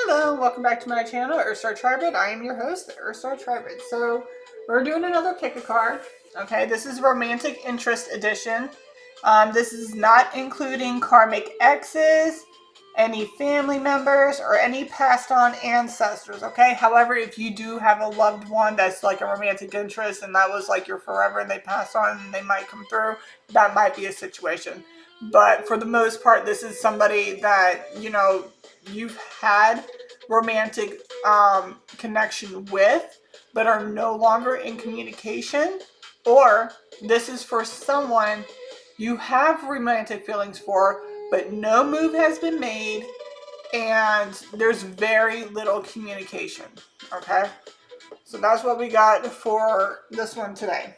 Hello, welcome back to my channel, Earthstar Tribrid. I am your host, Earthstar Tribrid. So, we're doing another pick a card. Okay, this is Romantic Interest Edition. This is not including Karmic Exes, any family members, or any passed on ancestors, okay? However, if you do have a loved one that's like a romantic interest and that was like your forever and they passed on and they might come through, that might be a situation. But for the most part, this is somebody that, you know, you've had romantic connection with, but are no longer in communication, or this is for someone you have romantic feelings for, but no move has been made, and there's very little communication, okay? So that's what we got for this one today.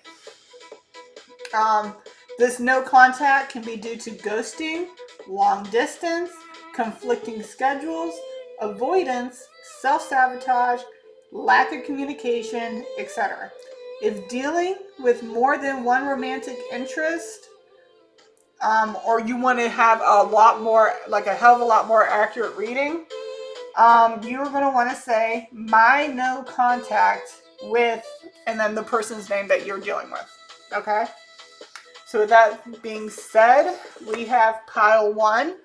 This no contact can be due to ghosting, long distance, conflicting schedules, avoidance, self-sabotage, lack of communication, etc. If dealing with more than one romantic interest, or you want to have a lot more, like a hell of a lot more accurate reading, you're going to want to say my no contact with, and then the person's name that you're dealing with, okay? So with that being said, we have pile 1,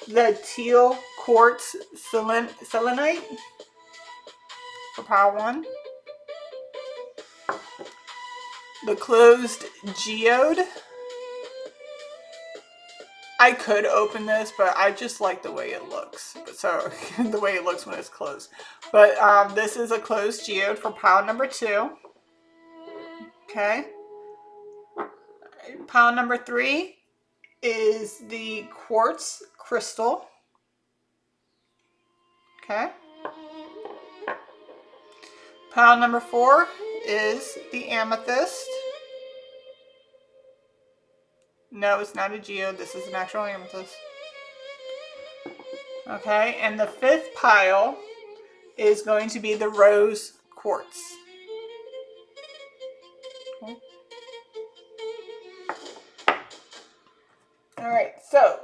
the Teal Quartz Selenite for pile 1. The closed Geode. I could open this, but I just like the way it looks. So, the way it looks when it's closed. But this is a closed Geode for pile number 2. Okay. Pile number 3 is the Quartz Crystal. Okay. Pile number 4 is the Amethyst. No, it's not a Geode. This is an actual Amethyst. Okay, and the 5th pile is going to be the Rose Quartz. Okay. Alright, so,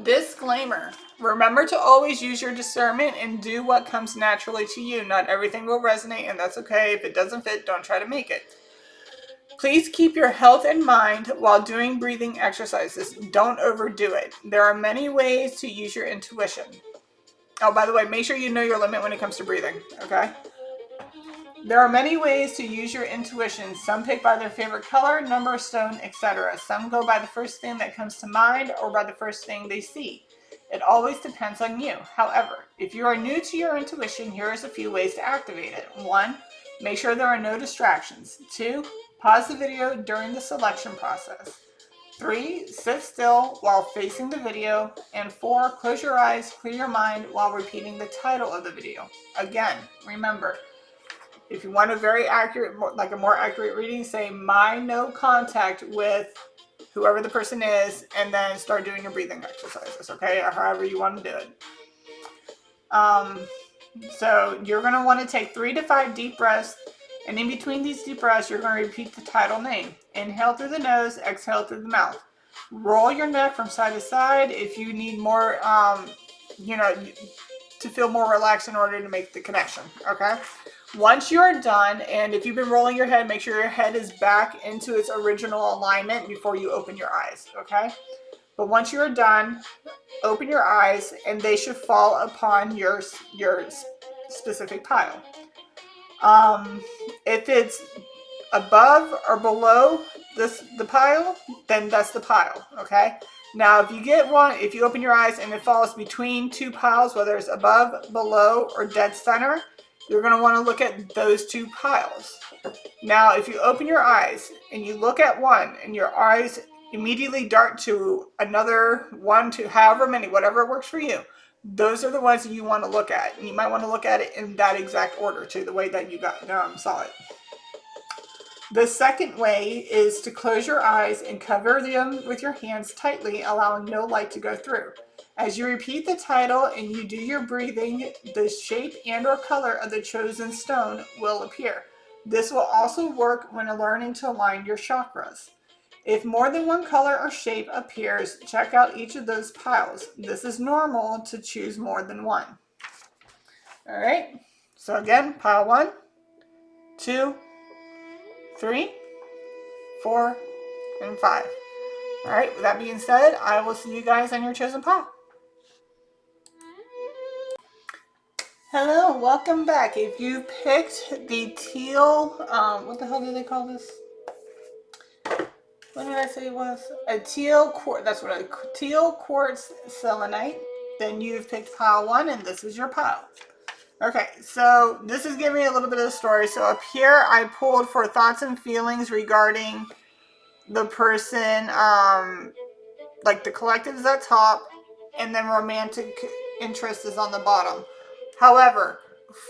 disclaimer. Remember to always use your discernment and do what comes naturally to you. Not everything will resonate, and that's okay. If it doesn't fit, don't try to make it. Please keep your health in mind while doing breathing exercises. Don't overdo it. There are many ways to use your intuition. Oh, by the way, make sure you know your limit when it comes to breathing, okay? There are many ways to use your intuition. Some pick by their favorite color, number, stone, etc. Some go by the first thing that comes to mind or by the first thing they see. It always depends on you. However, if you are new to your intuition, here is a few ways to activate it. 1. Make sure there are no distractions. 2. Pause the video during the selection process. 3. Sit still while facing the video. And 4. Close your eyes, clear your mind while repeating the title of the video. Again, remember, if you want a very accurate, like a more accurate reading, say my no contact with whoever the person is, and then start doing your breathing exercises, okay? Or however you want to do it. So you're going to want to take 3 to 5 deep breaths, and in between these deep breaths, you're going to repeat the title name. Inhale through the nose, exhale through the mouth. Roll your neck from side to side if you need more, to feel more relaxed in order to make the connection, okay? Once you're done, and if you've been rolling your head, make sure your head is back into its original alignment before you open your eyes, okay? But once you're done, open your eyes, and they should fall upon your specific pile. If it's above or below the pile, then that's the pile, okay? Now, if you open your eyes and it falls between 2 piles, whether it's above, below, or dead center, you're going to want to look at those 2 piles. Now, if you open your eyes and you look at one and your eyes immediately dart to another 1 to however many, whatever works for you, those are the ones that you want to look at. And you might want to look at it in that exact order too, the way that you saw it. The second way is to close your eyes and cover them with your hands tightly, allowing no light to go through. As you repeat the title and you do your breathing, the shape and or color of the chosen stone will appear. This will also work when learning to align your chakras. If more than one color or shape appears, check out each of those piles. This is normal to choose more than one. All right. So again, pile 1, 2, 3, 4, and 5. All right. With that being said, I will see you guys on your chosen pile. Hello, welcome back. If you picked the teal, what the hell do they call this? What did I say it was? A teal quartz. That's what teal quartz selenite. Then you've picked pile 1, and this is your pile. Okay, so this is giving me a little bit of the story. So up here, I pulled for thoughts and feelings regarding the person, like the collective is at top, and then romantic interest is on the bottom. However,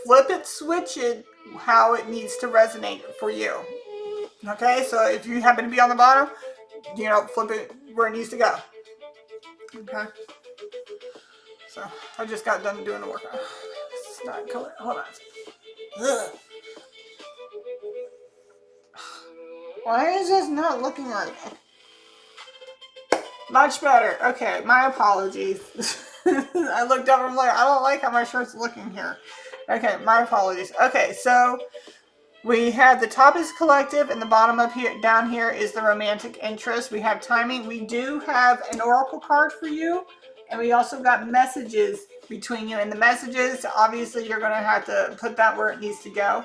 flip it, switch it, how it needs to resonate for you. Okay, so if you happen to be on the bottom, flip it where it needs to go. Okay. So I just got done doing the workout. It's not coming. Hold on. Ugh. Why is this not looking right? Much better. Okay, my apologies. I looked up and I'm like, I don't like how my shirt's looking here. Okay, my apologies. Okay, so we have the top is collective and the bottom up here, down here is the romantic interest. We have timing. We do have an oracle card for you. And we also got messages between you. And the messages, obviously you're going to have to put that where it needs to go.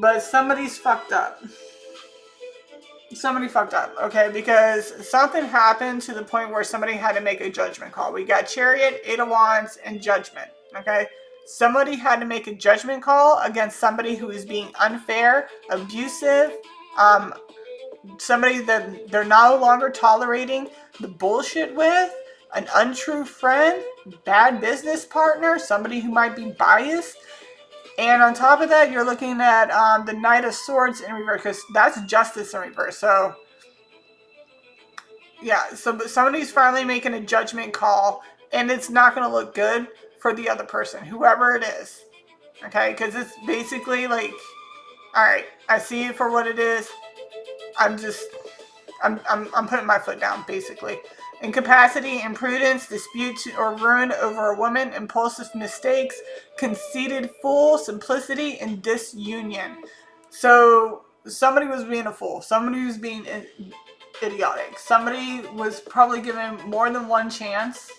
But somebody's fucked up. Somebody fucked up, okay? Because something happened to the point where somebody had to make a judgment call. We got Chariot, 8 of Wands, and Judgment, okay? Somebody had to make a judgment call against somebody who is being unfair, abusive, somebody that they're no longer tolerating the bullshit with, an untrue friend, bad business partner, somebody who might be biased. And on top of that, you're looking at the Knight of Swords in reverse, because that's justice in reverse. So, yeah, so somebody's finally making a judgment call, and it's not going to look good for the other person, whoever it is. Okay, because it's basically like, all right, I see it for what it is. I'm putting my foot down, basically. Incapacity, imprudence, dispute or ruin over a woman, impulsive mistakes, conceited fool, simplicity, and disunion. So somebody was being a fool. Somebody was being idiotic. Somebody was probably given more than one chance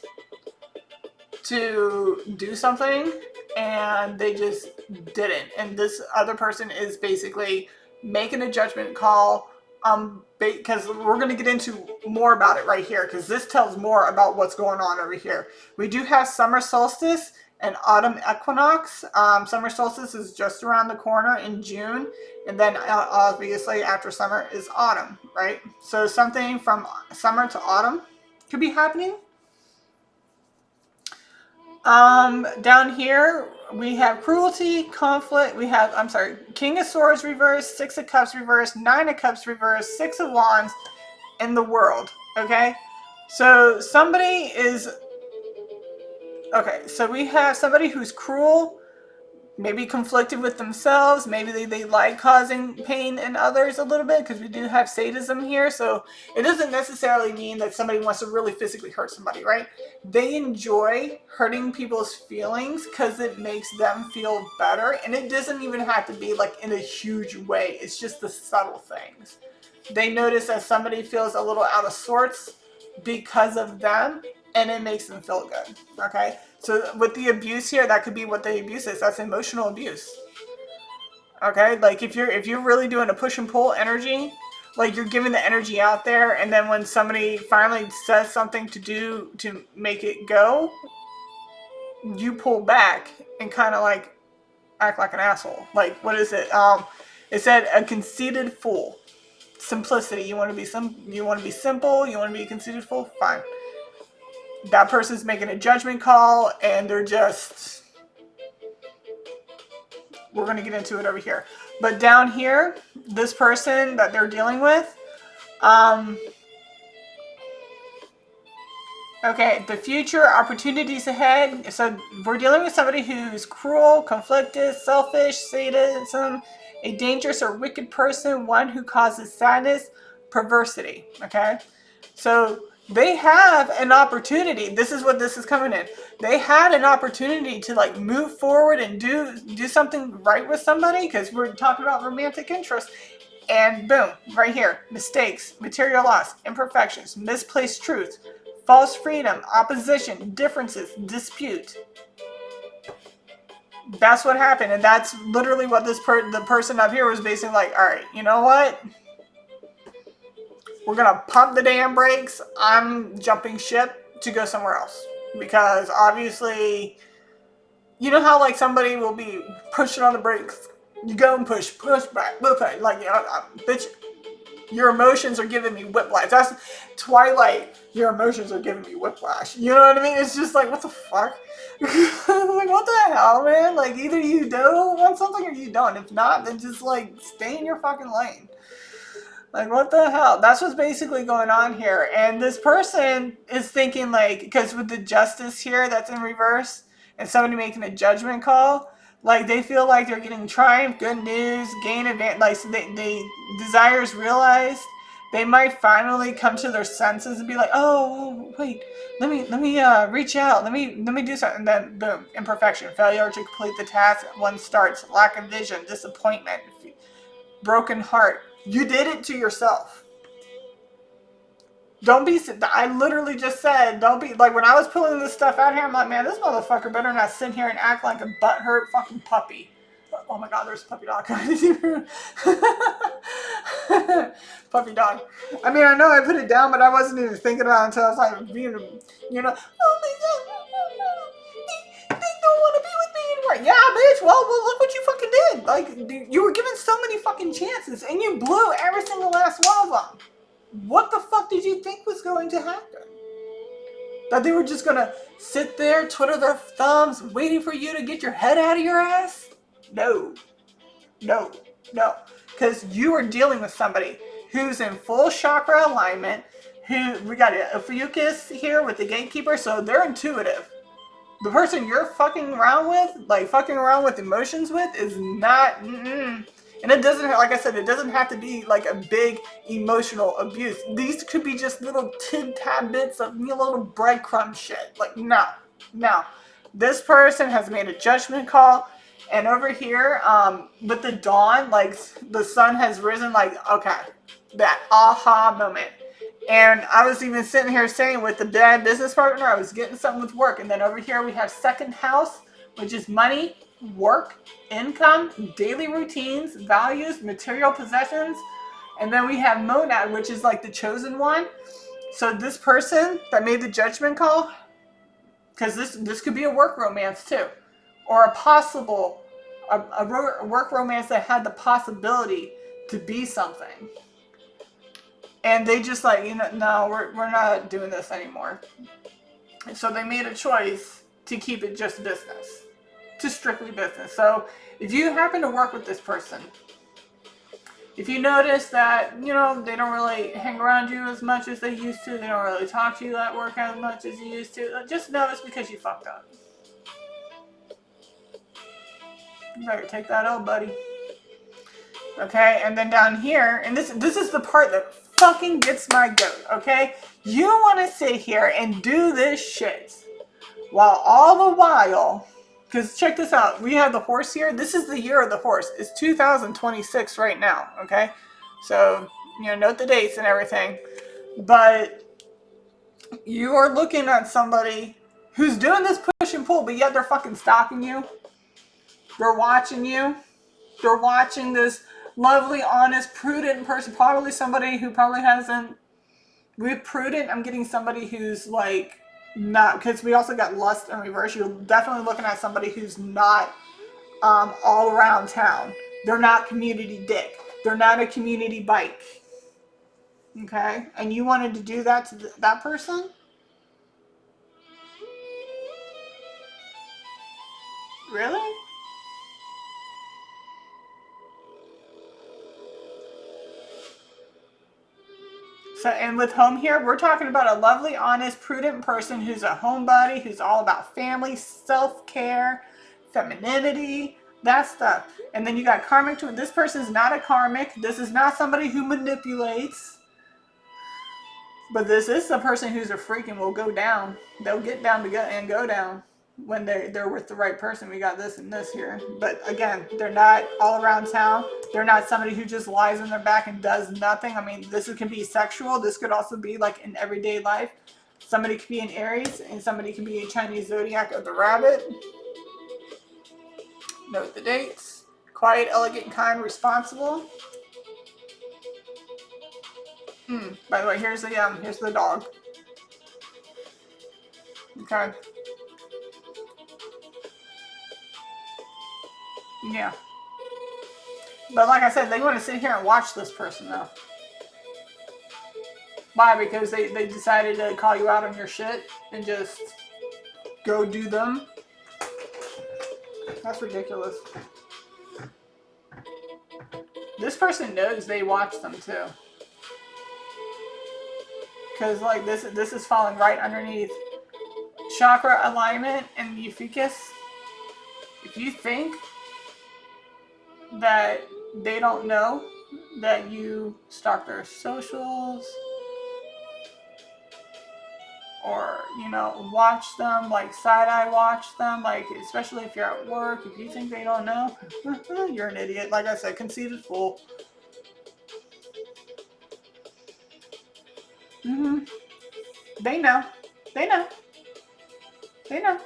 to do something, and they just didn't. And this other person is basically making a judgment call, because we're going to get into more about it right here, because this tells more about what's going on over here. We do have summer solstice and autumn equinox. Summer solstice is just around the corner in June, and then obviously after summer is autumn, right? So something from summer to autumn could be happening. Down here we have cruelty, conflict. We have, King of Swords reverse, 6 of Cups reverse, 9 of Cups reverse, 6 of Wands, and the World. Okay, so somebody is, okay, so we have somebody who's cruel, maybe conflicted with themselves. Maybe they like causing pain in others a little bit, because we do have sadism here. So it doesn't necessarily mean that somebody wants to really physically hurt somebody, right? They enjoy hurting people's feelings because it makes them feel better. And it doesn't even have to be like in a huge way. It's just the subtle things. They notice that somebody feels a little out of sorts because of them, and it makes them feel good. Okay, so with the abuse here, that could be what the abuse is. That's emotional abuse. Okay, like if you're really doing a push and pull energy, like you're giving the energy out there, and then when somebody finally says something to do to make it go, you pull back and kind of like act like an asshole. Like, what is it? It said a conceited fool. Simplicity. You want to be simple. You want to be a conceited fool. Fine. That person's making a judgment call, and they're just, we're going to get into it over here. But down here, this person that they're dealing with, okay, the future, opportunities ahead. So we're dealing with somebody who's cruel, conflicted, selfish, sadism, a dangerous or wicked person, one who causes sadness, perversity. Okay, so They have an opportunity. This is what this is coming in. They had an opportunity to like move forward and do something right with somebody, because we're talking about romantic interest. And boom, right here, mistakes, material loss, imperfections, misplaced truth, false freedom, opposition, differences, dispute. That's what happened, and that's literally what the person up here was basically like. All right, you know what? We're gonna pump the damn brakes. I'm jumping ship to go somewhere else, because obviously, you know how like somebody will be pushing on the brakes. You go and push back, like, you know, bitch. Your emotions are giving me whiplash. That's Twilight. Your emotions are giving me whiplash. You know what I mean? It's just like, what the fuck? Like, what the hell, man? Like, either you do want something or you don't. If not, then just like stay in your fucking lane. Like, what the hell? That's what's basically going on here. And this person is thinking, like, because with the justice here that's in reverse, and somebody making a judgment call, like, they feel like they're getting triumph, good news, gain advantage. Like, so they desires realized. They might finally come to their senses and be like, oh, wait, let me reach out. Let me do something. And then, boom, imperfection, failure to complete the task. One starts, lack of vision, disappointment, broken heart. You did it to yourself. Don't be, I literally just said, don't be, like, when I was pulling this stuff out here, I'm like, man, this motherfucker better not sit here and act like a butthurt fucking puppy. Oh my god, there's a puppy dog. Puppy dog. I mean, I know I put it down, but I wasn't even thinking about it until I was like, being, you know, oh my god, they don't want to be with me anymore. Yeah, bitch, well, look what you fucking did. Like, you were given so many fucking chances, and you blew every single last one of them. What the fuck did you think was going to happen? That they were just gonna sit there, twiddle their thumbs, waiting for you to get your head out of your ass? No. No. No. Because you are dealing with somebody who's in full chakra alignment, who, we got a Fucus here with the gatekeeper, so they're intuitive. The person you're fucking around with, like fucking around with emotions with, is not, And it doesn't, like I said, it doesn't have to be like a big emotional abuse. These could be just little tid-tad bits of little breadcrumb shit. Like, no. This person has made a judgment call, and over here, with the dawn, like the sun has risen, like, okay, that aha moment. And I was even sitting here saying, with the bad business partner, I was getting something with work. And then over here we have second house, which is money, work, income, daily routines, values, material possessions. And then we have monad, which is like the chosen one. So this person that made the judgment call, because this could be a work romance too, or a possible a work romance that had the possibility to be something. And they just like, no, we're not doing this anymore. And so they made a choice to keep it just business. To strictly business. So if you happen to work with this person, if you notice that, they don't really hang around you as much as they used to, they don't really talk to you at work as much as you used to, just know it's because you fucked up. You better take that L, buddy. Okay, and then down here, and this is the part that fucking gets my goat, okay? You want to sit here and do this shit while all the while, because check this out, we have the horse here. This is the year of the horse. It's 2026 right now, okay? So, note the dates and everything. But you are looking at somebody who's doing this push and pull, but yet they're fucking stalking you. They're watching you. They're watching this lovely, honest, prudent person. Probably somebody who probably hasn't. With prudent, I'm getting somebody who's like not, because we also got lust in reverse. You're definitely looking at somebody who's not all around town. They're not community dick. They're not a community bike. Okay? And you wanted to do that to that person? Really? So, and with home here, we're talking about a lovely, honest, prudent person who's a homebody, who's all about family, self-care, femininity, that stuff. And then you got karmic. This person's not a karmic. This is not somebody who manipulates. But this is the person who's a freak and will go down. They'll get down to go and go down when they're with the right person. We got this and this here. But again, they're not all around town. They're not somebody who just lies on their back and does nothing. I mean, this can be sexual. This could also be like in everyday life. Somebody could be an Aries and somebody can be a Chinese zodiac of the rabbit. Note the dates. Quiet, elegant, kind, responsible. By the way, here's the dog. Okay. Yeah. But like I said, they want to sit here and watch this person though. Why? Because they decided to call you out on your shit and just go do them. That's ridiculous. This person knows they watch them too. Because like this is falling right underneath chakra alignment and the ficus. If you think that they don't know that you stalk their socials or, you know, watch them, like side-eye watch them, like especially if you're at work, if you think they don't know, you're an idiot. Like I said, conceited fool. They know. They know. They know.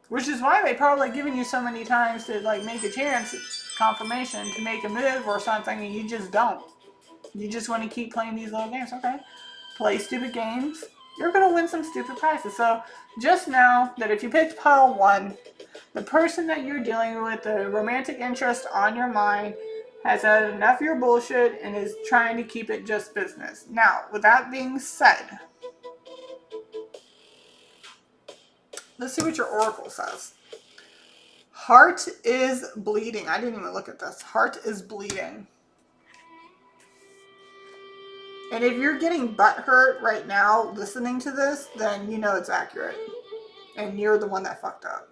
Which is why they probably given you so many times to like make a chance, confirmation to make a move or something, and you just don't. You just want to keep playing these little games. Okay. Play stupid games. You're going to win some stupid prizes. So just know that if you picked pile 1, the person that you're dealing with, the romantic interest on your mind, has had enough of your bullshit and is trying to keep it just business. Now, with that being said, let's see what your oracle says. Heart is bleeding. I didn't even look at this. Heart is bleeding. And if you're getting butthurt right now listening to this, then you know it's accurate. And you're the one that fucked up.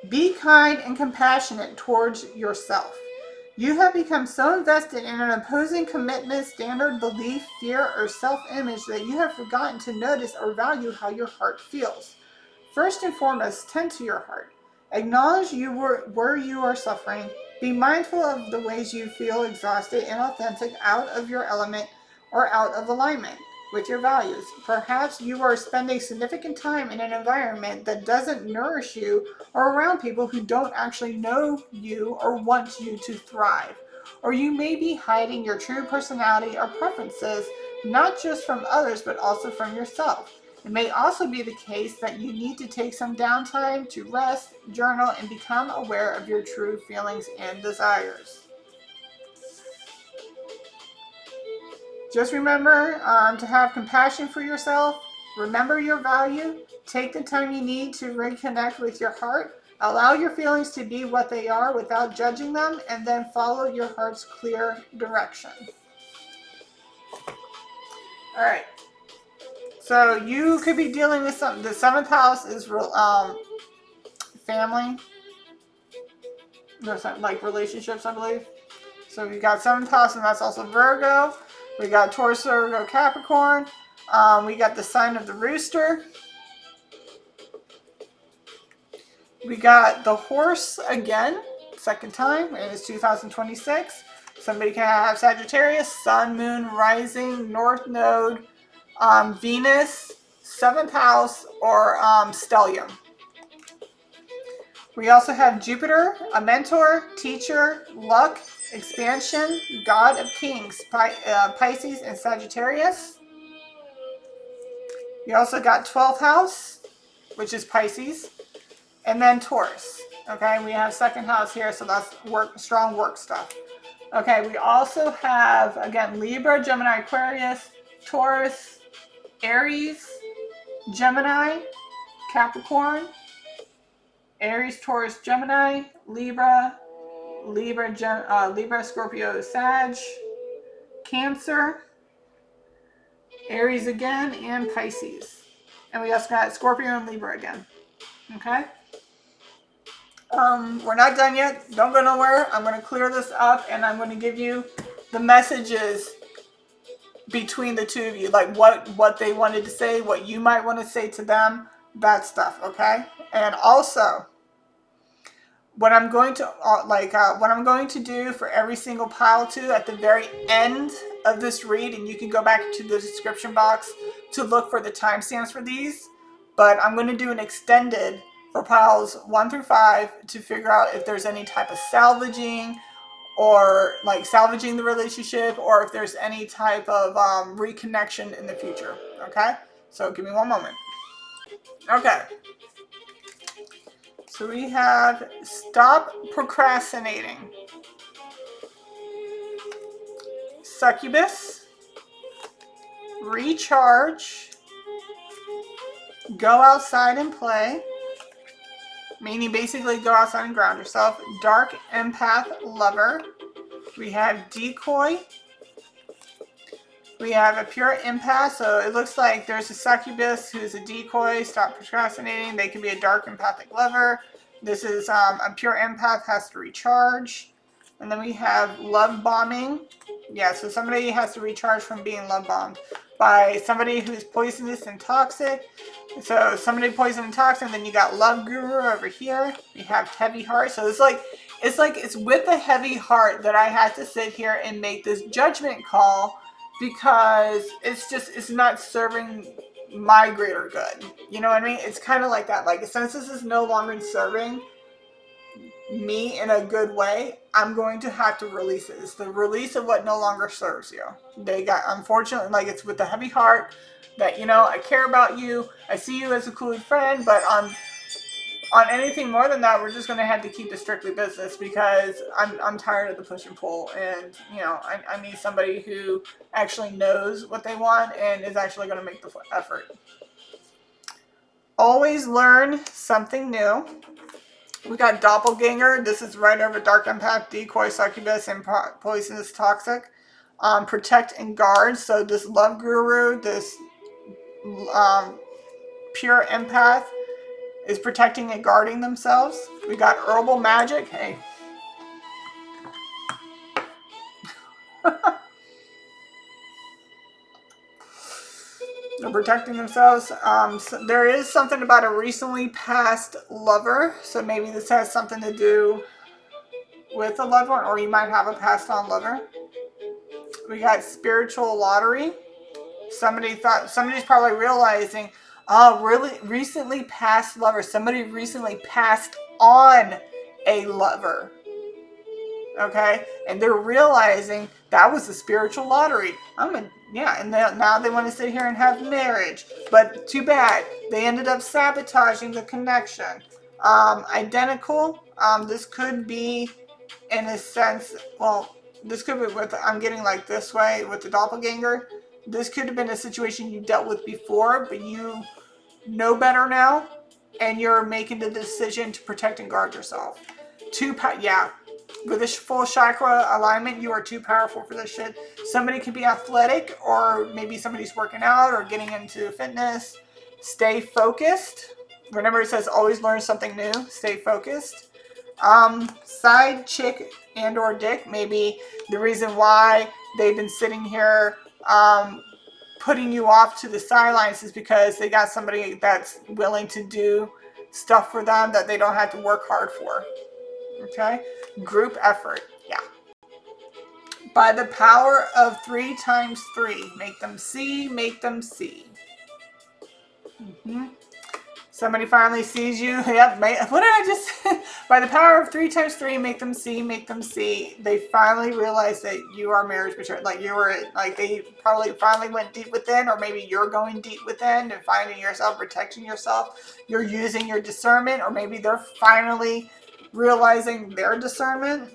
Be kind and compassionate towards yourself. You have become so invested in an opposing commitment, standard, belief, fear, or self-image that you have forgotten to notice or value how your heart feels. First and foremost, tend to your heart. Acknowledge where you are suffering. Be mindful of the ways you feel exhausted, inauthentic, out of your element, or out of alignment with your values. Perhaps you are spending significant time in an environment that doesn't nourish you or around people who don't actually know you or want you to thrive. Or you may be hiding your true personality or preferences, not just from others, but also from yourself. It may also be the case that you need to take some downtime to rest, journal, and become aware of your true feelings and desires. Just remember to have compassion for yourself. Remember your value. Take the time you need to reconnect with your heart. Allow your feelings to be what they are without judging them, and then follow your heart's clear direction. All right. So you could be dealing with something. The 7th house is family. Like relationships, I believe. So we got 7th house, and that's also Virgo. We got Taurus, Virgo, Capricorn. We got the sign of the rooster. We got the horse again, second time. It is 2026. Somebody can have Sagittarius, Sun, Moon, Rising, North Node, Venus, 7th house, or stellium. We also have Jupiter, a mentor, teacher, luck, expansion, god of kings, Pisces and Sagittarius. We also got 12th house, which is Pisces, and then Taurus. Okay, we have 2nd house here, so that's strong work stuff. Okay, we also have, again, Libra, Gemini, Aquarius, Taurus, Aries, Gemini, Capricorn, Aries, Taurus, Gemini, Libra, Scorpio, Sag, Cancer, Aries again, and Pisces. And we also got Scorpio and Libra again. Okay? We're not done yet. Don't go nowhere. I'm going to clear this up and I'm going to give you the messages between the two of you, like what they wanted to say, what you might want to say to them, that stuff, okay? And also, what I'm going to what I'm going to do for every single pile too at the very end of this read, and you can go back to the description box to look for the timestamps for these, but I'm going to do an extended for piles 1 through 5 to figure out if there's any type of salvaging or like salvaging the relationship, or if there's any type of reconnection in the future. Okay, so give me one moment. Okay, so we have stop procrastinating, succubus, recharge, go outside and play, meaning basically go outside and ground yourself, dark empath lover, we have decoy, we have a pure empath, so it looks like there's a succubus who's a decoy, stop procrastinating. They can be a dark empathic lover. This is a pure empath, has to recharge. And then we have love bombing. Yeah, so somebody has to recharge from being love bombed by somebody who's poisonous and toxic. So somebody poisonous and toxic, and then you got love guru over here. We have heavy heart. So it's with a heavy heart that I had to sit here and make this judgment call, because it's not serving my greater good. You know what I mean? It's kind of like that. Like, since this is no longer serving me in a good way, I'm going to have to release it. It's the release of what no longer serves you. They got, unfortunately, like, it's with a heavy heart that, you know, I care about you. I see you as a cool friend, but on anything more than that, we're just going to have to keep it strictly business, because I'm tired of the push and pull, and, you know, I need somebody who actually knows what they want and is actually going to make the effort. Always learn something new. We got doppelganger. This is right over dark empath, decoy, succubus, and poisonous toxic. Protect and guard. So this love guru, this pure empath, is protecting and guarding themselves. We got herbal magic. Hey. They're protecting themselves. So there is something about a recently passed lover. So maybe this has something to do with a loved one, or you might have a passed on lover. We got spiritual lottery. Somebody's probably realizing, oh, really recently passed lover. Somebody recently passed on a lover. Okay, and they're realizing that was a spiritual lottery. And now they want to sit here and have marriage, but too bad they ended up sabotaging the connection. Identical. This could be, in a sense, well, this could be with, I'm getting like this way with the doppelganger. This could have been a situation you dealt with before, but you know better now, and you're making the decision to protect and guard yourself. With this full chakra alignment, you are too powerful for this shit. Somebody could be athletic, or maybe somebody's working out or getting into fitness. Stay focused. Remember, it says always learn something new. Stay focused. Side chick and or dick. Maybe the reason why they've been sitting here putting you off to the sidelines is because they got somebody that's willing to do stuff for them that they don't have to work hard for. Okay? Group effort. Yeah. By the power of 3 times 3. Make them see, make them see. Somebody finally sees you. Yep. What did I just say? By the power of 3 times 3, make them see, make them see. They finally realize that you are marriage material. Like, you were, like, they probably finally went deep within, or maybe you're going deep within and finding yourself, protecting yourself. You're using your discernment, or maybe they're finally realizing their discernment.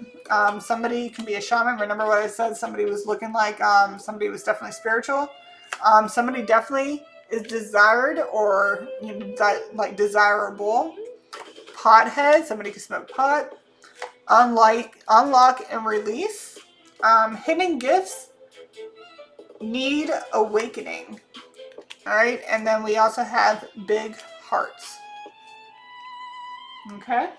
Somebody can be a shaman. Remember what I said? Somebody was looking like somebody was definitely spiritual. Somebody definitely is desired, or like desirable. Pothead. Somebody can smoke pot. Unlock and release. Hidden gifts need awakening. All right, and then we also have big hearts. Okay.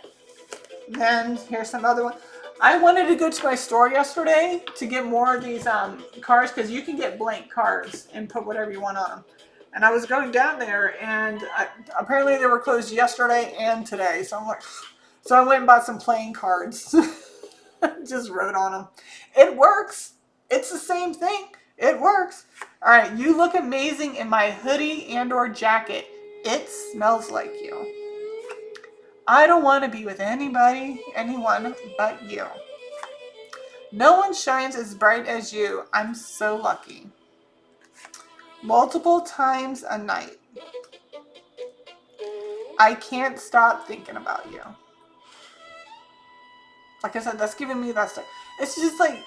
Then here's some other one. I wanted to go to my store yesterday to get more of these cards because you can get blank cards and put whatever you want on them. And I was going down there, and apparently they were closed yesterday and today. So I'm like, so I went and bought some playing cards. Just wrote on them. It works. It's the same thing. It works. All right, you look amazing in my hoodie and/or jacket. It smells like you. I don't want to be with anyone but you. No one shines as bright as you. I'm so lucky. Multiple times a night. I can't stop thinking about you. Like I said, that's giving me that stuff. It's just like,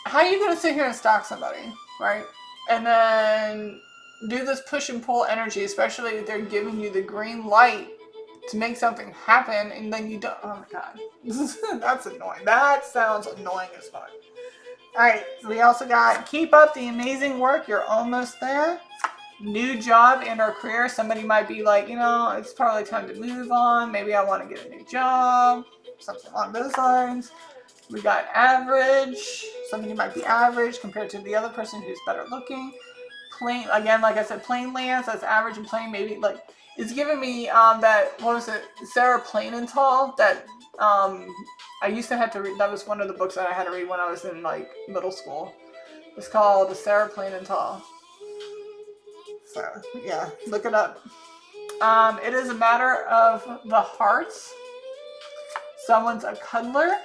how are you going to sit here and stalk somebody, right? And then do this push and pull energy, especially if they're giving you the green light to make something happen, and then you don't. Oh my god. That's annoying. That sounds annoying as fuck. Alright, so we also got keep up the amazing work. You're almost there. New job and or career. Somebody might be like, you know, it's probably time to move on. Maybe I want to get a new job. Something along those lines. We got average. Somebody might be average compared to the other person who's better looking. Plain, again, like I said, plain lands. That's average and plain. Maybe like it's giving me that, what was it, Sarah Plain and Tall, that I used to have to read. That was one of the books that I had to read when I was in like middle school. It's called Sarah Plain and Tall. So yeah, look it up. It is a matter of the hearts. Someone's a cuddler.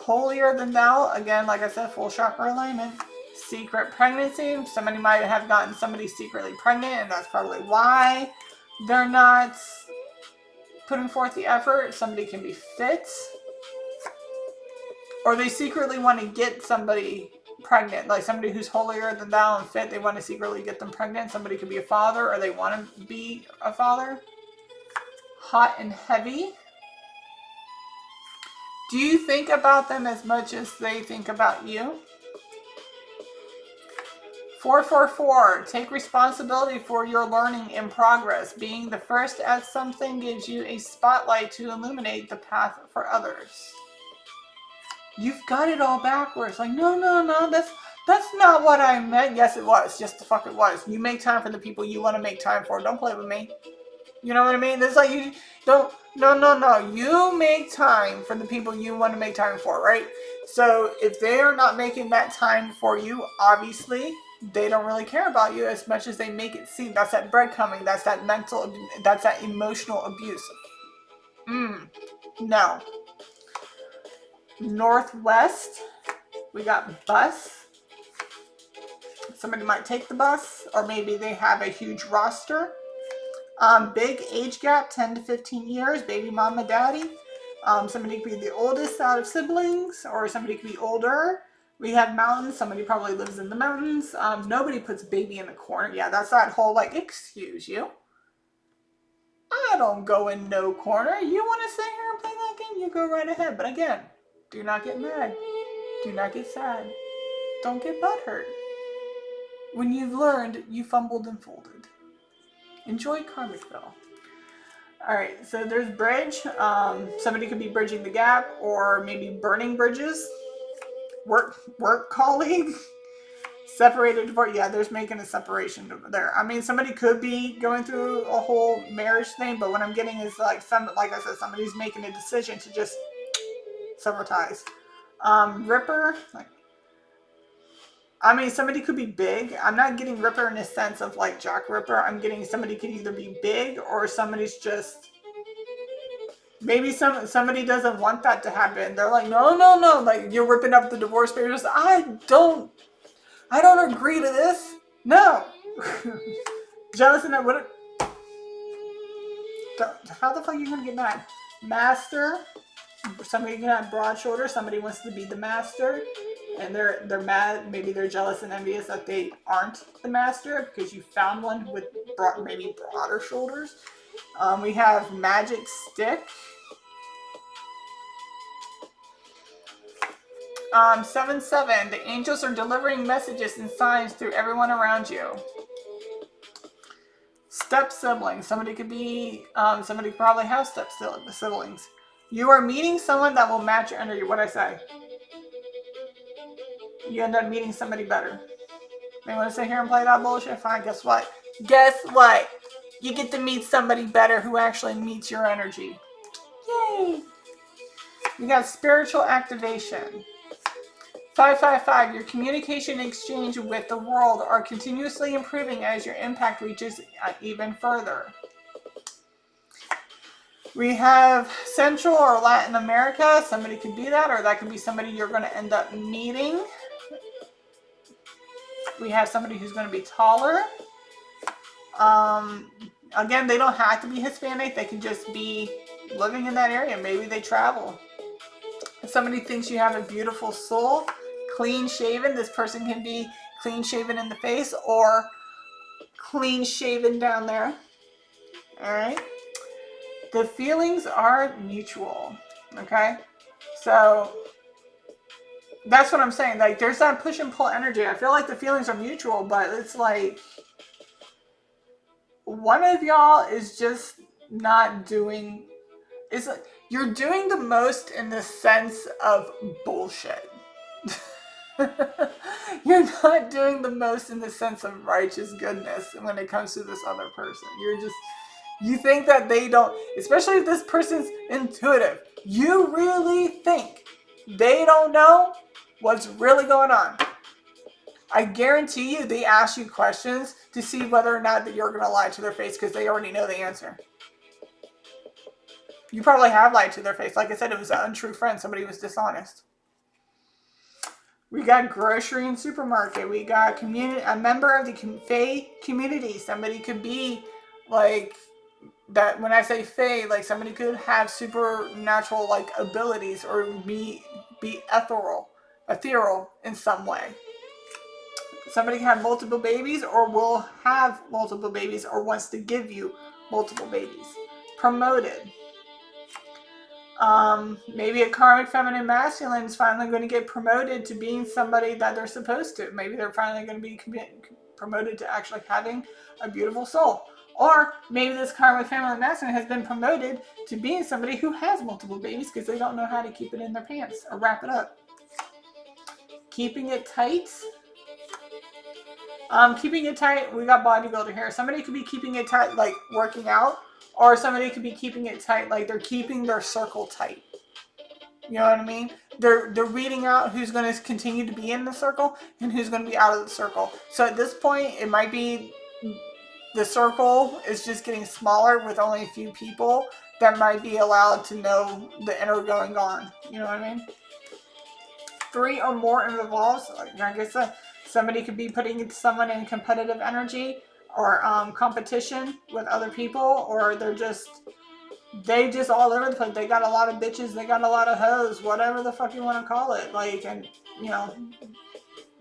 Holier than thou. Again, like I said, full chakra alignment. Secret pregnancy. Somebody might have gotten somebody secretly pregnant, and that's probably why they're not putting forth the effort. Somebody can be fit, or they secretly want to get somebody pregnant, like somebody who's holier than thou and fit. They want to secretly get them pregnant. Somebody could be a father, or they want to be a father. Hot and heavy. Do you think about them as much as they think about you? 444, take responsibility for your learning in progress. Being the first at something gives you a spotlight to illuminate the path for others. You've got it all backwards. Like, no, that's not what I meant. Yes, it was. Just the fuck it was. You make time for the people you want to make time for. Don't play with me. You know what I mean? It's like you don't, no. You make time for the people you want to make time for, right? So if they are not making that time for you, obviously, they don't really care about you as much as they make it seem. That's that breadcrumbing. That's that mental, that's that emotional abuse. No. Northwest, we got bus. Somebody might take the bus, or maybe they have a huge roster. Big age gap, 10 to 15 years, baby mama, daddy. Somebody could be the oldest out of siblings, or somebody could be older. We have mountains. Somebody probably lives in the mountains. Nobody puts baby in the corner. Yeah, that's that whole like, excuse you. I don't go in no corner. You want to sit here and play that game? You go right ahead. But again, do not get mad. Do not get sad. Don't get butthurt. When you've learned, you fumbled and folded. Enjoy Karmicville. Alright, so there's bridge. Somebody could be bridging the gap, or maybe burning bridges. Work colleague. Separated divorce. Yeah, there's making a separation over there. I mean, somebody could be going through a whole marriage thing, but what I'm getting is like like I said, somebody's making a decision to just sever ties. Ripper. I mean, somebody could be big. I'm not getting Ripper in a sense of like Jack Ripper. I'm getting somebody could either be big, or somebody's just, maybe somebody doesn't want that to happen. They're like, no. Like, you're ripping up the divorce papers. I don't agree to this. No. Jealous and what? How the fuck are you gonna get mad? Master. Somebody can have broad shoulders. Somebody wants to be the master, and they're mad. Maybe they're jealous and envious that they aren't the master because you found one with maybe broader shoulders. We have magic stick. 7-7. The angels are delivering messages and signs through everyone around you. step siblings. Somebody could be, somebody could probably have step siblings. You are meeting someone that will match your energy. What'd I say? You end up meeting somebody better. They want to sit here and play that bullshit? Fine, guess what? Guess what? You get to meet somebody better who actually meets your energy. Yay! We got spiritual activation. 555, your communication exchange with the world are continuously improving as your impact reaches even further. We have Central or Latin America. Somebody could be that, or that could be somebody you're going to end up meeting. We have somebody who's going to be taller. Again, they don't have to be Hispanic. They can just be living in that area. Maybe they travel. If somebody thinks you have a beautiful soul, clean shaven, this person can be clean shaven in the face or clean shaven down there. All right. The feelings are mutual. Okay. So that's what I'm saying. Like, there's that push and pull energy. I feel like the feelings are mutual, but it's like one of y'all is just not doing. It's like you're doing the most in the sense of bullshit. You're not doing the most in the sense of righteous goodness when it comes to this other person. You think that they don't, especially if this person's intuitive, you really think they don't know what's really going on. I guarantee you they ask you questions to see whether or not that you're going to lie to their face because they already know the answer. You probably have lied to their face. Like I said, it was an untrue friend. Somebody was dishonest. We got grocery and supermarket. We got community, a member of the Fae community. Somebody could be like that. When I say Fae, like somebody could have supernatural like abilities or be ethereal in some way. Somebody can have multiple babies or will have multiple babies or wants to give you multiple babies. Promoted. Maybe a karmic feminine masculine is finally going to get promoted to being somebody that they're supposed to. Maybe they're finally going to be promoted to actually having a beautiful soul. Or maybe this karmic feminine masculine has been promoted to being somebody who has multiple babies because they don't know how to keep it in their pants or wrap it up. Keeping it tight. Keeping it tight, we got bodybuilder here. Somebody could be keeping it tight, like working out. Or somebody could be keeping it tight, like they're keeping their circle tight. You know what I mean? They're weeding out who's going to continue to be in the circle and who's going to be out of the circle. So at this point, it might be the circle is just getting smaller with only a few people that might be allowed to know the inner going on. You know what I mean? 3 or more involves, like I said, somebody could be putting someone in competitive energy or competition with other people, or they just all over the place. They got a lot of bitches, they got a lot of hoes, whatever the fuck you want to call it. Like, and you know,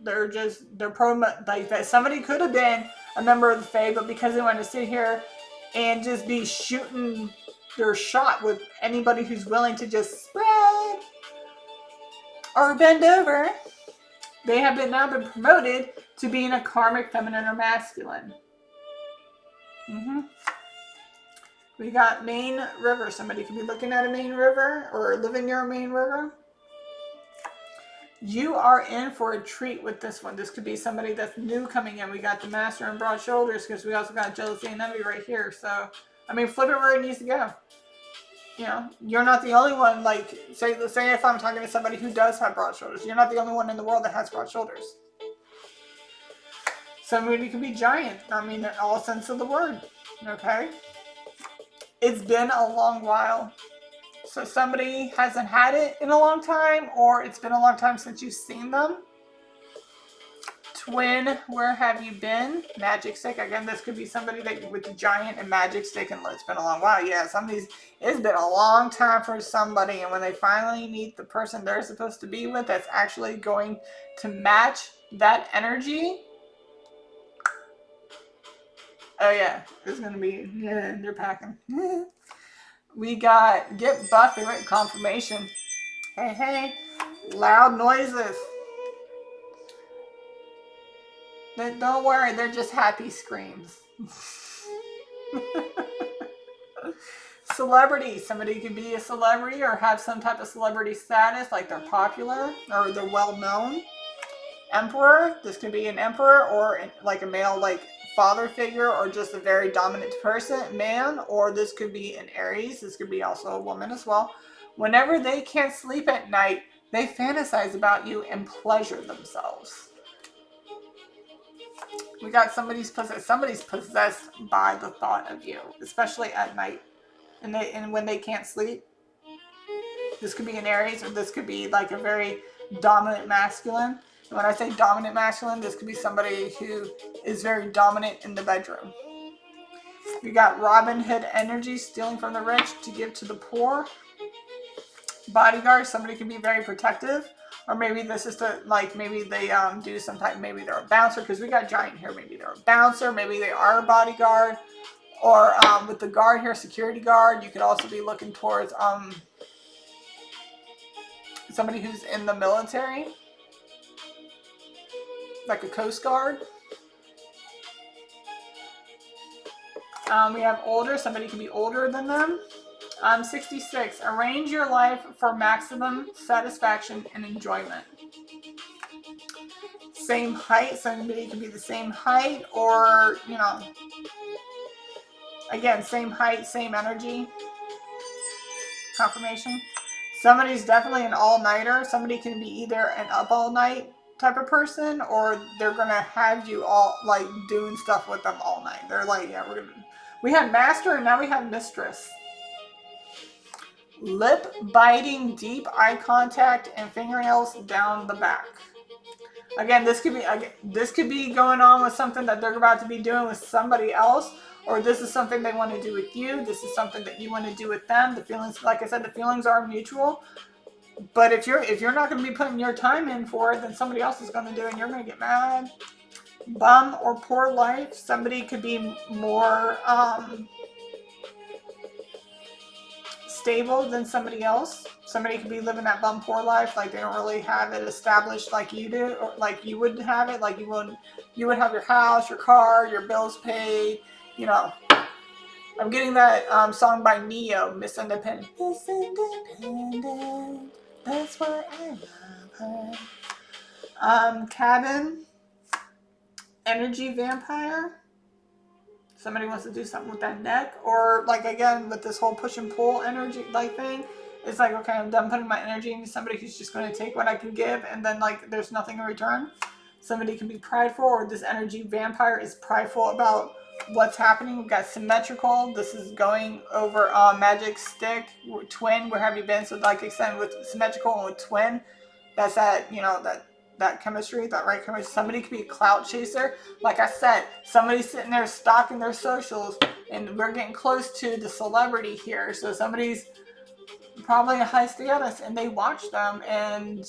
they're like that. Somebody could have been a member of the Fae, but because they want to sit here and just be shooting their shot with anybody who's willing to just spread or bend over, they have now been promoted to being a karmic feminine or masculine. We got main river. Somebody could be looking at a main river or living near a main river. You are in for a treat with this one. This could be somebody that's new coming in. We got the master and broad shoulders because we also got jealousy and envy right here. So, I mean, flip it where it needs to go. You know, you're not the only one. Like, say if I'm talking to somebody who does have broad shoulders, you're not the only one in the world that has broad shoulders. Somebody could be giant. I mean, in all sense of the word. Okay? It's been a long while. So somebody hasn't had it in a long time, or it's been a long time since you've seen them. Twin, where have you been? Magic stick. Again, this could be somebody that with the giant and magic stick, and it's been a long while. Yeah, it's been a long time for somebody, and when they finally meet the person they're supposed to be with that's actually going to match that energy. Oh yeah, it's gonna be, yeah, they're packing. We got get buffy, right? Confirmation. Hey, loud noises. Don't worry, they're just happy screams. Celebrity. Somebody could be a celebrity or have some type of celebrity status, like they're popular or they're well known. Emperor. This could be an emperor or like a male, like father figure, or just a very dominant person, man. Or this could be an Aries. This could be also a woman as well. Whenever they can't sleep at night, they fantasize about you and pleasure themselves. We got somebody's possessed by the thought of you, especially at night, and when they can't sleep. This could be an Aries, or this could be like a very dominant masculine. And when I say dominant masculine, this could be somebody who is very dominant in the bedroom. We got Robin Hood energy, stealing from the rich to give to the poor. Bodyguard, somebody can be very protective. Or maybe this is to, like, maybe they do some type, maybe they're a bouncer, because we got giant here. Maybe they're a bouncer, maybe they are a bodyguard. Or with the guard here, security guard, you could also be looking towards somebody who's in the military, like a Coast Guard. We have older, somebody can be older than them. 66, arrange your life for maximum satisfaction and enjoyment. Same height, somebody can be the same height, or, you know, again, same height, same energy. Confirmation. Somebody's definitely an all-nighter. Somebody can be either an up all night type of person, or they're gonna have you all like doing stuff with them all night. They're like, yeah, we had master and now we have mistress. Lip biting, deep eye contact, and fingernails down the back. Again, this could be going on with something that they're about to be doing with somebody else, or this is something they want to do with you. This is something that you want to do with them. The feelings, like I said, the feelings are mutual. But if you're not going to be putting your time in for it, then somebody else is going to do it, and you're going to get mad. Bum or poor life. Somebody could be more stable than somebody else. Somebody could be living that bum poor life, like they don't really have it established like you do, or like you would have it, like you would have your house, your car, your bills paid, you know. I'm getting that song by Neo, Miss Independent. Miss Independent, that's why I love her. Cabin, energy vampire. Somebody wants to do something with that neck, or like again with this whole push and pull energy like thing. It's like, okay, I'm done putting my energy into somebody who's just going to take what I can give, and then like there's nothing in return. Somebody can be prideful, or this energy vampire is prideful about what's happening. We've got symmetrical. This is going over magic stick. Twin, where have you been? So like I said, with symmetrical and with twin, that's that, you know, that chemistry, that right chemistry. Somebody could be a clout chaser. Like I said, somebody's sitting there stalking their socials, and we're getting close to the celebrity here. So somebody's probably a high status, and they watch them, and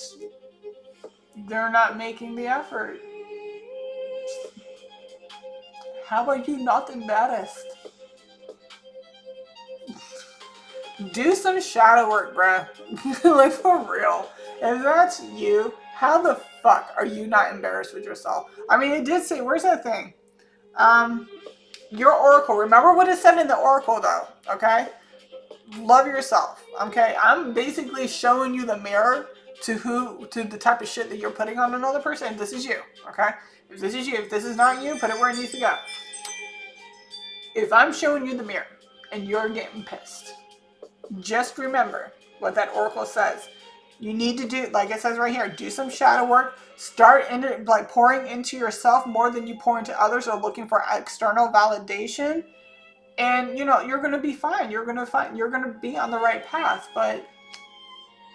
they're not making the effort. How are you not embarrassed? Do some shadow work, bruh. Like, for real. If that's you, how the fuck are you not embarrassed with yourself? I mean, it did say, where's that thing? Your oracle. Remember what it said in the oracle, though, okay? Love yourself, okay? I'm basically showing you the mirror to the type of shit that you're putting on another person. And this is you, okay? If this is you, if this is not you, put it where it needs to go. If I'm showing you the mirror and you're getting pissed, just remember what that oracle says. You need to do, like it says right here, do some shadow work. Start like pouring into yourself more than you pour into others, or looking for external validation. And you know, you're gonna be fine. You're gonna be on the right path. But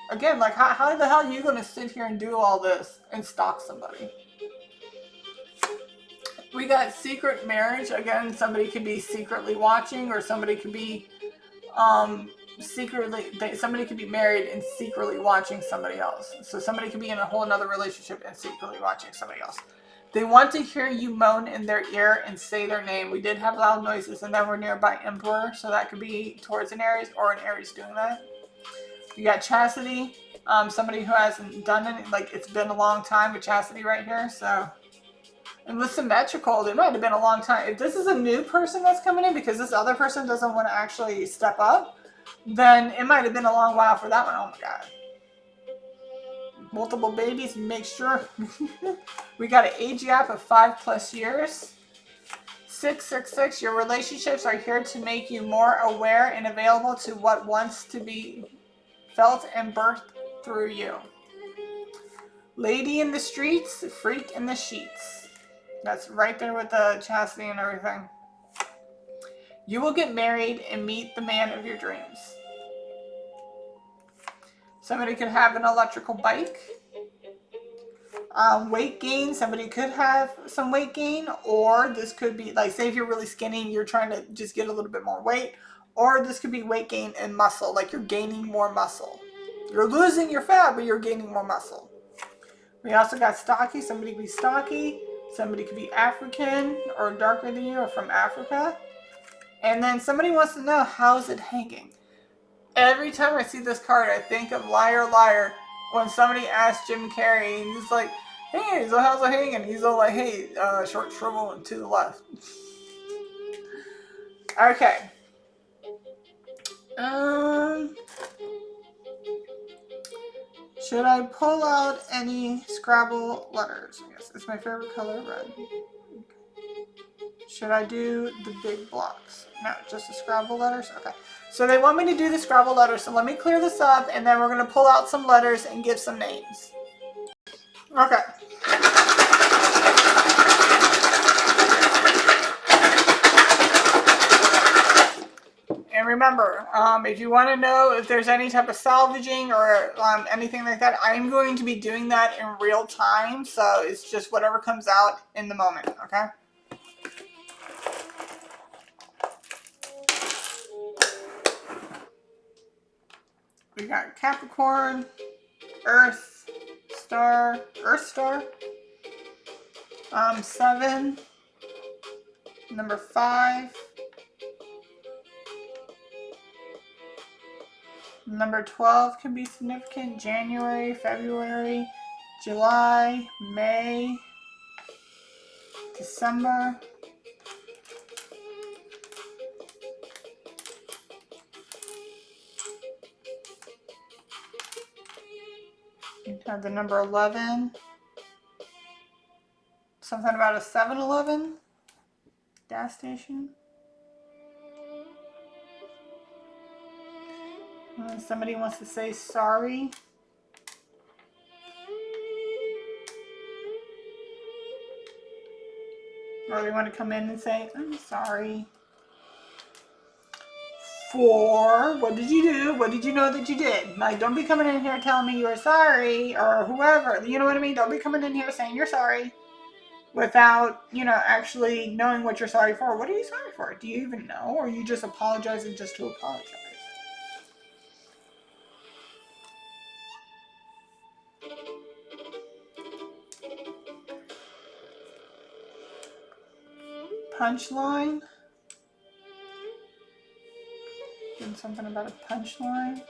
again, like how the hell are you gonna sit here and do all this and stalk somebody? We got secret marriage. Again, somebody could be secretly watching, or somebody could be somebody could be married and secretly watching somebody else. So somebody could be in a whole another relationship and secretly watching somebody else. They want to hear you moan in their ear and say their name. We did have loud noises, and then we're nearby Emperor, so that could be towards an Aries, or an Aries doing that. You got chastity. Somebody who hasn't done it, like it's been a long time with chastity right here. So And with symmetrical, it might have been a long time. If this is a new person that's coming in because this other person doesn't want to actually step up, then it might have been a long while for that one. Oh my God. Multiple babies, make sure. We got an age gap of 5+ years. 666, your relationships are here to make you more aware and available to what wants to be felt and birthed through you. Lady in the streets, freak in the sheets. That's right there with the chastity and everything. You will get married and meet the man of your dreams. Somebody could have an electrical bike. Weight gain, somebody could have some weight gain, or this could be like, say if you're really skinny and you're trying to just get a little bit more weight, or this could be weight gain and muscle, like you're gaining more muscle. You're losing your fat, but you're gaining more muscle. We also got stocky, somebody could be stocky, somebody could be African or darker than you or from Africa. And then somebody wants to know, how's it hanging? Every time I see this card, I think of Liar Liar when somebody asked Jim Carrey, and he's like, hey, so how's it hanging? He's all like, hey, short shrivel and to the left. Okay. Should I pull out any Scrabble letters? Yes, it's my favorite color, red. Should I do the big blocks? No, just the Scrabble letters? Okay. So they want me to do the Scrabble letters, so let me clear this up, and then we're going to pull out some letters and give some names. Okay. And remember, if you want to know if there's any type of salvaging or anything like that, I'm going to be doing that in real time, so it's just whatever comes out in the moment, okay? We got Capricorn, Earth Star, 7, number 5, number 12 can be significant, January, February, July, May, December. You have the number 11. Something about a 7-Eleven gas station. Somebody wants to say sorry. Or they want to come in and say, I'm sorry. 4, what did you do? What did you know that you did? Like, don't be coming in here telling me you're sorry, or whoever. You know what I mean? Don't be coming in here saying you're sorry without, actually knowing what you're sorry for. What are you sorry for? Do you even know? Or are you just apologizing just to apologize? Punchline. Doing something about a punchline.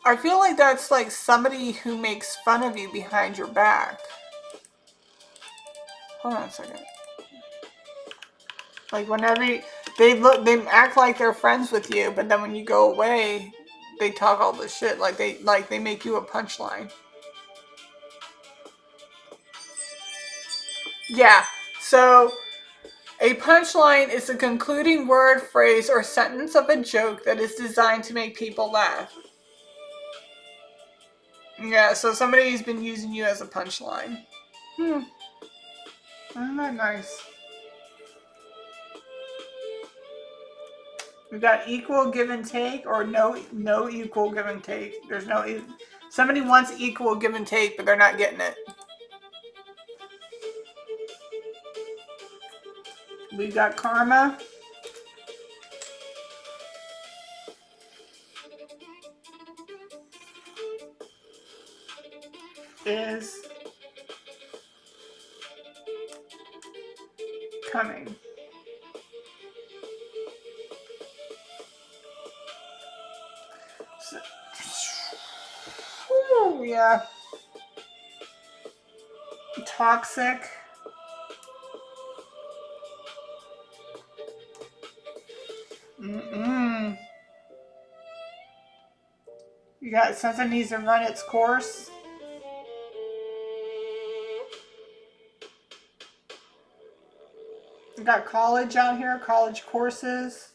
I feel like that's like somebody who makes fun of you behind your back. Hold on a second. Like whenever they act like they're friends with you, but then when you go away, they talk all this shit. Like they make you a punchline. Yeah. So a punchline is a concluding word, phrase, or sentence of a joke that is designed to make people laugh. Yeah, so somebody's been using you as a punchline. Isn't that nice? We got equal give and take, or no equal give and take. There's no, somebody wants equal give and take, but they're not getting it. We got karma. Is coming. Oh, yeah. Toxic. Mm-mm. You got something needs to run its course. You got college out here, college courses.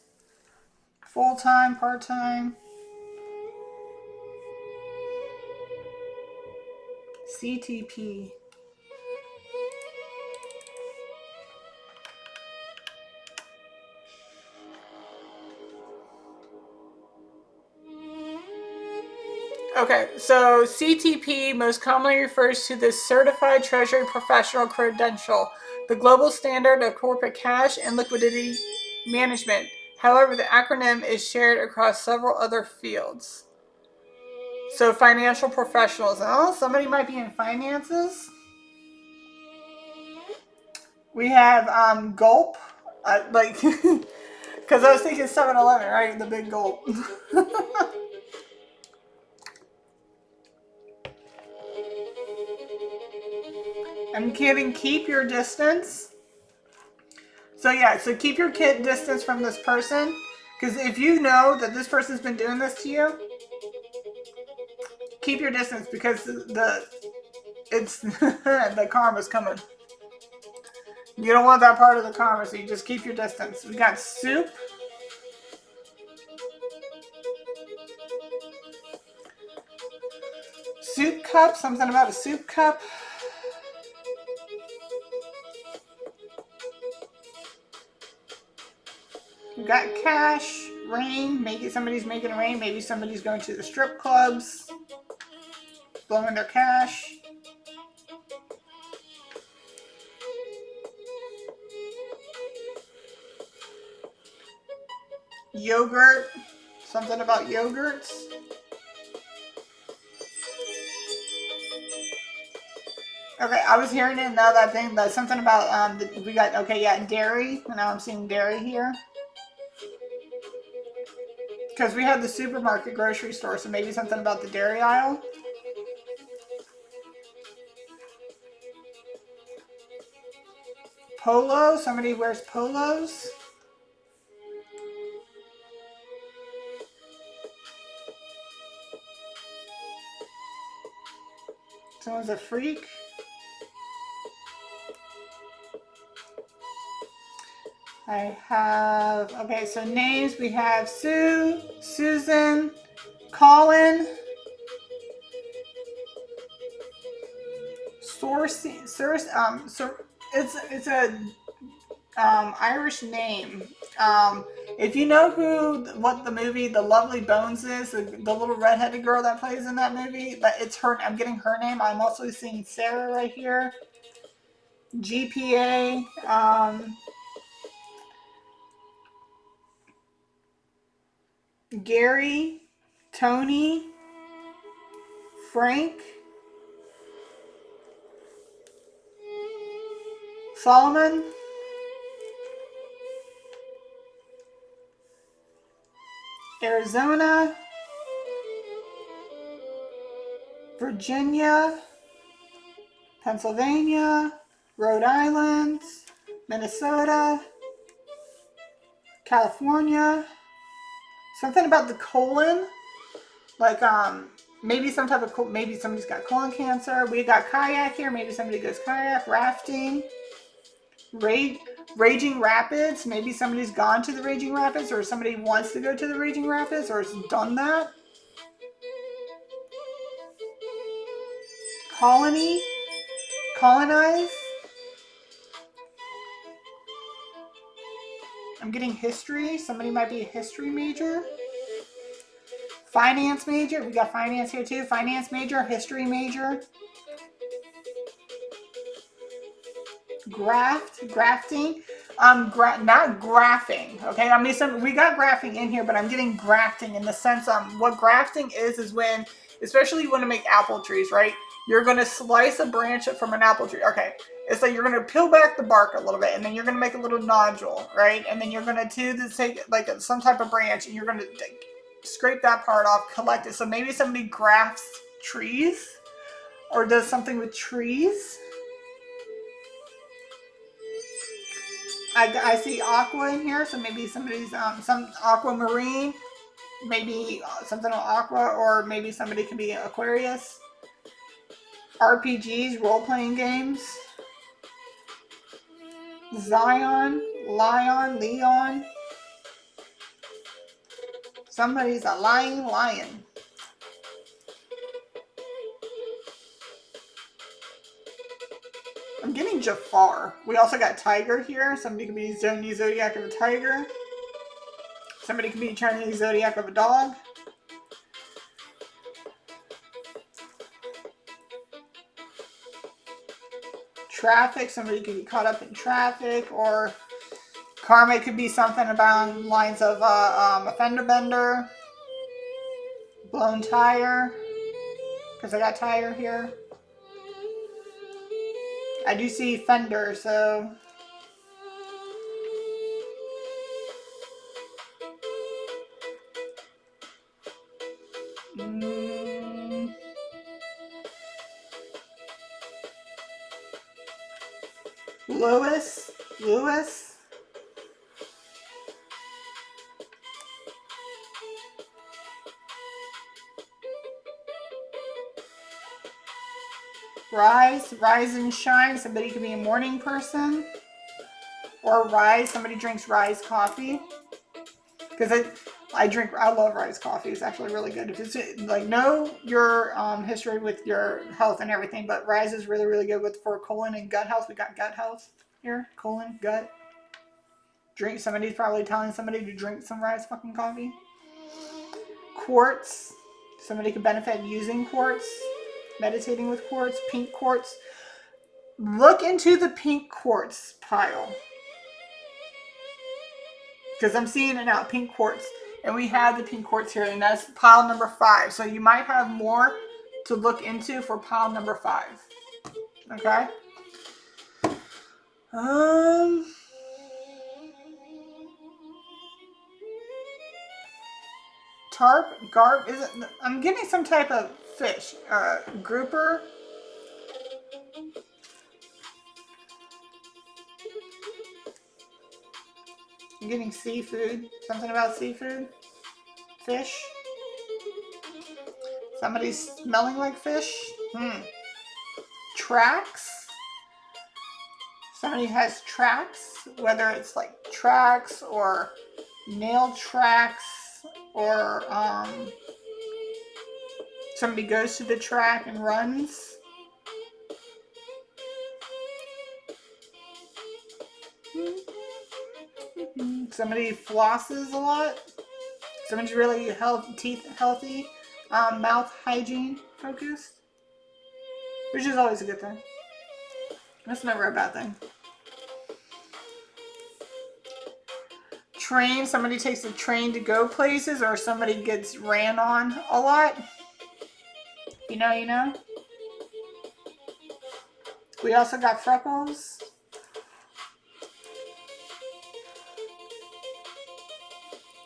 Full-time, part-time. CTP. Okay, so CTP most commonly refers to the Certified Treasury Professional Credential, the global standard of corporate cash and liquidity management. However, the acronym is shared across several other fields. So financial professionals. Oh, somebody might be in finances. We have Gulp. Like, because I was thinking 7-Eleven, right? The big Gulp. I'm kidding. Keep your distance. So yeah, so keep your kid distance from this person. Because if you know that this person's been doing this to you, keep your distance because the karma's coming. You don't want that part of the karma, so you just keep your distance. We got soup. Soup cup, something about a soup cup. We got cash, rain, maybe somebody's making rain, maybe somebody's going to the strip clubs, blowing their cash. Yogurt, something about yogurts. Okay, I was hearing it now that thing, that's something about, we got, okay, yeah, dairy. Now I'm seeing dairy here. Because we had the supermarket grocery store, so maybe something about the dairy aisle. Polo, somebody wears polos. Someone's a freak. I have, okay, so names, we have Sue, Susan, Colin, it's a Irish name. If you know what the movie The Lovely Bones is, the little redheaded girl that plays in that movie, it's her. I'm getting her name. I'm also seeing Sarah right here. GPA. Gary, Tony, Frank, Solomon, Arizona, Virginia, Pennsylvania, Rhode Island, Minnesota, California. Something about the colon, like maybe some type of maybe somebody's got colon cancer. We got kayak here. Maybe somebody goes kayak, rafting, Raging Rapids. Maybe somebody's gone to the Raging Rapids, or somebody wants to go to the Raging Rapids, or has done that. Colony, colonize. I'm getting history. Somebody might be a history major. Finance major. We got finance here too. Finance major, history major. Grafting. Not graphing. Okay, I mean, we got graphing in here, but I'm getting grafting in the sense what grafting is when, especially you want to make apple trees, right? You're going to slice a branch from an apple tree. Okay, it's like you're going to peel back the bark a little bit, and then you're going to make a little nodule, right? And then you're going to take like some type of branch, and you're going to scrape that part off, collect it. So maybe somebody grafts trees or does something with trees. I see aqua in here, so maybe somebody's some aquamarine, maybe something on aqua, or maybe somebody can be Aquarius. RPGs, role-playing games. Zion, Lion, Leon. Somebody's a lying lion. I'm getting Jafar. We also got Tiger here. Somebody could be Chinese zodiac of a tiger. Somebody could be Chinese zodiac of a dog. Traffic. Somebody could be caught up in traffic, or karma could be something about lines of a fender bender. Blown tire. Because I got tire here. I do see fender, so... Lewis. Rise and shine. Somebody could be a morning person. Or Rise, somebody drinks Rise coffee. Because I love Rise coffee. It's actually really good. If it's like, know your history with your health and everything, but Rise is really, really good for colon and gut health. We got gut health here. Colon, gut. Somebody's probably telling somebody to drink some Rise fucking coffee. Quartz. Somebody could benefit using quartz. Meditating with quartz. Pink quartz. Look into the pink quartz pile. Because I'm seeing it now, pink quartz. And we have the pink quartz here, and that's pile number 5. So you might have more to look into for pile number 5. Okay? Tarp, garp, I'm getting some type of fish. Grouper. I'm getting seafood. Something about seafood. Fish. Somebody's smelling like fish. Tracks. Somebody has tracks, whether it's like tracks or nail tracks, or somebody goes to the track and runs. Somebody flosses a lot. Somebody's really teeth healthy, mouth hygiene focused, which is always a good thing. That's never a bad thing. Train. Somebody takes a train to go places, or somebody gets ran on a lot. You know. We also got freckles.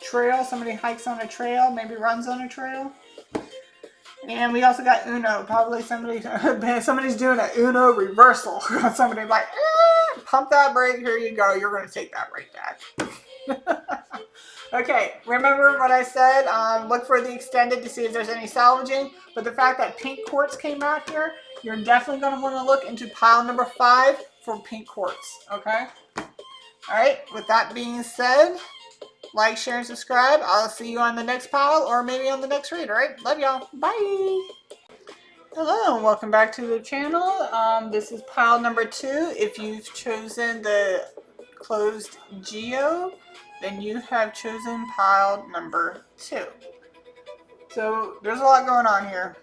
Trail. Somebody hikes on a trail, maybe runs on a trail. And we also got Uno. Probably somebody's doing an Uno reversal. Somebody like, pump that brake, here you go. You're going to take that brake back. Okay, remember what I said? Look for the extended to see if there's any salvaging. But the fact that pink quartz came out here, you're definitely going to want to look into pile number 5 for pink quartz. Okay? Alright, with that being said, like, share, and subscribe. I'll see you on the next pile, or maybe on the next read. Alright? Love y'all. Bye! Hello, and welcome back to the channel. This is pile number 2. If you've chosen the closed Geode, then you have chosen pile number 2. So there's a lot going on here.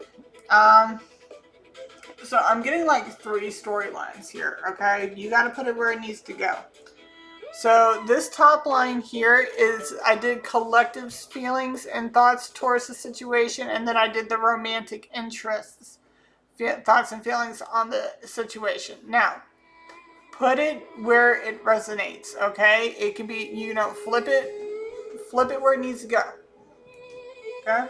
So I'm getting like 3 storylines here, okay? You got to put it where it needs to go. So this top line here is, I did collective feelings and thoughts towards the situation, and then I did the romantic interests, thoughts and feelings on the situation. Now, put it where it resonates, okay? It can be, flip it where it needs to go. Okay?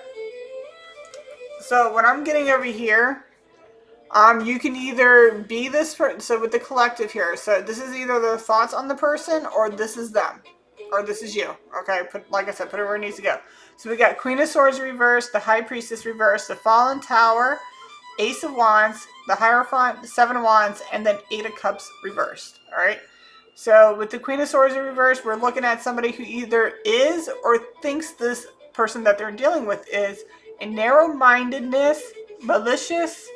So what I'm getting over here, you can either be this person, so with the collective here, so this is either their thoughts on the person, or this is them, or this is you. Okay, like I said, put it where it needs to go. So we got Queen of Swords reversed, the High Priestess reversed, the Fallen Tower, Ace of Wands, the Hierophant, Seven of Wands, and then Eight of Cups reversed. All right. So with the Queen of Swords in reverse, we're looking at somebody who either is or thinks this person that they're dealing with is a narrow-mindedness, malicious,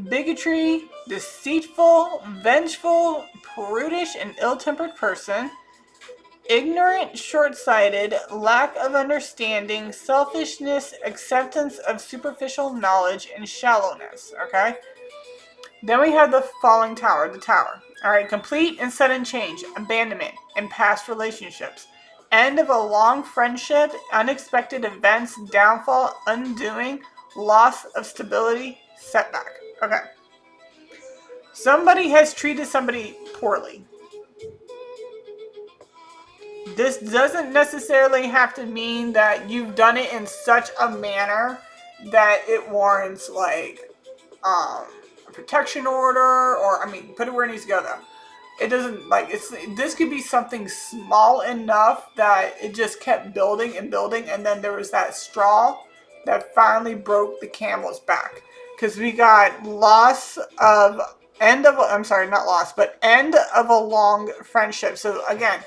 bigotry, deceitful, vengeful, prudish, and ill-tempered person. Ignorant, short-sighted, lack of understanding, selfishness, acceptance of superficial knowledge, and shallowness. Okay? Then we have the falling tower, the tower. All right, complete and sudden change, abandonment in past relationships, end of a long friendship, unexpected events, downfall, undoing, loss of stability, setback. Okay. Somebody has treated somebody poorly. This doesn't necessarily have to mean that you've done it in such a manner that it warrants like a protection order, or I mean, put it where it needs to go though. It doesn't like this could be something small enough that it just kept building and building, and then there was that straw that finally broke the camel's back, because we got end of a long friendship. So again,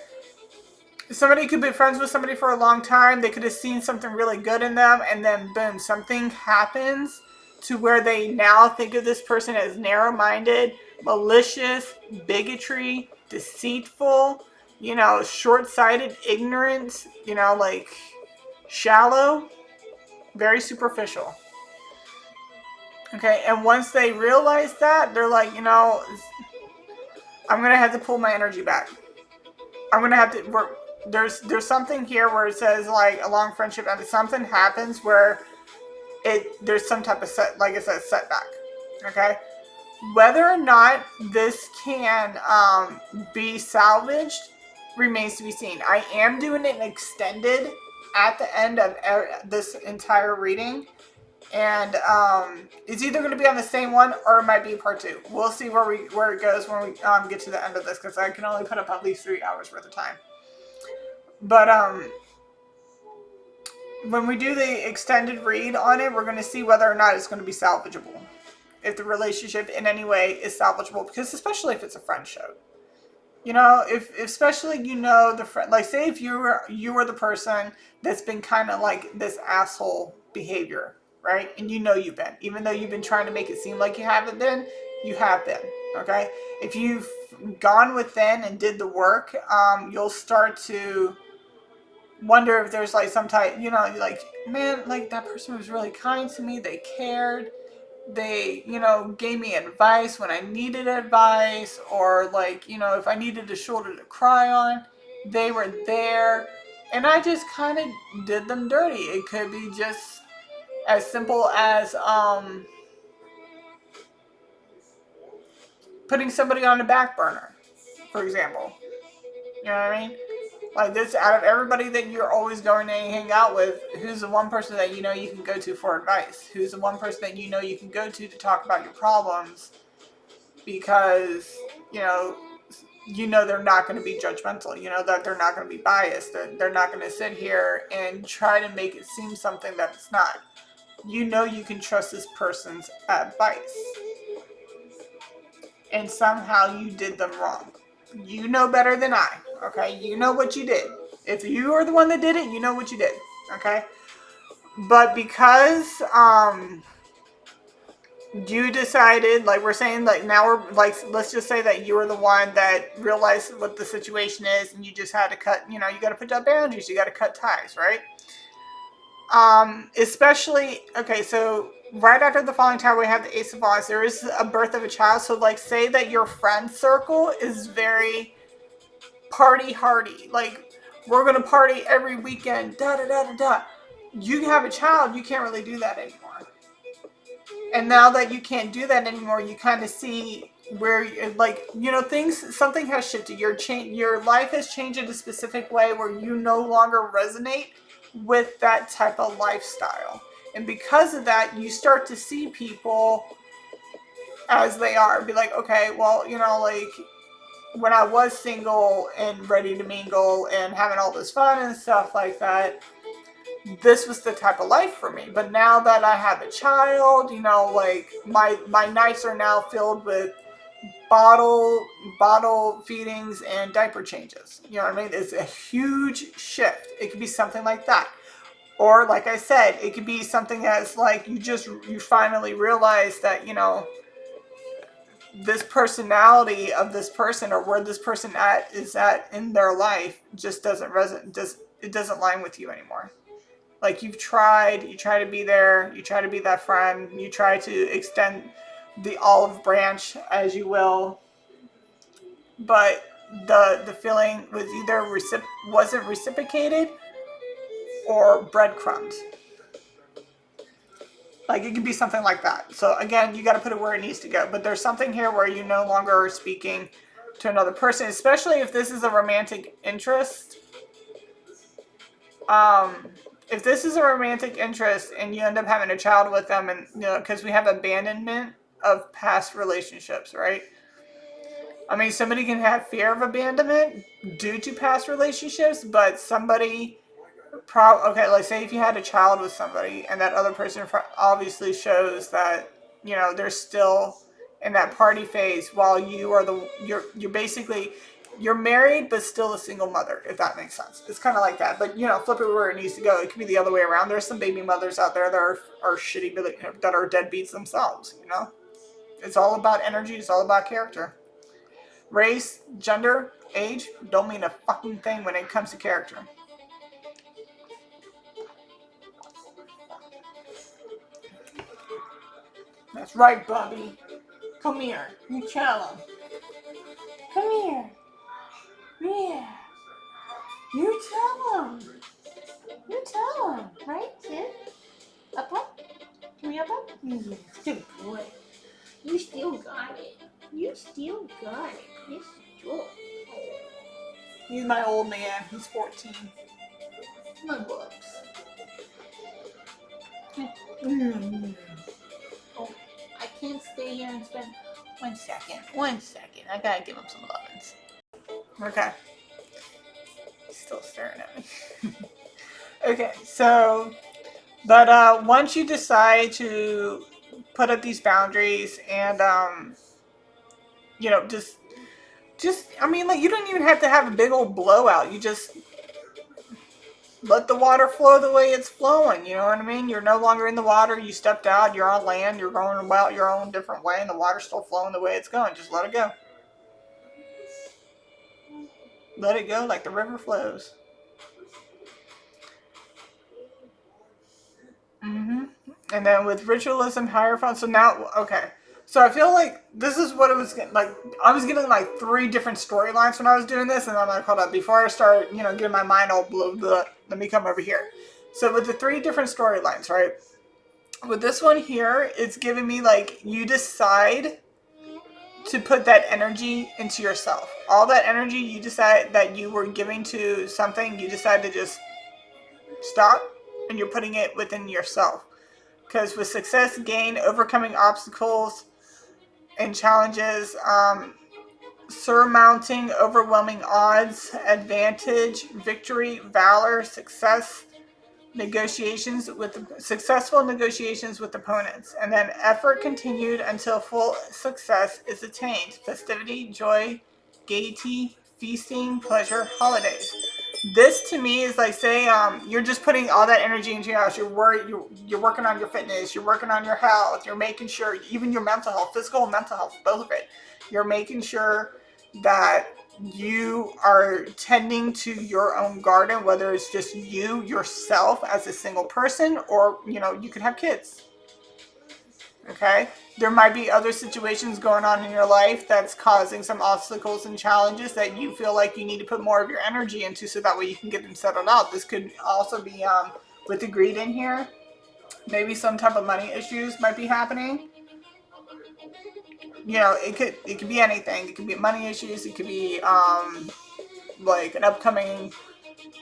somebody could be friends with somebody for a long time. They could have seen something really good in them, and then boom, something happens to where they now think of this person as narrow-minded, malicious, bigotry, deceitful, short-sighted, ignorant, like shallow, very superficial. Okay, and once they realize that, they're like, I'm going to have to pull my energy back. I'm going to have to... There's something here where it says like a long friendship, and something happens where there's some type of setback. Okay, whether or not this can be salvaged remains to be seen. I am doing it extended at the end of this entire reading, and it's either going to be on the same one or it might be part 2. We'll see where it goes when we get to the end of this, because I can only put up at least 3 hours worth of time. But when we do the extended read on it, we're going to see whether or not it's going to be salvageable. If the relationship in any way is salvageable, because especially if it's a friendship. If especially the friend, like say if you were the person that's been kind of like this asshole behavior, right? And you've been, even though you've been trying to make it seem like you haven't been, you have been. Okay? If you've gone within and did the work, you'll start to wonder if there's like some type, like, man, like that person was really kind to me. They cared. They, gave me advice when I needed advice, or like, if I needed a shoulder to cry on, they were there. And I just kind of did them dirty. It could be just as simple as putting somebody on the back burner, for example. You know what I mean? Like this, out of everybody that you're always going to hang out with, who's the one person that you can go to for advice? Who's the one person that you can go to talk about your problems? Because, they're not going to be judgmental. That they're not going to be biased. They're not going to sit here and try to make it seem something that it's not. You can trust this person's advice. And somehow you did them wrong. You know better than I, okay? You know what you did. If you are the one that did it, you know what you did, okay? But because you decided, like we're saying, like now we're like, let's just say that you were the one that realized what the situation is, and you just had to cut, you got to put up boundaries, you got to cut ties, right? Especially, okay, so right after the falling tower, we have the Ace of Wands. There is a birth of a child. So like say that your friend circle is very party hardy. Like, we're going to party every weekend, da-da-da-da-da. You have a child, you can't really do that anymore. And now that you can't do that anymore, you kind of see where, like, something has shifted. Your life has changed in a specific way where you no longer resonate with that type of lifestyle. And because of that, you start to see people as they are. Be like, okay, well, you know, like when I was single and ready to mingle and having all this fun and stuff like that, this was the type of life for me. But now that I have a child, you know, like my nights are now filled with bottle feedings and diaper changes. You know what I mean? It's a huge shift. It could be something like that. Or like I said, it could be something that's like you finally realize that, you know, this personality of this person or where this person is at in their life just doesn't resonate. It doesn't line with you anymore. Like you try to be there, you try to be that friend, you try to extend the olive branch as you will, but the feeling was either wasn't reciprocated or breadcrumbs. Like it could be something like that. So again, you got to put it where it needs to go. But there's something here where you no longer are speaking to another person, especially if this is a romantic interest. If this is a romantic interest and you end up having a child with them, and you know, because we have abandonment of past relationships, right? I mean, somebody can have fear of abandonment due to past relationships, but somebody okay, like say if you had a child with somebody and that other person obviously shows that, you know, they're still in that party phase while you are you're basically you're married but still a single mother, if that makes sense. It's kind of like that, but you know, flip it where it needs to go. It could be the other way around. There's some baby mothers out there that are shitty, that are deadbeats themselves, you know. It's all about energy. It's all about character. Race, gender, age don't mean a fucking thing when it comes to character. That's right, Bobby. Come here. You tell him. Come here. Yeah. You tell him. You tell him. Right, kid? Up? Can we up? Yes, good boy. You still got it. You still got it. Yes, you do. He's my old man. He's 14. My books. Oh, I can't stay here and spend 1 second. 1 second. I gotta give him some lovin's. Okay. He's still staring at me. Okay, so, but once you decide to put up these boundaries and, you know, I mean, like, you don't even have to have a big old blowout. You just let the water flow the way it's flowing. You know what I mean? You're no longer in the water. You stepped out. You're on land. You're going about your own different way, and the water's still flowing the way it's going. Just let it go. Let it go like the river flows. Mm-hmm. And then with ritualism, hierophant. So now, okay. So I feel like this is what it was like. I was getting like 3 different storylines when I was doing this, and I'm like, hold up, before I start, you know, getting my mind all blah, blah, let me come over here. So with the 3 different storylines, right? With this one here, it's giving me like you decide to put that energy into yourself. All that energy you decide that you were giving to something, you decide to just stop, and you're putting it within yourself. Because with success, gain, overcoming obstacles and challenges, surmounting overwhelming odds, advantage, victory, valor, success, successful negotiations with opponents, and then effort continued until full success is attained. Festivity, joy, gaiety, feasting, pleasure, holidays. This to me is like, say, you're just putting all that energy into your house. You're working on your fitness. You're working on your health. You're making sure, even your mental health, physical and mental health, both of it. You're making sure that you are tending to your own garden, whether it's just you, yourself as a single person, or, you know, you could have kids. Okay? There might be other situations going on in your life that's causing some obstacles and challenges that you feel like you need to put more of your energy into so that way you can get them settled out. This could also be with the greed in here. Maybe some type of money issues might be happening. You know, it could be anything. It could be money issues. It could be like an upcoming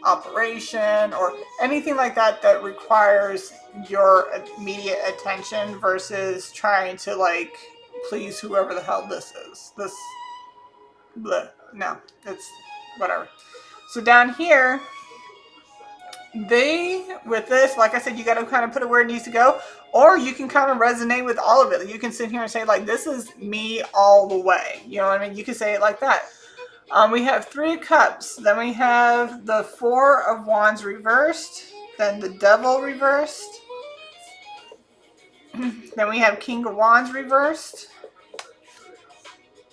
operation or anything like that that requires your immediate attention versus trying to like please whoever the hell this is. This, bleh, no, it's whatever. So down here, with this, like I said, you got to kind of put it where it needs to go, or you can kind of resonate with all of it. You can sit here and say like, this is me all the way. You know what I mean? You can say it like that. We have 3 of Cups. Then we have the 4 of Wands reversed. Then the Devil reversed. Then we have King of Wands reversed.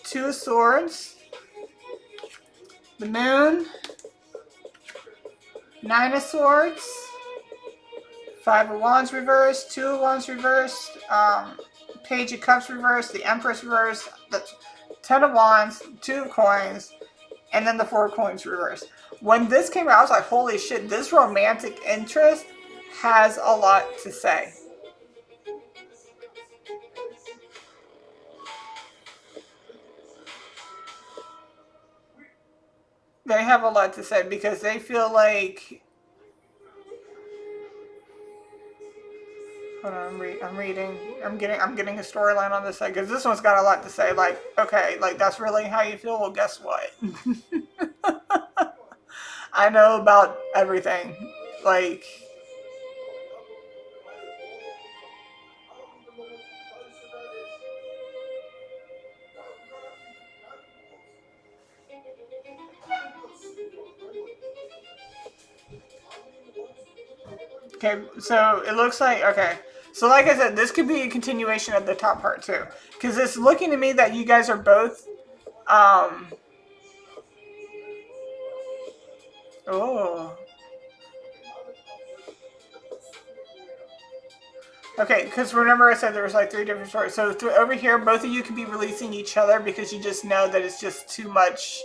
2 of Swords. The Moon. 9 of Swords. 5 of Wands reversed. 2 of Wands reversed. Page of Cups reversed. The Empress reversed. The 10 of Wands. 2 of Coins. And then the 4 of Coins reversed. When this came out, I was like, holy shit, this romantic interest has a lot to say. They have a lot to say because they feel like... Hold on, I'm reading. I'm getting a storyline on this side because this one's got a lot to say. Like, okay, like that's really how you feel? Well, guess what? I know about everything. Like... Okay, so it looks like, okay. So like I said, this could be a continuation of the top part too. Because it's looking to me that you guys are both, oh. Okay, because remember I said there was like 3 different stories. So over here, both of you could be releasing each other because you just know that it's just too much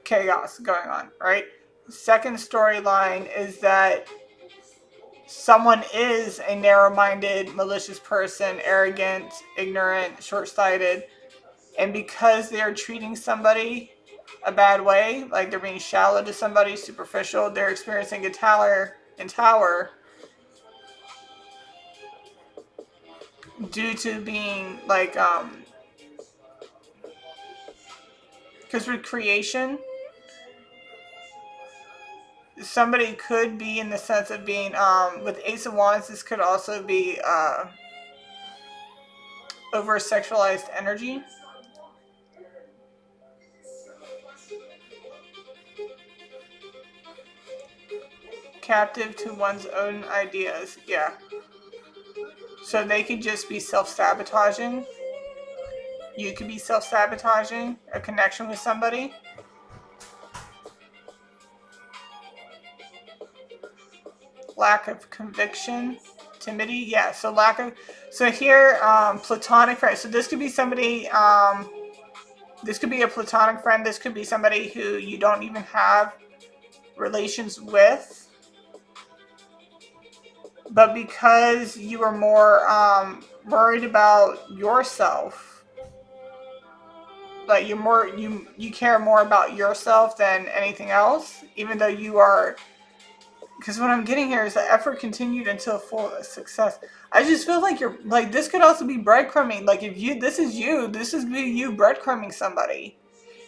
chaos going on, right? Second storyline is that someone is a narrow-minded, malicious person, arrogant, ignorant, short-sighted, and because they're treating somebody a bad way, like they're being shallow to somebody, superficial, they're experiencing a tower due to being like, because with creation, somebody could be in the sense of being, with Ace of Wands, this could also be over-sexualized energy. Captive to one's own ideas, yeah. So they could just be self-sabotaging. You could be self-sabotaging a connection with somebody. Lack of conviction, timidity, yeah. So so here, platonic friend. So this could be somebody, this could be a platonic friend. This could be somebody who you don't even have relations with. But because you are more worried about yourself, like you care more about yourself than anything else, even though you are, because what I'm getting here is the effort continued until full success. I just feel like you're, like, this could also be breadcrumbing. Like, if this is you breadcrumbing somebody.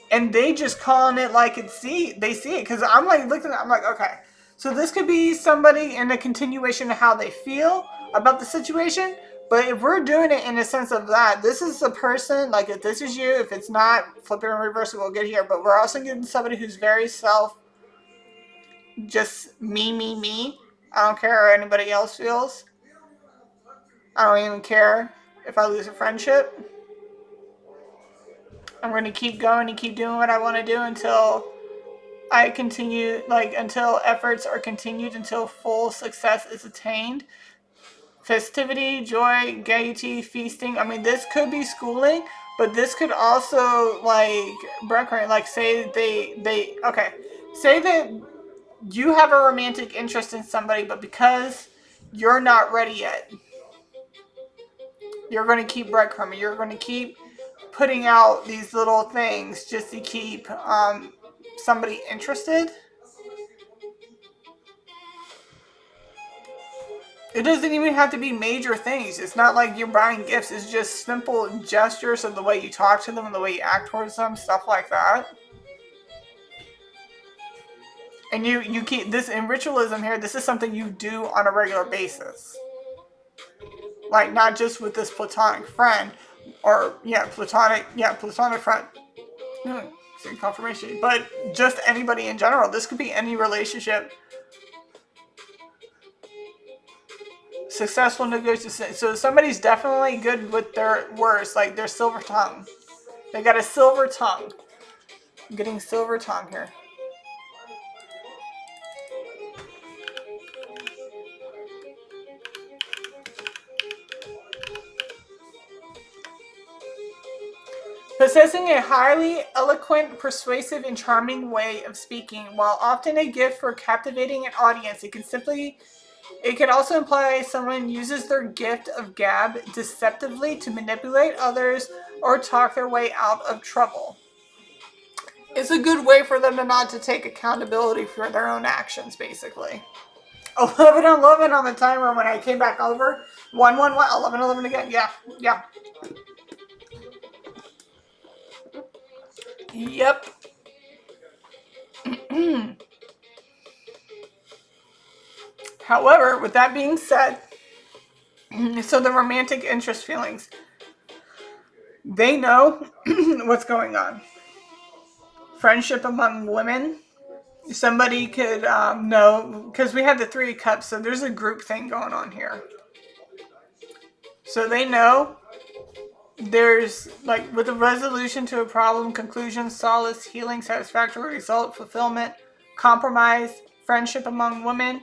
And they just calling it like they see it. Because I'm like looking at, I'm like, okay. So this could be somebody in a continuation of how they feel about the situation. But if we're doing it in a sense of that, this is the person, like if this is you, if it's not, flip it and reverse it, we'll get here. But we're also getting somebody who's very just me. I don't care how anybody else feels. I don't even care if I lose a friendship. I'm going to keep going and keep doing what I want to do until I continue, like, until efforts are continued, until full success is attained. Festivity, joy, gaiety, feasting. I mean, this could be schooling, but this could also, like, like, say say that you have a romantic interest in somebody, but because you're not ready yet, you're going to keep breadcrumbing. You're going to keep putting out these little things just to keep somebody interested. It doesn't even have to be major things. It's not like you're buying gifts. It's just simple gestures of the way you talk to them and the way you act towards them, stuff like that. And you keep this in ritualism here. This is something you do on a regular basis, like not just with this platonic friend, or platonic friend. Confirmation, but just anybody in general. This could be any relationship. Successful negotiation. So somebody's definitely good with their words, like their silver tongue. They got a silver tongue. I'm getting silver tongue here. Possessing a highly eloquent, persuasive, and charming way of speaking, while often a gift for captivating an audience, it can also imply someone uses their gift of gab deceptively to manipulate others or talk their way out of trouble. It's a good way for them to not to take accountability for their own actions, basically. 11 on 11 on the timer when I came back over. 1 1 1 11 11 again. Yeah. Yep. However, with that being said, so the romantic interest feelings, they know what's going on. Friendship among women. Somebody could know, because we have the 3 of Cups, so there's a group thing going on here. So they know there's, like, with a resolution to a problem, conclusion, solace, healing, satisfactory result, fulfillment, compromise, friendship among women,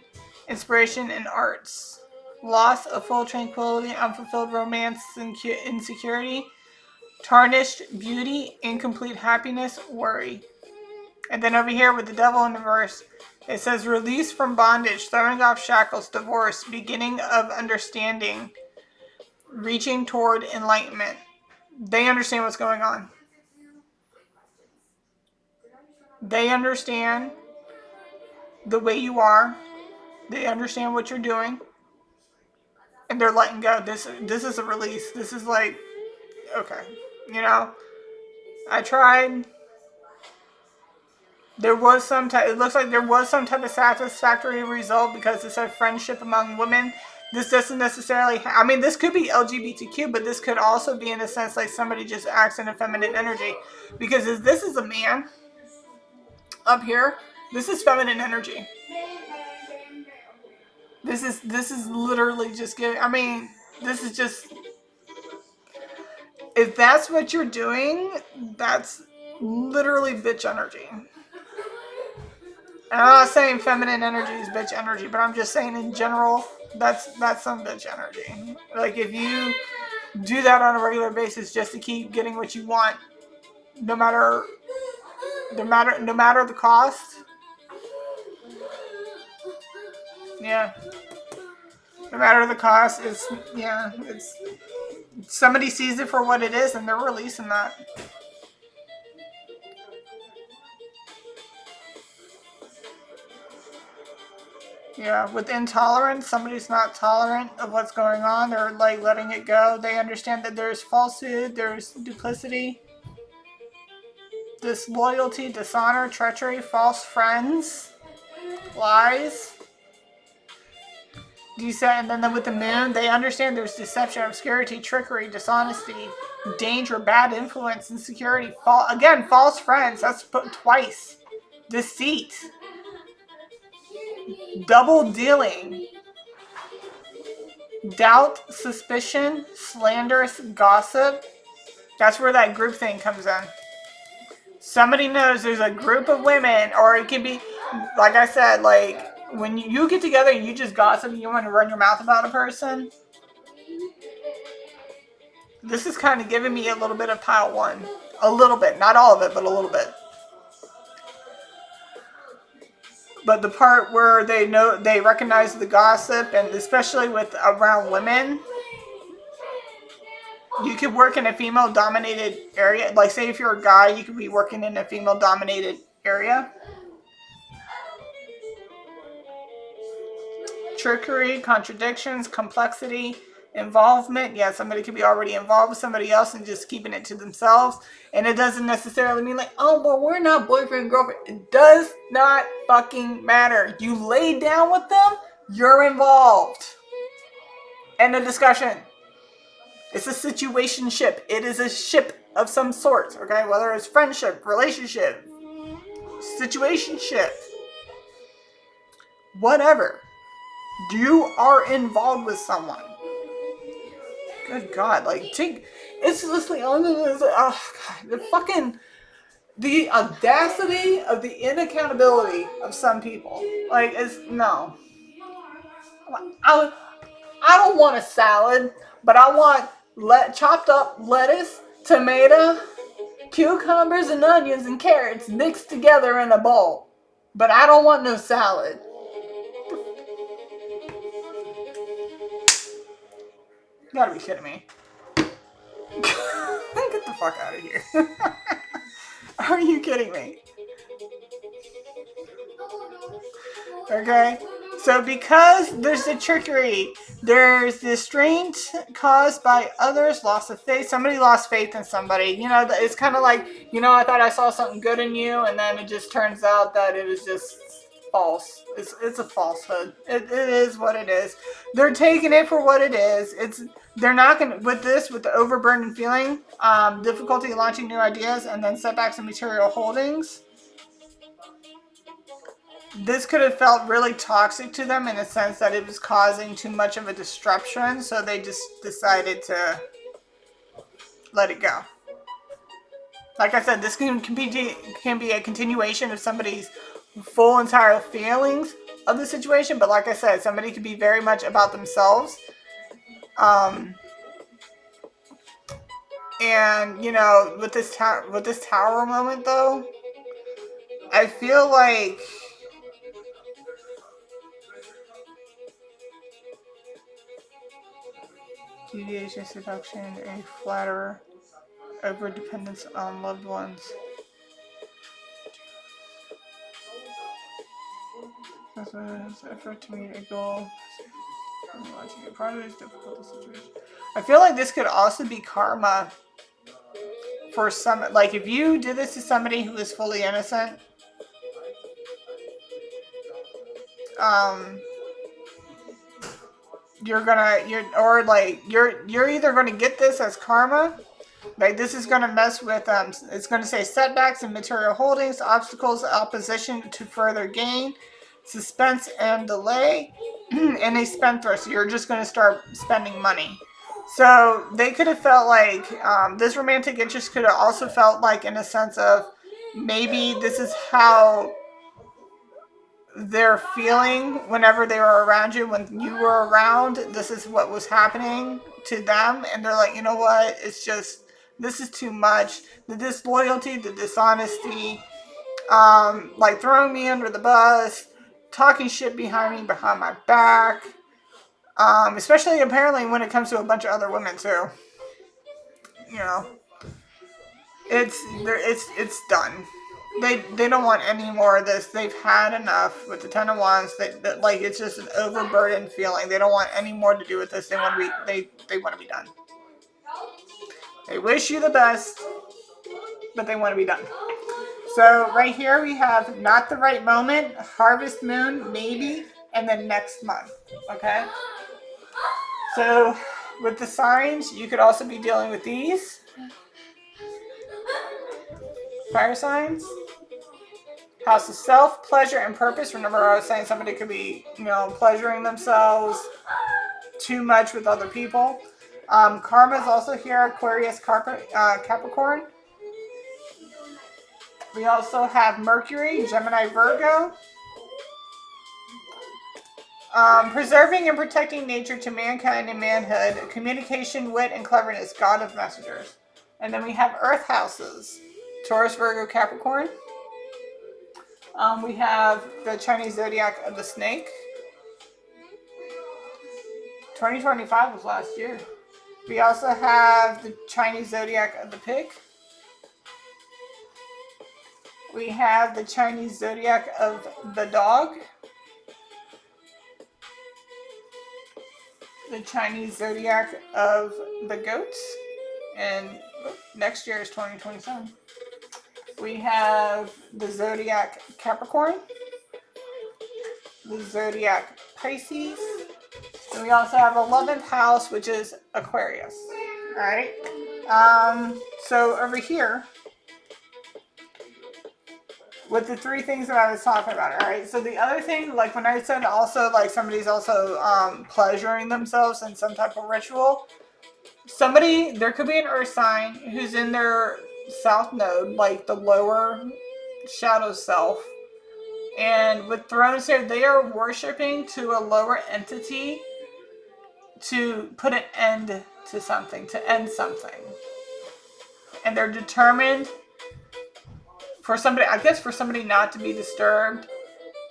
inspiration, and arts. Loss of full tranquility, unfulfilled romance, insecurity, tarnished beauty, incomplete happiness, worry. And then over here with the devil in the verse, it says release from bondage, throwing off shackles, divorce, beginning of understanding, reaching toward enlightenment. They understand what's going on. They understand the way you are. They understand what you're doing. And they're letting go. This is a release. This is like, okay, I tried. There was some type. It looks like there was some type of satisfactory result because it said friendship among women. This doesn't necessarily. I mean, this could be LGBTQ, but this could also be in a sense like somebody just acts in a feminine energy, because this is a man up here. This is feminine energy. This is literally just giving. I mean, this is just. If that's what you're doing, that's literally bitch energy. And I'm not saying feminine energy is bitch energy, but I'm just saying in general, that's some bitch energy. Like if you do that on a regular basis just to keep getting what you want, no matter the cost. Yeah. No matter the cost, it's somebody sees it for what it is and they're releasing that. Yeah, with intolerance, somebody's not tolerant of what's going on. They're like letting it go. They understand that there's falsehood, there's duplicity, disloyalty, dishonor, treachery, false friends, lies. And then with the moon, they understand there's deception, obscurity, trickery, dishonesty, danger, bad influence, insecurity. Again, false friends. That's put twice. Deceit. Double dealing. Doubt, suspicion, slanderous gossip. That's where that group thing comes in. Somebody knows there's a group of women, or it could be, like I said, like when you get together and you just gossip and you want to run your mouth about a person. This is kind of giving me a little bit of pile 1. A little bit. Not all of it, but a little bit. But the part where they recognize the gossip, and especially with around women, you could work in a female-dominated area. Like, say if you're a guy, you could be working in a female-dominated area. trickery, contradictions, complexity, involvement. Yeah, somebody could be already involved with somebody else and just keeping it to themselves. And it doesn't necessarily mean like, oh, well, we're not boyfriend and girlfriend. It does not fucking matter. You lay down with them, you're involved. End of discussion. It's a situationship. It is a ship of some sort, okay? Whether it's friendship, relationship, situationship, whatever. You are involved with someone. Good God, like, it's just like, oh God, the audacity of the inaccountability of some people. Like, no. I don't want a salad, but I want chopped up lettuce, tomato, cucumbers and onions and carrots mixed together in a bowl. But I don't want no salad. You gotta be kidding me. Get the fuck out of here. Are you kidding me? Okay? So because there's the trickery, there's the restraint caused by others, loss of faith. Somebody lost faith in somebody. You know, it's kind of like, I thought I saw something good in you, and then it just turns out that it was just false. It's a falsehood. It is what it is. They're taking it for what it is. They're not going to, with the overburdened feeling, difficulty launching new ideas, and then setbacks in material holdings. This could have felt really toxic to them in the sense that it was causing too much of a disruption, so they just decided to let it go. Like I said, this can be a continuation of somebody's full entire feelings of the situation, but like I said, somebody could be very much about themselves. And with this tower moment though, I feel like deviation, seduction, a flatterer, over dependence on loved ones. That's an effort to meet a goal. Part of it is difficult situation. I feel like this could also be karma for some. Like if you did this to somebody who was fully innocent, you're either gonna get this as karma. Like this is gonna mess with it's gonna say setbacks and material holdings, obstacles, opposition to further gain, suspense and delay, and a spendthrift. So you're just gonna start spending money. So they could have felt like this romantic interest could have also felt like in a sense of maybe this is how they're feeling whenever they were around you. When you were around, this is what was happening to them, and they're like, you know what, it's just, this is too much. The disloyalty, the dishonesty, like throwing me under the bus, talking shit behind me, behind my back, especially apparently when it comes to a bunch of other women too. It's done. They don't want any more of this. They've had enough with the Ten of Wands. That like it's just an overburdened feeling. They don't want any more to do with this. They want to be they want to be done. They wish you the best, but they want to be done. So right here we have not the right moment, harvest moon, maybe, and then next month. Okay. So with the signs, you could also be dealing with these fire signs. House of self, pleasure, and purpose. Remember I was saying somebody could be, pleasuring themselves too much with other people. Karma is also here, Aquarius, Capricorn. We also have Mercury, Gemini, Virgo. Preserving and protecting nature to mankind and manhood. Communication, wit, and cleverness. God of messengers. And then we have Earth houses. Taurus, Virgo, Capricorn. We have the Chinese zodiac of the snake. 2025 was last year. We also have the Chinese zodiac of the pig. We have the Chinese zodiac of the dog. the Chinese zodiac of the goats. And next year is 2027. We have the zodiac Capricorn, the zodiac Pisces, and we also have 11th house, which is Aquarius. All right. So over here, with the three things that I was talking about, all right. So the other thing, like when I said also, like somebody's also pleasuring themselves in some type of ritual. Somebody, there could be an earth sign who's in their south node, like the lower shadow self. And with thrones here, they are worshiping to a lower entity to put an end to something, to end something. And they're determined for somebody, I guess for somebody not to be disturbed,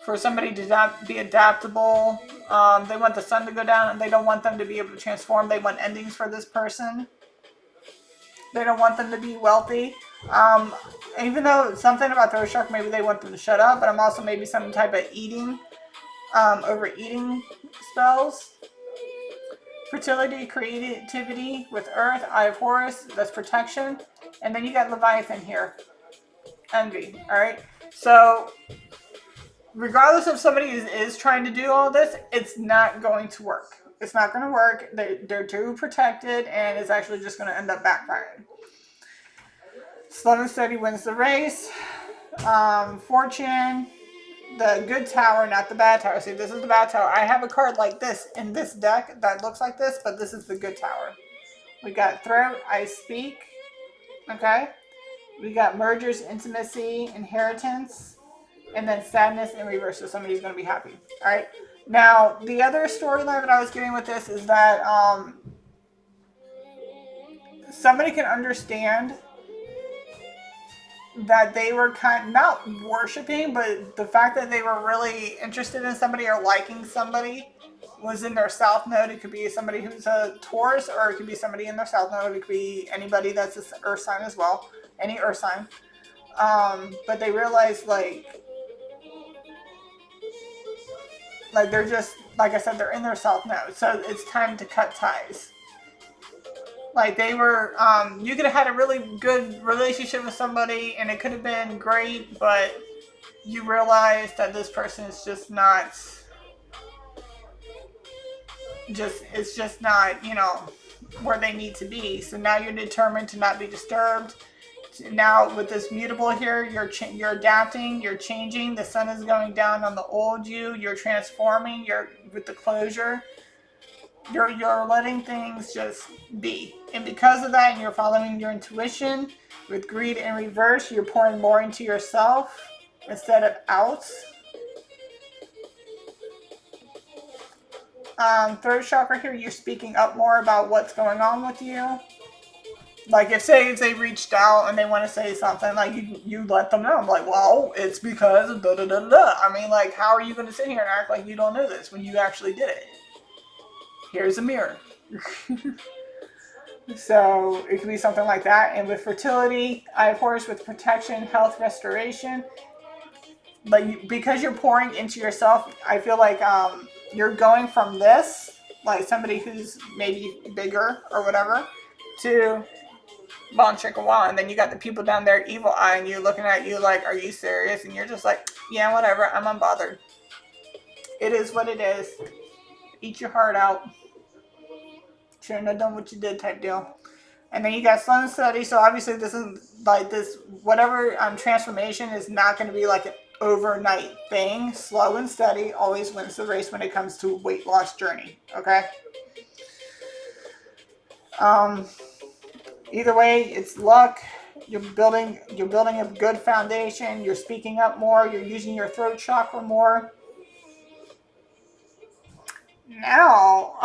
for somebody to not be adaptable. They want the sun to go down and they don't want them to be able to transform. They want endings for this person. They don't want them to be wealthy. Even though something about the shark, maybe they want them to shut up, but I'm also maybe some type of eating, overeating spells. Fertility, creativity with Earth, Eye of Horus, that's protection. And then you got Leviathan here. Envy, alright? So, regardless if somebody is trying to do all this, it's not going to work. It's not going to work. They're too protected, and it's actually just going to end up backfiring. Slow and steady wins the race. Fortune, the good tower, not the bad tower. See, this is the bad tower. I have a card like this in this deck that looks like this, but this is the good tower. We got throat, I speak. Okay. We got mergers, intimacy, inheritance, and then sadness in reverse. So somebody's going to be happy. All right. Now, the other storyline that I was getting with this is that somebody can understand that they were kind of not worshiping, but the fact that they were really interested in somebody or liking somebody was in their south node. It could be somebody who's a Taurus, or it could be somebody in their south node. It could be anybody that's an earth sign as well, any earth sign. But they realized like they're just, like I said, they're in their south node, so it's time to cut ties. Like they were, you could have had a really good relationship with somebody and it could have been great, but you realize that this person is just not, it's just not, where they need to be. So now you're determined to not be disturbed. Now with this mutable here, you're adapting, you're changing. The sun is going down on the old you're transforming, you're with the closure. You're letting things just be. And because of that, and you're following your intuition, with greed in reverse, you're pouring more into yourself instead of out. Third chakra here, you're speaking up more about what's going on with you. Like if they reached out and they want to say something, like you let them know. I'm like, well, it's because of da da da da. I mean, like, how are you going to sit here and act like you don't know this when you actually did it? Here's a mirror. So it could be something like that. And with fertility, Eye of Horus with protection, health, restoration. But because you're pouring into yourself, I feel like you're going from this, like somebody who's maybe bigger or whatever, to Bon Chickawa. And then you got the people down there, evil eye, and you're looking at you like, are you serious? And you're just like, yeah, whatever, I'm unbothered. It is what it is. Eat your heart out. Shouldn't have done what you did type deal. And then you got slow and steady. So obviously this is like this, whatever transformation is not going to be like an overnight thing. Slow and steady always wins the race when it comes to weight loss journey. Okay. Either way, it's luck. You're building a good foundation. You're speaking up more. You're using your throat chakra more. Now,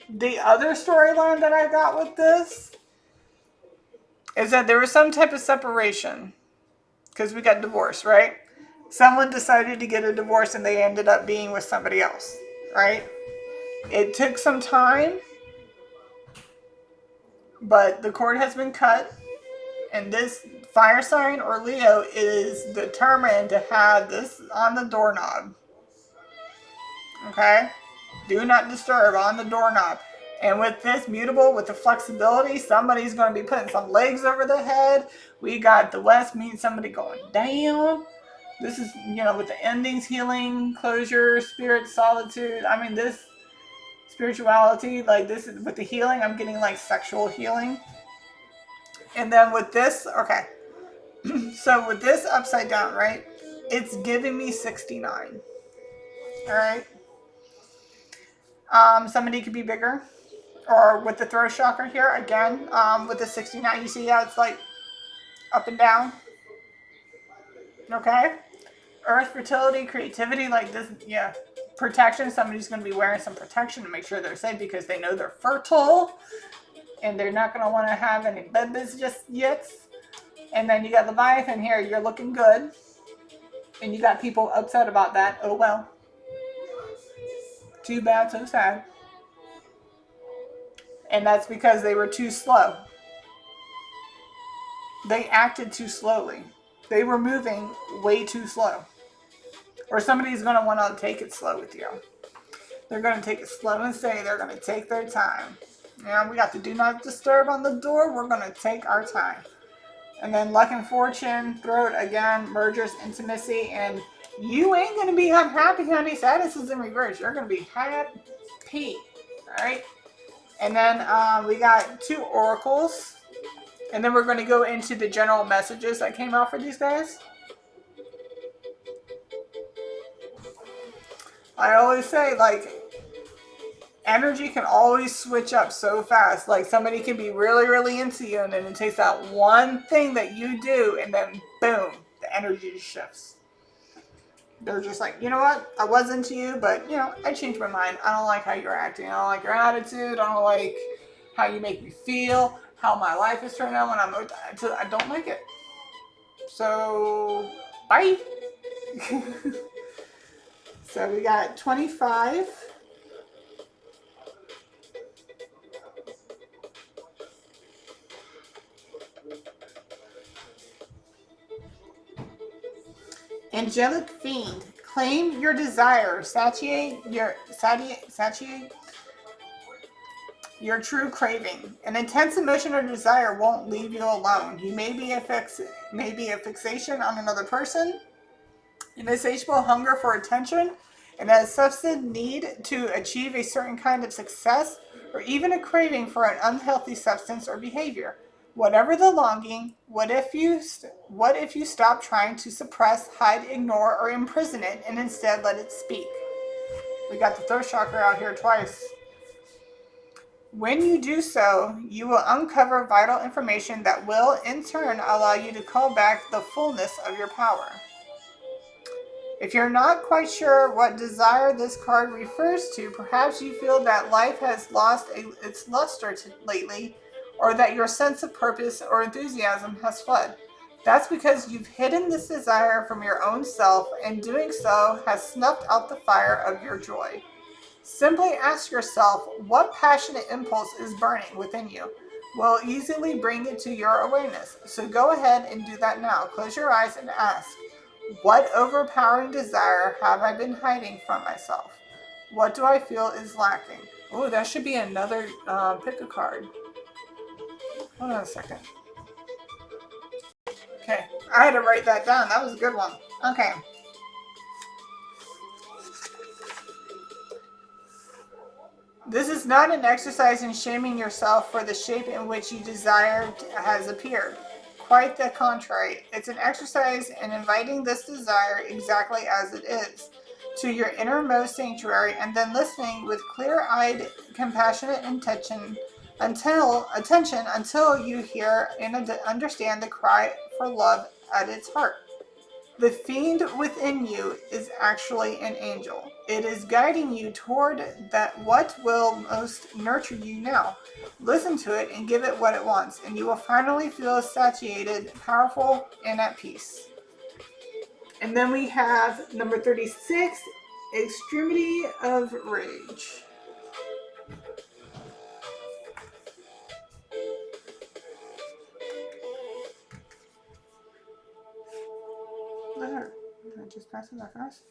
the other storyline that I got with this is that there was some type of separation because we got divorced, right? Someone decided to get a divorce and they ended up being with somebody else, right? It took some time, but the cord has been cut, and this fire sign or Leo is determined to have this on the doorknob. Okay? Do not disturb on the doorknob. And with this mutable, with the flexibility, somebody's going to be putting some legs over the head. We got the west means somebody going down. This is, you know, with the endings, healing, closure, spirit, solitude. I mean, this spirituality, like this is with the healing, I'm getting like sexual healing. And then with this, okay. So with this upside down, right? It's giving me 69. All right. Somebody could be bigger. Or with the throat chakra here, again, with the 69, you see how it's like up and down? Okay? Earth, fertility, creativity, like this, yeah. Protection, somebody's going to be wearing some protection to make sure they're safe because they know they're fertile and they're not going to want to have any babies just yet. And then you got Leviathan here, you're looking good. And you got people upset about that. Oh well. Too bad, so sad. And that's because they were too slow. They acted too slowly. They were moving way too slow. Or somebody's going to want to take it slow with you. They're going to take it slow and steady. They're going to take their time. And we got the do not disturb on the door. We're going to take our time. And then luck and fortune, throat again, mergers, intimacy, and you ain't going to be unhappy, honey. Status is in reverse. You're going to be happy. All right. And then we got 2 oracles. And then we're going to go into the general messages that came out for these guys. I always say, like, energy can always switch up so fast. Like, somebody can be really, really into you, and then it takes that one thing that you do, and then boom, the energy just shifts. They're just like, you know what? I was into you, but, you know, I changed my mind. I don't like how you're acting. I don't like your attitude. I don't like how you make me feel, how my life is turning out when I don't like it. So, bye. So we got 25. Angelic fiend, claim your desire, satiate your true craving. An intense emotion or desire won't leave you alone. You may be a fixation on another person, an insatiable hunger for attention, and a substantive need to achieve a certain kind of success, or even a craving for an unhealthy substance or behavior. Whatever the longing, what if you stop trying to suppress, hide, ignore, or imprison it, and instead let it speak? We got the throat chakra out here twice. When you do so, you will uncover vital information that will, in turn, allow you to call back the fullness of your power. If you're not quite sure what desire this card refers to, perhaps you feel that life has lost its luster lately, or that your sense of purpose or enthusiasm has fled. That's because you've hidden this desire from your own self, and doing so has snuffed out the fire of your joy. Simply ask yourself what passionate impulse is burning within you. We'll easily bring it to your awareness. So go ahead and do that now. Close your eyes and ask, what overpowering desire have I been hiding from myself? What do I feel is lacking? Oh, that should be another pick a card. Hold on a second. Okay, I had to write that down. That was a good one. Okay. This is not an exercise in shaming yourself for the shape in which you desire has appeared. Quite the contrary. It's an exercise in inviting this desire exactly as it is to your innermost sanctuary, and then listening with clear-eyed, compassionate attention until you hear and understand the cry for love at its heart. The fiend within you is actually an angel. It is guiding you toward that what will most nurture you now. Listen to it and give it what it wants, and you will finally feel satiated, powerful, and at peace. And then we have number 36, Extremity of Rage. Did I just pass it that fast?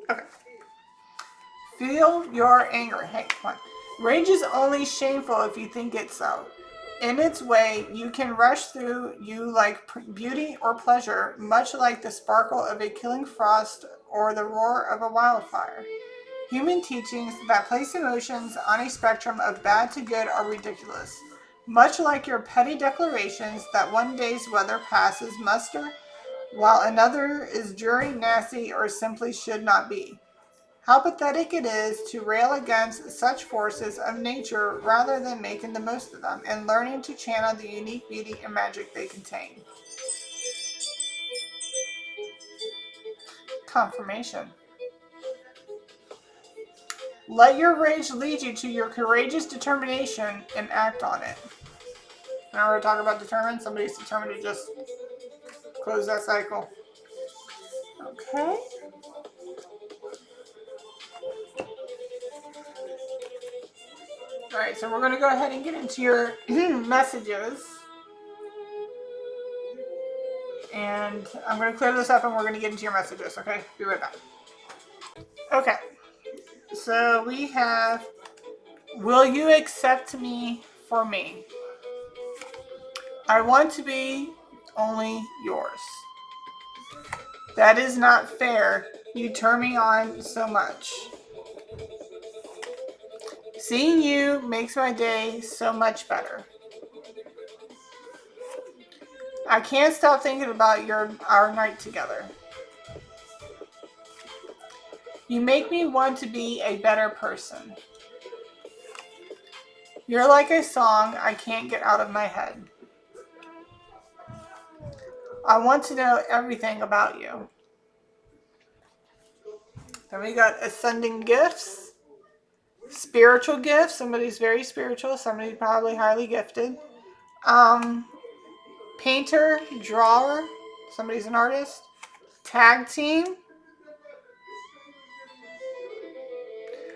Okay. Feel your anger. Hey, come on. Rage is only shameful if you think it so. In its way, you can rush through you like beauty or pleasure, much like the sparkle of a killing frost or the roar of a wildfire. Human teachings that place emotions on a spectrum of bad to good are ridiculous. Much like your petty declarations that one day's weather passes muster, while another is dreary, nasty, or simply should not be. How pathetic it is to rail against such forces of nature rather than making the most of them and learning to channel the unique beauty and magic they contain. Confirmation. Let your rage lead you to your courageous determination and act on it. Now we're talking about determined. Somebody's determined to just close that cycle. Okay. All right, so we're going to go ahead and get into your messages. And I'm going to clear this up and we're going to get into your messages, okay? Be right back. Okay. So we have, will you accept me for me? I want to be only yours. That is not fair. You turn me on so much. Seeing you makes my day so much better. I can't stop thinking about our night together. You make me want to be a better person. You're like a song I can't get out of my head. I want to know everything about you. Then we got ascending gifts. Spiritual gifts. Somebody's very spiritual. Somebody's probably highly gifted. Painter, drawer. Somebody's an artist. Tag team.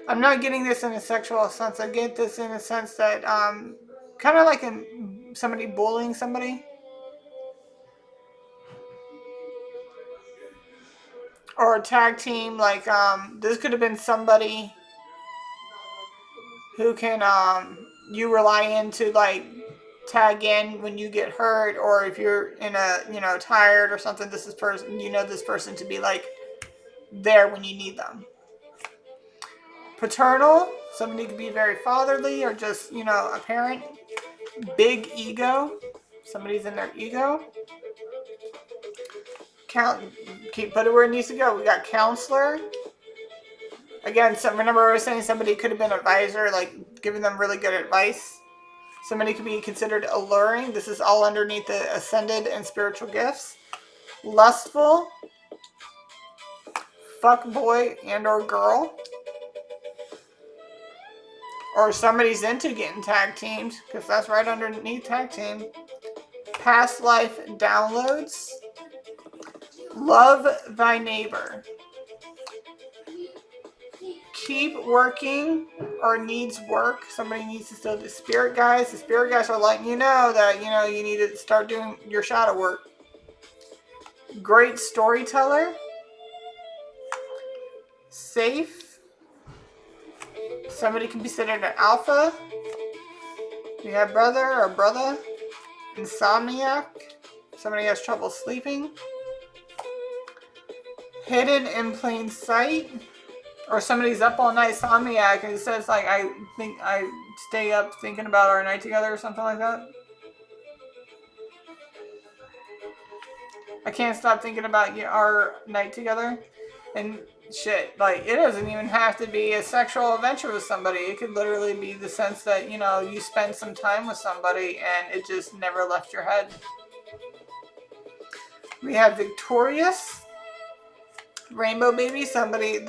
I'm not getting this in a sexual sense. I get this in a sense that kind of like somebody bullying somebody. Or a tag team, like this could have been somebody who can you rely in to like tag in when you get hurt, or if you're in a tired or something. This is person, this person to be like there when you need them. Paternal, somebody could be very fatherly or just a parent. Big ego, somebody's in their ego. Put it where it needs to go. We got counselor. Again, remember I was saying somebody could have been an advisor, like giving them really good advice. Somebody could be considered alluring. This is all underneath the ascended and spiritual gifts. Lustful. Fuck boy and or girl. Or somebody's into getting tag teamed, because that's right underneath tag team. Past life downloads. Love thy neighbor. Keep working or needs work. Somebody needs to still do spirit guys. The spirit guys are letting you know that, you need to start doing your shadow work. Great storyteller. Safe. Somebody can be considered an alpha. You have brother. Insomniac. Somebody has trouble sleeping. Hidden in plain sight. Or somebody's up all night, insomniac, and it says like, I think I stay up thinking about our night together or something like that. I can't stop thinking about our night together. And shit, like, it doesn't even have to be a sexual adventure with somebody. It could literally be the sense that, you spend some time with somebody and it just never left your head. We have victorious. Rainbow baby. Somebody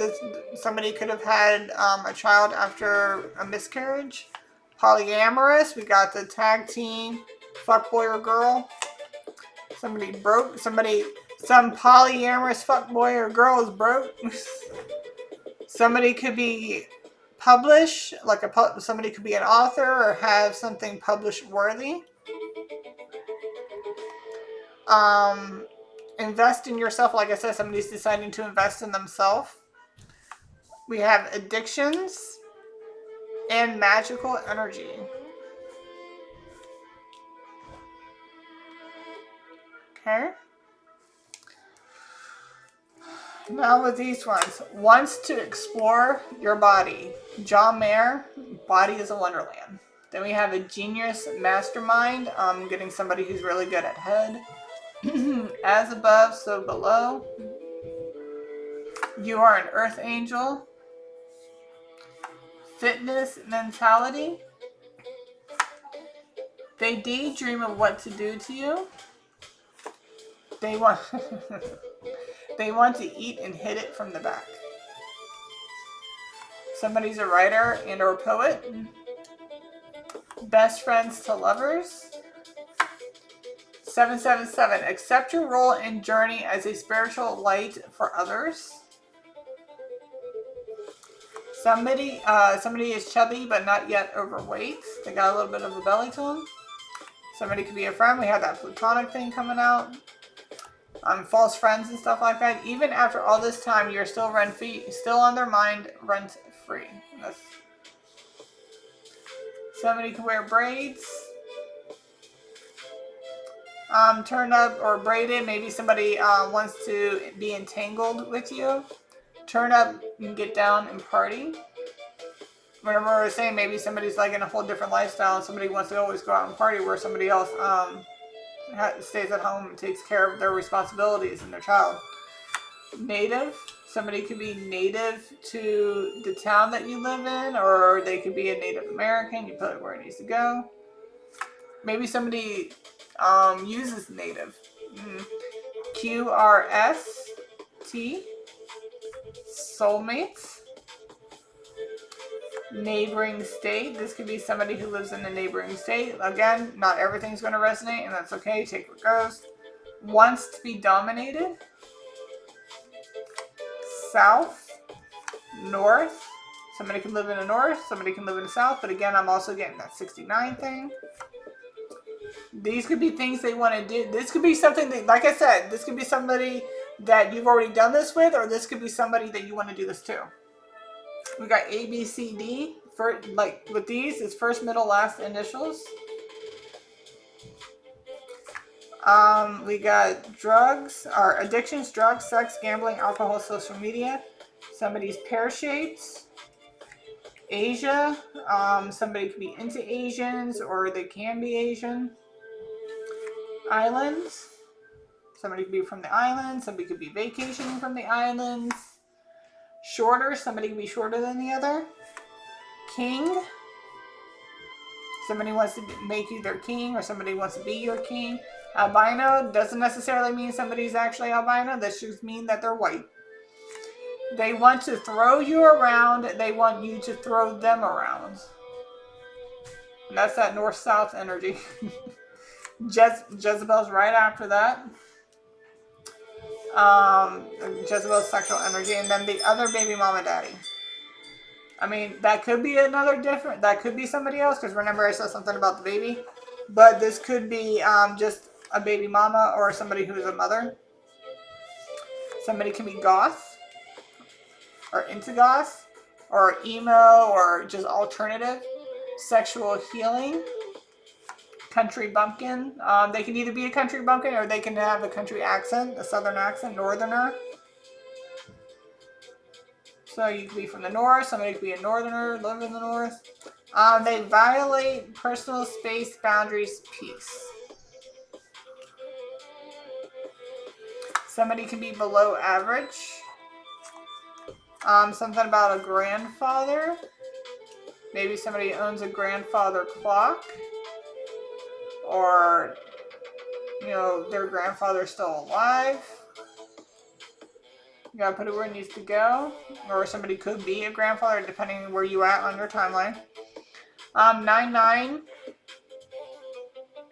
could have had a child after a miscarriage. Polyamorous. We got the tag team. Fuck boy or girl. Some polyamorous fuck boy or girl is broke. Somebody could be published, somebody could be an author or have something published worthy. Invest in yourself. Like I said, somebody's deciding to invest in themselves. We have addictions and magical energy. Okay. Now with these ones, wants to explore your body. John Mayer, body is a wonderland. Then we have a genius mastermind, getting somebody who's really good at head. As above, so below. You are an earth angel. Fitness mentality. They daydream of what to do to you. They want they want to eat and hit it from the back. Somebody's a writer and or poet. Best friends to lovers. 777. Accept your role and journey as a spiritual light for others. Somebody is chubby but not yet overweight. They got a little bit of a belly to them. Somebody could be a friend. We have that platonic thing coming out. False friends and stuff like that. Even after all this time, you're still rent-free, still on their mind, rent-free. Somebody can wear braids. Turn up or braided. Maybe somebody wants to be entangled with you. Turn up and get down and party. Remember I was saying maybe somebody's like in a whole different lifestyle and somebody wants to always go out and party where somebody else stays at home and takes care of their responsibilities and their child. Native. Somebody could be native to the town that you live in, or they could be a Native American. You put it where it needs to go. Maybe somebody uses native. QRST. Soulmates. Neighboring state. This could be somebody who lives in a neighboring state. Again, not everything's going to resonate, and that's okay. Take what goes. Wants to be dominated. South. North. Somebody can live in the north. Somebody can live in the south. But again, I'm also getting that 69 thing. These could be things they want to do. This could be something that, like I said, this could be somebody that you've already done this with, or this could be somebody that you want to do this to. We got A, B, C, D. For, like with these, it's first, middle, last initials. We got drugs, or addictions, drugs, sex, gambling, alcohol, social media. Somebody's pear-shaped. Asia. Somebody could be into Asians, or they can be Asian. Islands. Somebody could be from the islands. Somebody could be vacationing from the islands. Shorter. Somebody could be shorter than the other. King. Somebody wants to make you their king, or somebody wants to be your king. Albino doesn't necessarily mean somebody's actually albino. That just means that they're white. They want to throw you around. They want you to throw them around. And that's that north-south energy. Jezebel's right after that. Jezebel's sexual energy. And then the other baby mama daddy. I mean, that could be that could be somebody else, because remember I said something about the baby. But this could be just a baby mama or somebody who's a mother. Somebody can be goth, or into goth, or emo, or just alternative. Sexual healing. Country bumpkin. They can either be a country bumpkin, or they can have a country accent, a southern accent, northerner. So you could be from the north, somebody could be a northerner, live in the north. They violate personal space, boundaries, peace. Somebody can be below average. Something about a grandfather. Maybe somebody owns a grandfather clock. Or, their grandfather's still alive. You gotta put it where it needs to go. Or somebody could be a grandfather, depending on where you at on your timeline. 9-9.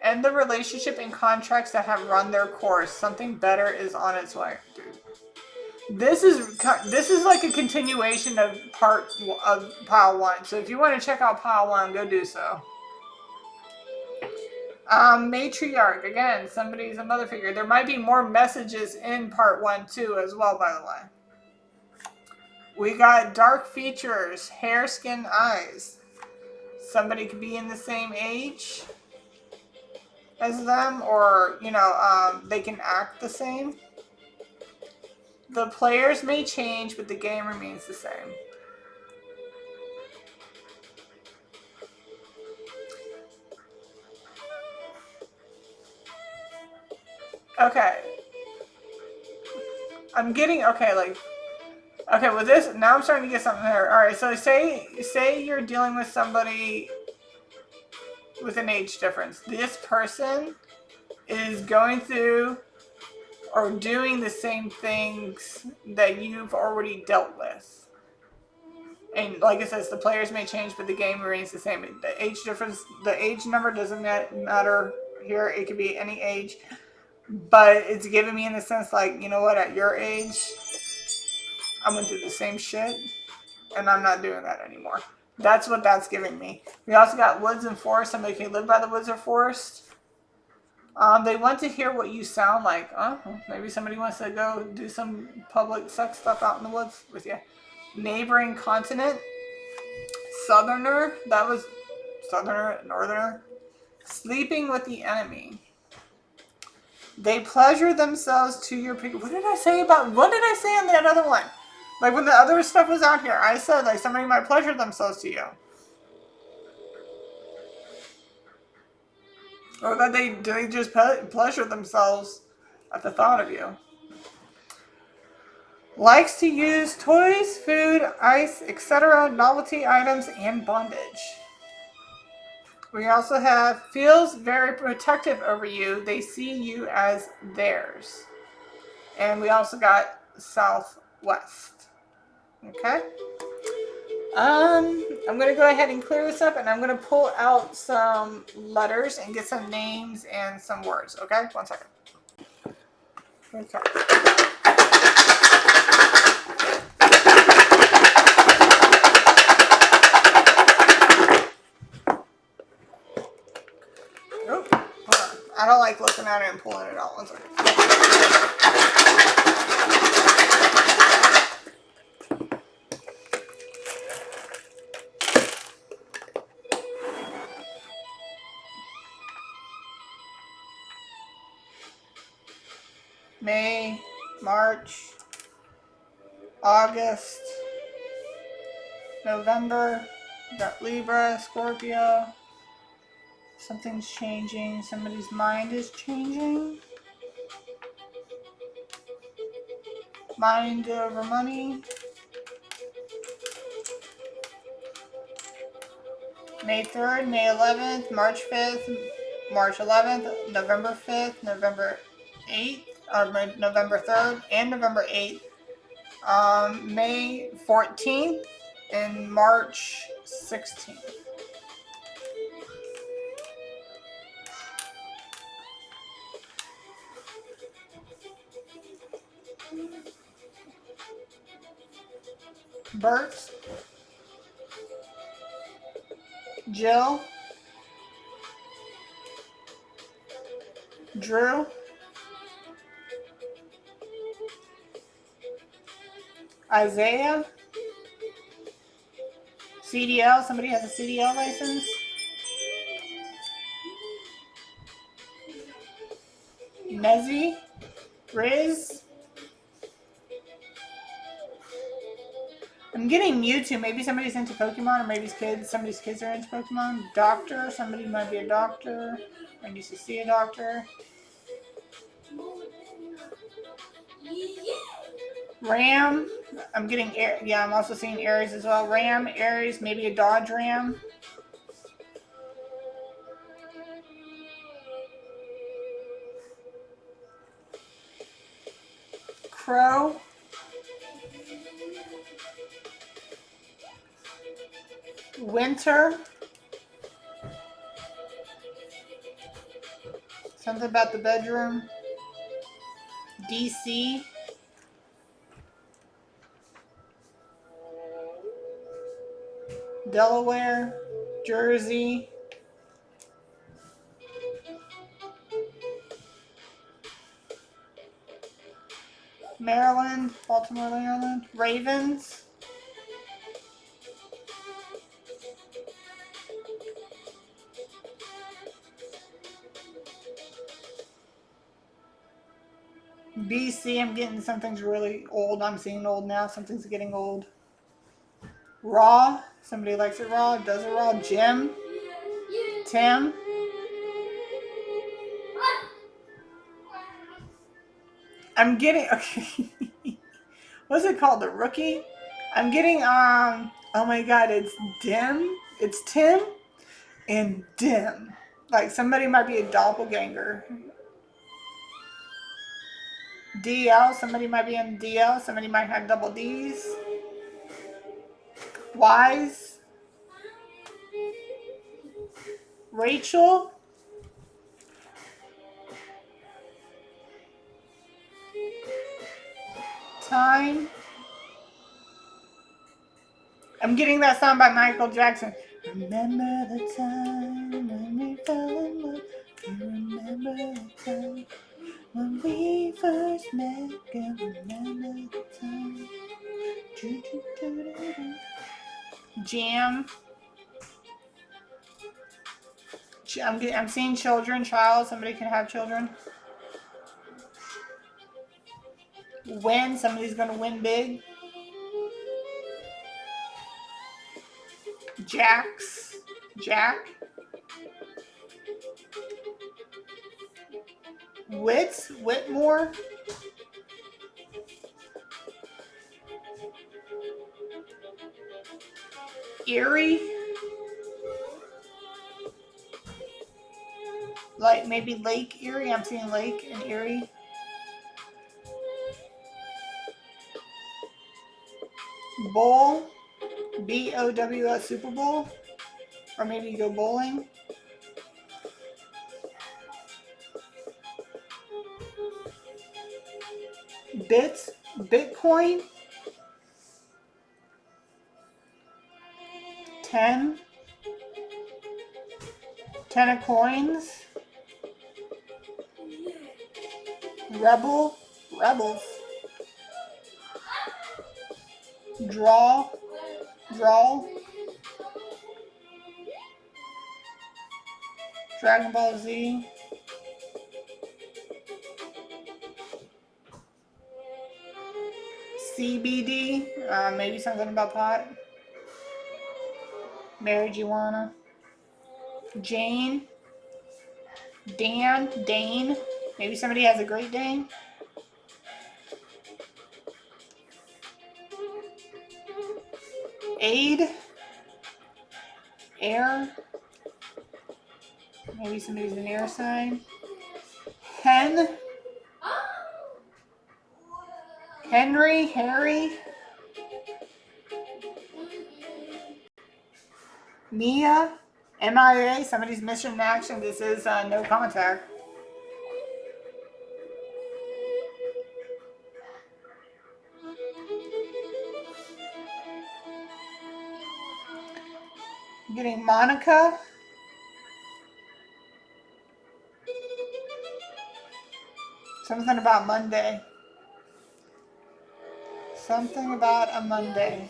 End the relationship and contracts that have run their course. Something better is on its way. Dude. This is like a continuation of pile 1. So if you want to check out pile 1, go do so. Matriarch, again, somebody's a mother figure. There might be more messages in part 1 too, as well, by the way. We got dark features, hair, skin, eyes. Somebody could be in the same age as them, or, you know, they can act the same. The players may change, but the game remains the same. Okay. I'm getting, okay, like, okay, with this, now I'm starting to get something there. Alright, so say you're dealing with somebody with an age difference. This person is going through or doing the same things that you've already dealt with. And like it says, the players may change, but the game remains the same. The age difference, the age number doesn't matter here. It could be any age. But it's giving me in the sense like, you know what, at your age, I went through the same shit, and I'm not doing that anymore. That's what that's giving me. We also got woods and forest. Somebody can live by the woods or forest. They want to hear what you sound like. Maybe somebody wants to go do some public sex stuff out in the woods with you. Neighboring continent. Southerner. That was southerner, northerner. Sleeping with the enemy. They pleasure themselves to your people. What did I say on that other one? Like when the other stuff was out here, I said like somebody might pleasure themselves to you. Or that they just pleasure themselves at the thought of you. Likes to use toys, food, ice, etc., novelty items, and bondage. We also have feels very protective over you. They see you as theirs. And we also got southwest. Okay? I'm going to go ahead and clear this up, and I'm going to pull out some letters and get some names and some words. Okay? 1 second. Okay. Oh, hold on. I don't like looking at it and pulling it out. 1 second. May, March, August, November. We got Libra, Scorpio. Something's changing. Somebody's mind is changing. Mind over money. May 3rd, May 11th, March 5th, March 11th, November 5th, November 8th, or November 3rd, and November 8th. May 14th and March 16th. Bert, Jill, Drew, Isaiah, CDL, somebody has a CDL license, Nezzy, Riz. I'm getting Mewtwo. Maybe somebody's into Pokemon, or maybe somebody's kids are into Pokemon. Doctor, somebody might be a doctor, or needs to see a doctor. Ram, I'm getting I'm also seeing Aries as well. Ram, Aries, maybe a Dodge Ram. Crow. Winter. Something about the bedroom. DC. Delaware. Jersey. Maryland. Baltimore, Maryland. Ravens. BC, I'm getting something's really old. I'm seeing old now. Something's getting old. Raw. Somebody likes it raw. Does it raw. Jim. Tim. I'm getting, okay. What's it called? The rookie? I'm getting, oh my God, it's Dim. It's Tim and Dim. Like somebody might be a doppelganger. DL, somebody might be in DL. Somebody might have double D's. Wise. Rachel. Time. I'm getting that song by Michael Jackson. Remember the time when we fell in love. You remember the time when we first met. Girl, remember the time. Jam. I'm seeing children. Child. Somebody can have children. Win. Somebody's gonna win big. Jax. Jack. Wits. Whitmore. Erie. Like maybe Lake Erie. I'm seeing Lake and Erie. Bowl. BOWS Super Bowl. Or maybe you go bowling. Bits. Bitcoin. 10. 10 of coins. Rebel. Rebels. Draw. Draw. Dragon Ball Z. CBD. Maybe something about pot. Marijuana. Jane. Dan. Dane. Maybe somebody has a Great Dane. Aid. Air. Maybe somebody's an air sign. Hen. Henry. Harry. Mia. MIA. Somebody's mission in action. This is no contact. Getting Monica. Something about Monday. Something about a Monday.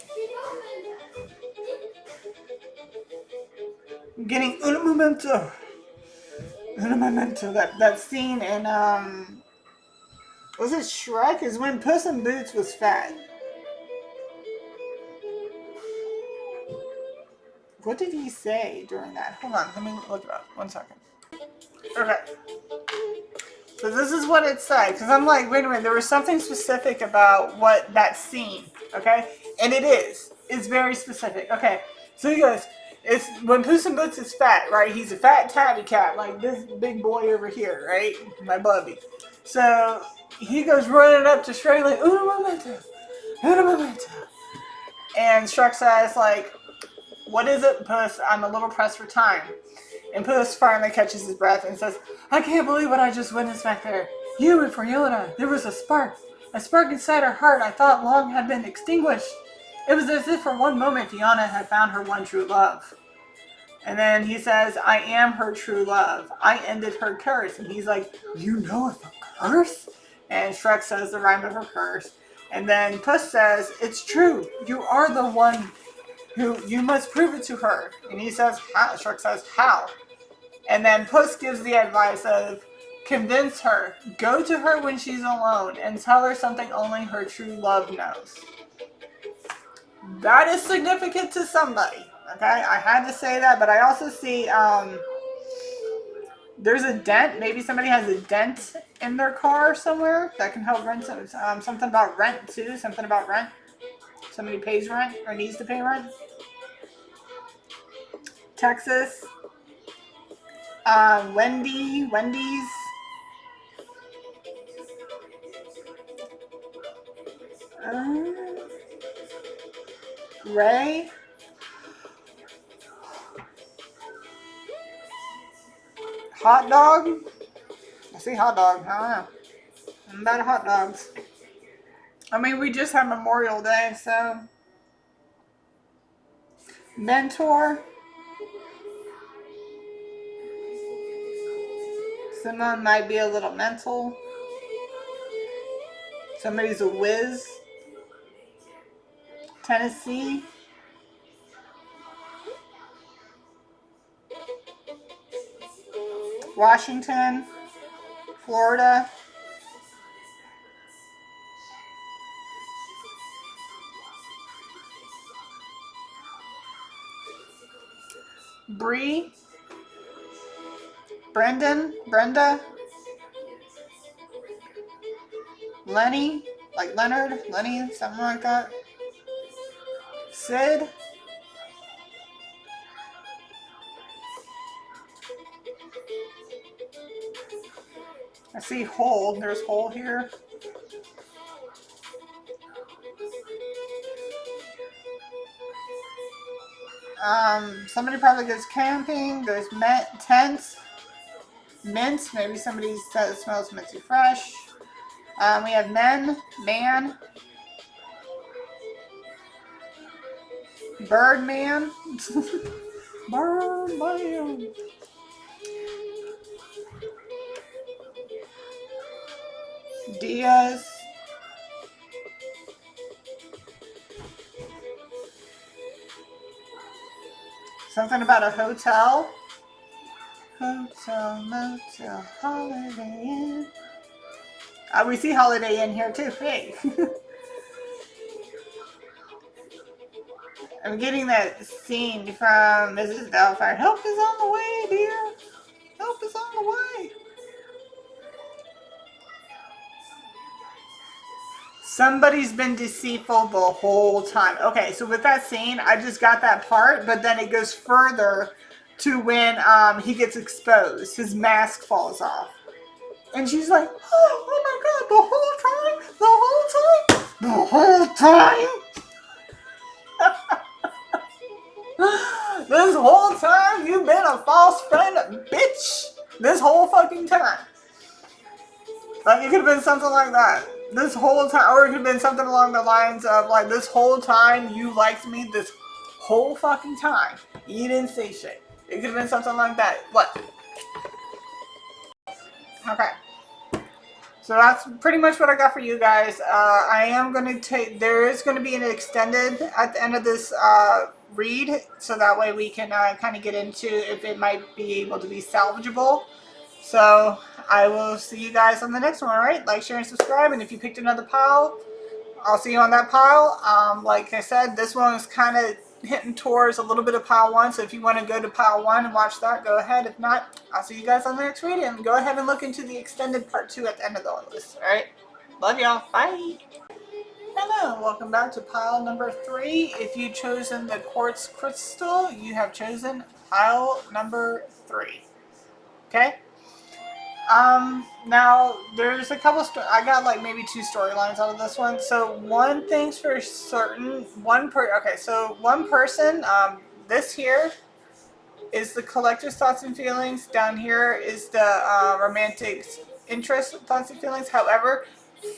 I'm getting un momento. Un momento. That scene in was it Shrek? Is when Puss in Boots was fat. What did he say during that? Hold on, let me look it up. 1 second. Okay. So this is what it said, because I'm like, wait a minute, there was something specific about what that scene, okay? And it is. It's very specific. Okay. So he goes, it's when Puss in Boots is fat, right? He's a fat tabby cat, like this big boy over here, right? My bubby. So he goes running up to Shrek like, "Uno momento, uno momento," and Shrek says like, "What is it, Puss? I'm a little pressed for time." And Puss finally catches his breath and says, "I can't believe what I just witnessed back there. You and Fiona, there was a spark inside her heart I thought long had been extinguished. It was as if for one moment Fiona had found her one true love." And then he says, "I am her true love. I ended her curse." And he's like, "You know of a curse?" And Shrek says the rhyme of her curse. And then Puss says, "It's true. You are the one who you must prove it to her." And he says, "How?" Shrek says, "How?" And then Puss gives the advice of, Convince her. Go to her when she's alone and tell her something only her true love knows. That is significant to somebody. Okay, I had to say that, but I also see there's a dent. Maybe somebody has a dent in their car somewhere that can help rent something about rent too. Something about rent. Somebody pays rent or needs to pay rent. Texas. Wendy's. Ray. Hot dog. I see hot dog. I don't know. I'm about hot dogs. I mean, we just had Memorial Day, so. Mentor. Someone might be a little mental. Somebody's a whiz. Tennessee. Washington. Florida. Bree. Brendan. Brenda. Lenny. Like Leonard. Lenny. Something like that. Sid. I see hole. There's hole here. Somebody probably goes camping. There's tents. Mint. Maybe somebody says it smells minty fresh. We have man. Birdman. Birdman. Diaz. Something about a hotel. Hotel, motel, Holiday Inn. We see Holiday Inn here too. Hey. I'm getting that scene from Mrs. Doubtfire. Help is on the way, dear. Help is on the way. Somebody's been deceitful the whole time. Okay, so with that scene, I just got that part, but then it goes further to when he gets exposed. His mask falls off. And she's like, oh my god, the whole time? This whole time you've been a false friend, bitch. This whole fucking time. Like, it could have been something like that. This whole time, or it could have been something along the lines of, like, this whole time you liked me, this whole fucking time. You didn't say shit. It could have been something like that. What? Okay. So that's pretty much what I got for you guys. I am going to there is going to be an extended at the end of this read, so that way we can kind of get into if it might be able to be salvageable. So I will see you guys on the next one, alright? Like, share, and subscribe, and if you picked another pile, I'll see you on that pile. Like I said, this one is kind of hitting towards a little bit of pile 1, so if you want to go to pile 1 and watch that, go ahead. If not, I'll see you guys on the next reading, and go ahead and look into the extended part 2 at the end of the list, alright? Love y'all. Bye! Hello, welcome back to pile number 3. If you've chosen the quartz crystal, you have chosen pile number 3. Okay? Now, there's a couple, I got like maybe 2 storylines out of this one. So, one thing's for certain, one person, this here is the collector's thoughts and feelings. Down here is the romantic interest thoughts and feelings. However,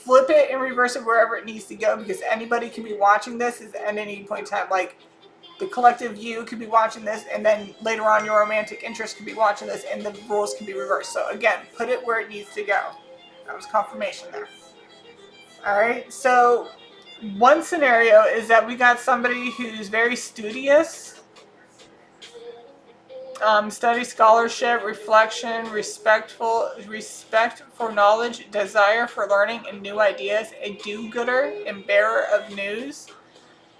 flip it and reverse it wherever it needs to go, because anybody can be watching this at any point in time. Like, the collective you could be watching this, and then later on your romantic interest could be watching this, and the roles can be reversed. So again, put it where it needs to go. That was confirmation there. Alright, so one scenario is that we got somebody who's very studious, Study, scholarship, reflection, respect for knowledge, desire for learning and new ideas, a do-gooder and bearer of news.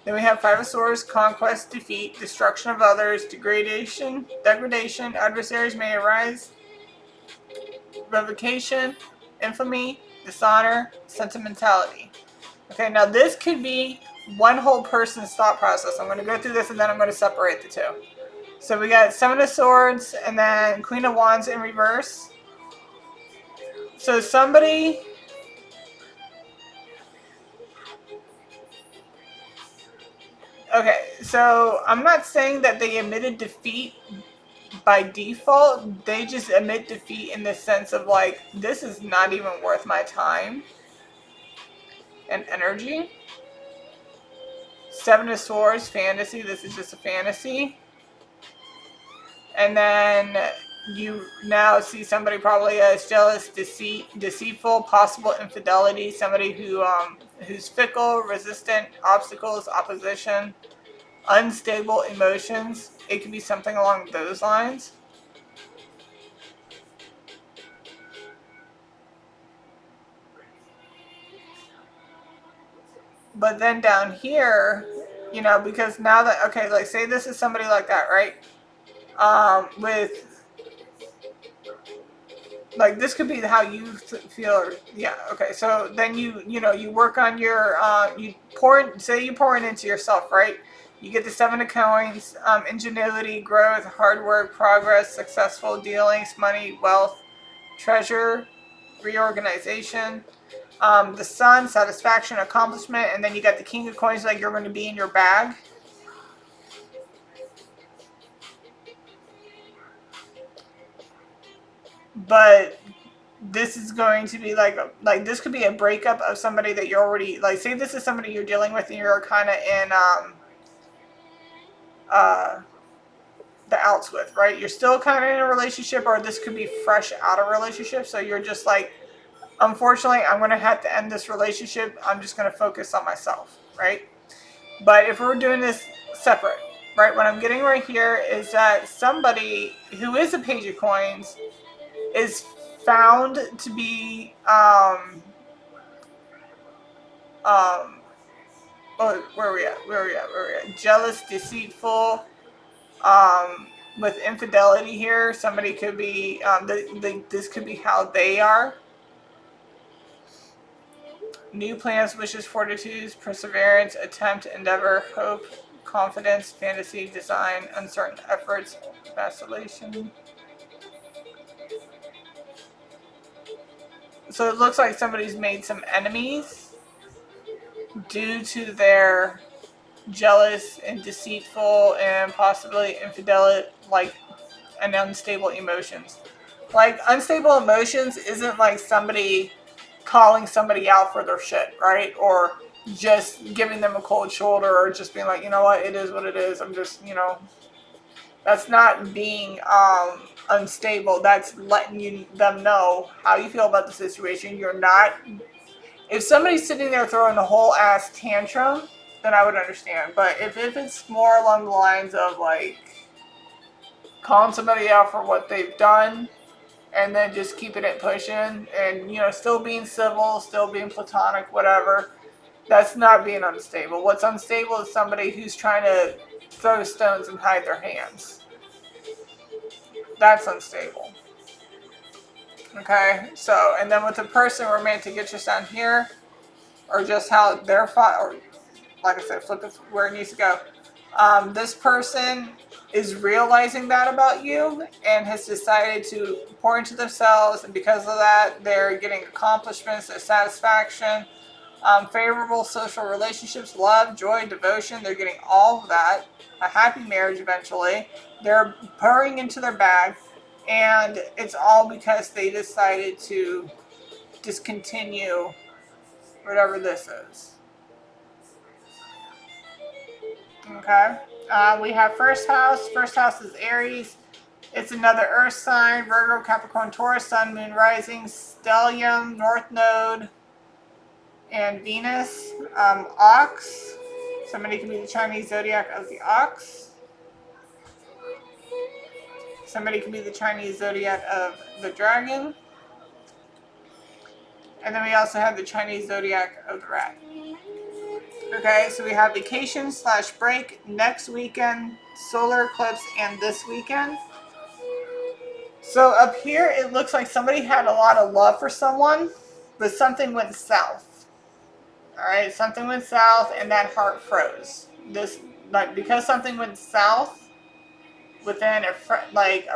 Then we have Five of Swords, conquest, defeat, destruction of others, degradation, adversaries may arise, revocation, infamy, dishonor, sentimentality. Okay, now this could be one whole person's thought process. I'm going to go through this and then I'm going to separate the two. So we got Seven of Swords and then Queen of Wands in reverse. So somebody... Okay, so I'm not saying that they admitted defeat by default. They just admit defeat in the sense of like, this is not even worth my time and energy. Seven of Swords, fantasy. This is just a fantasy. And then you now see somebody probably as jealous, deceitful, possible infidelity, somebody who's fickle, resistant, obstacles, opposition, unstable emotions. It could be something along those lines. But then down here, you know, because now that, okay, like say this is somebody like that, right? With like this could be how you feel. Or, yeah, okay. So then you know you work on your you pour it into yourself, right? You get the Seven of Coins, ingenuity, growth, hard work, progress, successful dealings, money, wealth, treasure, reorganization. The Sun, satisfaction, accomplishment, and then you got the King of Coins, like you're going to be in your bag. But this is going to be like this could be a breakup of somebody that you're already, like say this is somebody you're dealing with and you're kind of in the outs with, right? You're still kind of in a relationship, or this could be fresh out of relationship, so you're just like, unfortunately I'm going to have to end this relationship, I'm just going to focus on myself, right? But if we're doing this separate, right, what I'm getting right here is that somebody who is a Page of Coins is found to be oh, where are we at? Jealous, deceitful, with infidelity here. Somebody could be, this could be how they are. New plans, wishes, fortitudes, perseverance, attempt, endeavor, hope, confidence, fantasy, design, uncertain efforts, vacillation. So it looks like somebody's made some enemies due to their jealous and deceitful and possibly infidel, like, and unstable emotions. Like, unstable emotions isn't like somebody calling somebody out for their shit, right? Or just giving them a cold shoulder, or just being like, you know what, it is what it is. I'm just, you know, that's not being unstable. That's letting them know how you feel about the situation. You're not. If somebody's sitting there throwing a whole ass tantrum, then I would understand. But if it's more along the lines of like calling somebody out for what they've done, and then just keeping it pushing, and you know, still being civil, still being platonic, whatever, that's not being unstable. What's unstable is somebody who's trying to throw stones and hide their hands. That's unstable. Okay, so, and then with the person romantic interest down here, or just how they're or like I said, flip it where it needs to go. This person is realizing that about you and has decided to pour into themselves, and because of that, they're getting accomplishments, satisfaction, favorable social relationships, love, joy, devotion. They're getting all of that. A happy marriage eventually. They're pouring into their bag, and it's all because they decided to discontinue whatever this is. Okay. We have first house. First house is Aries. It's another earth sign. Virgo, Capricorn, Taurus, Sun, Moon, Rising, Stellium, North Node, and Venus. Ox. Somebody can be the Chinese zodiac of the ox. Somebody could be the Chinese zodiac of the dragon. And then we also have the Chinese zodiac of the rat. Okay, so we have vacation / break, next weekend, solar eclipse, and this weekend. So up here, it looks like somebody had a lot of love for someone, but something went south. All right, something went south, and that heart froze. Because something went south within a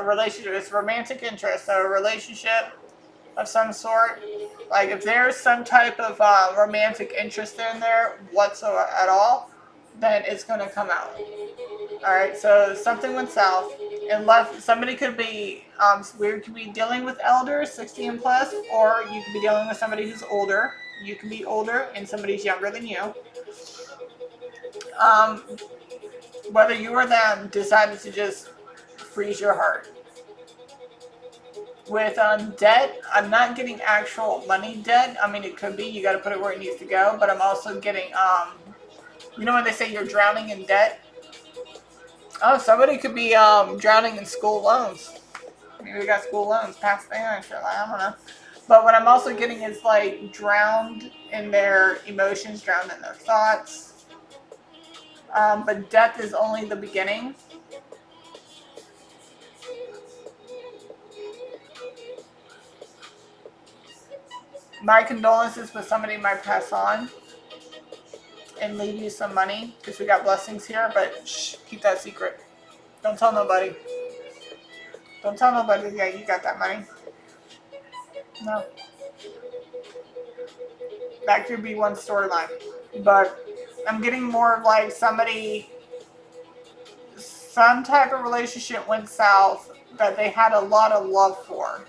relationship, it's romantic interest, so a relationship of some sort. Like if there's some type of romantic interest in there whatsoever at all, then it's going to come out. All right, so something went south, and somebody could be we could be dealing with elders, 60 and plus, or you could be dealing with somebody who's older. You can be older, and somebody's younger than you. Whether you or them decided to just freeze your heart. With debt, I'm not getting actual money debt. I mean, it could be. You got to put it where it needs to go. But I'm also getting, you know when they say you're drowning in debt? Oh, somebody could be drowning in school loans. Maybe they got school loans past there and shit. I don't know. But what I'm also getting is like drowned in their emotions, drowned in their thoughts. But death is only the beginning. My condolences, but somebody might pass on and leave you some money because we got blessings here. But shh, keep that secret. Don't tell nobody. Don't tell nobody that you got that money. No. That could be one storyline. But I'm getting more of like some type of relationship went south that they had a lot of love for.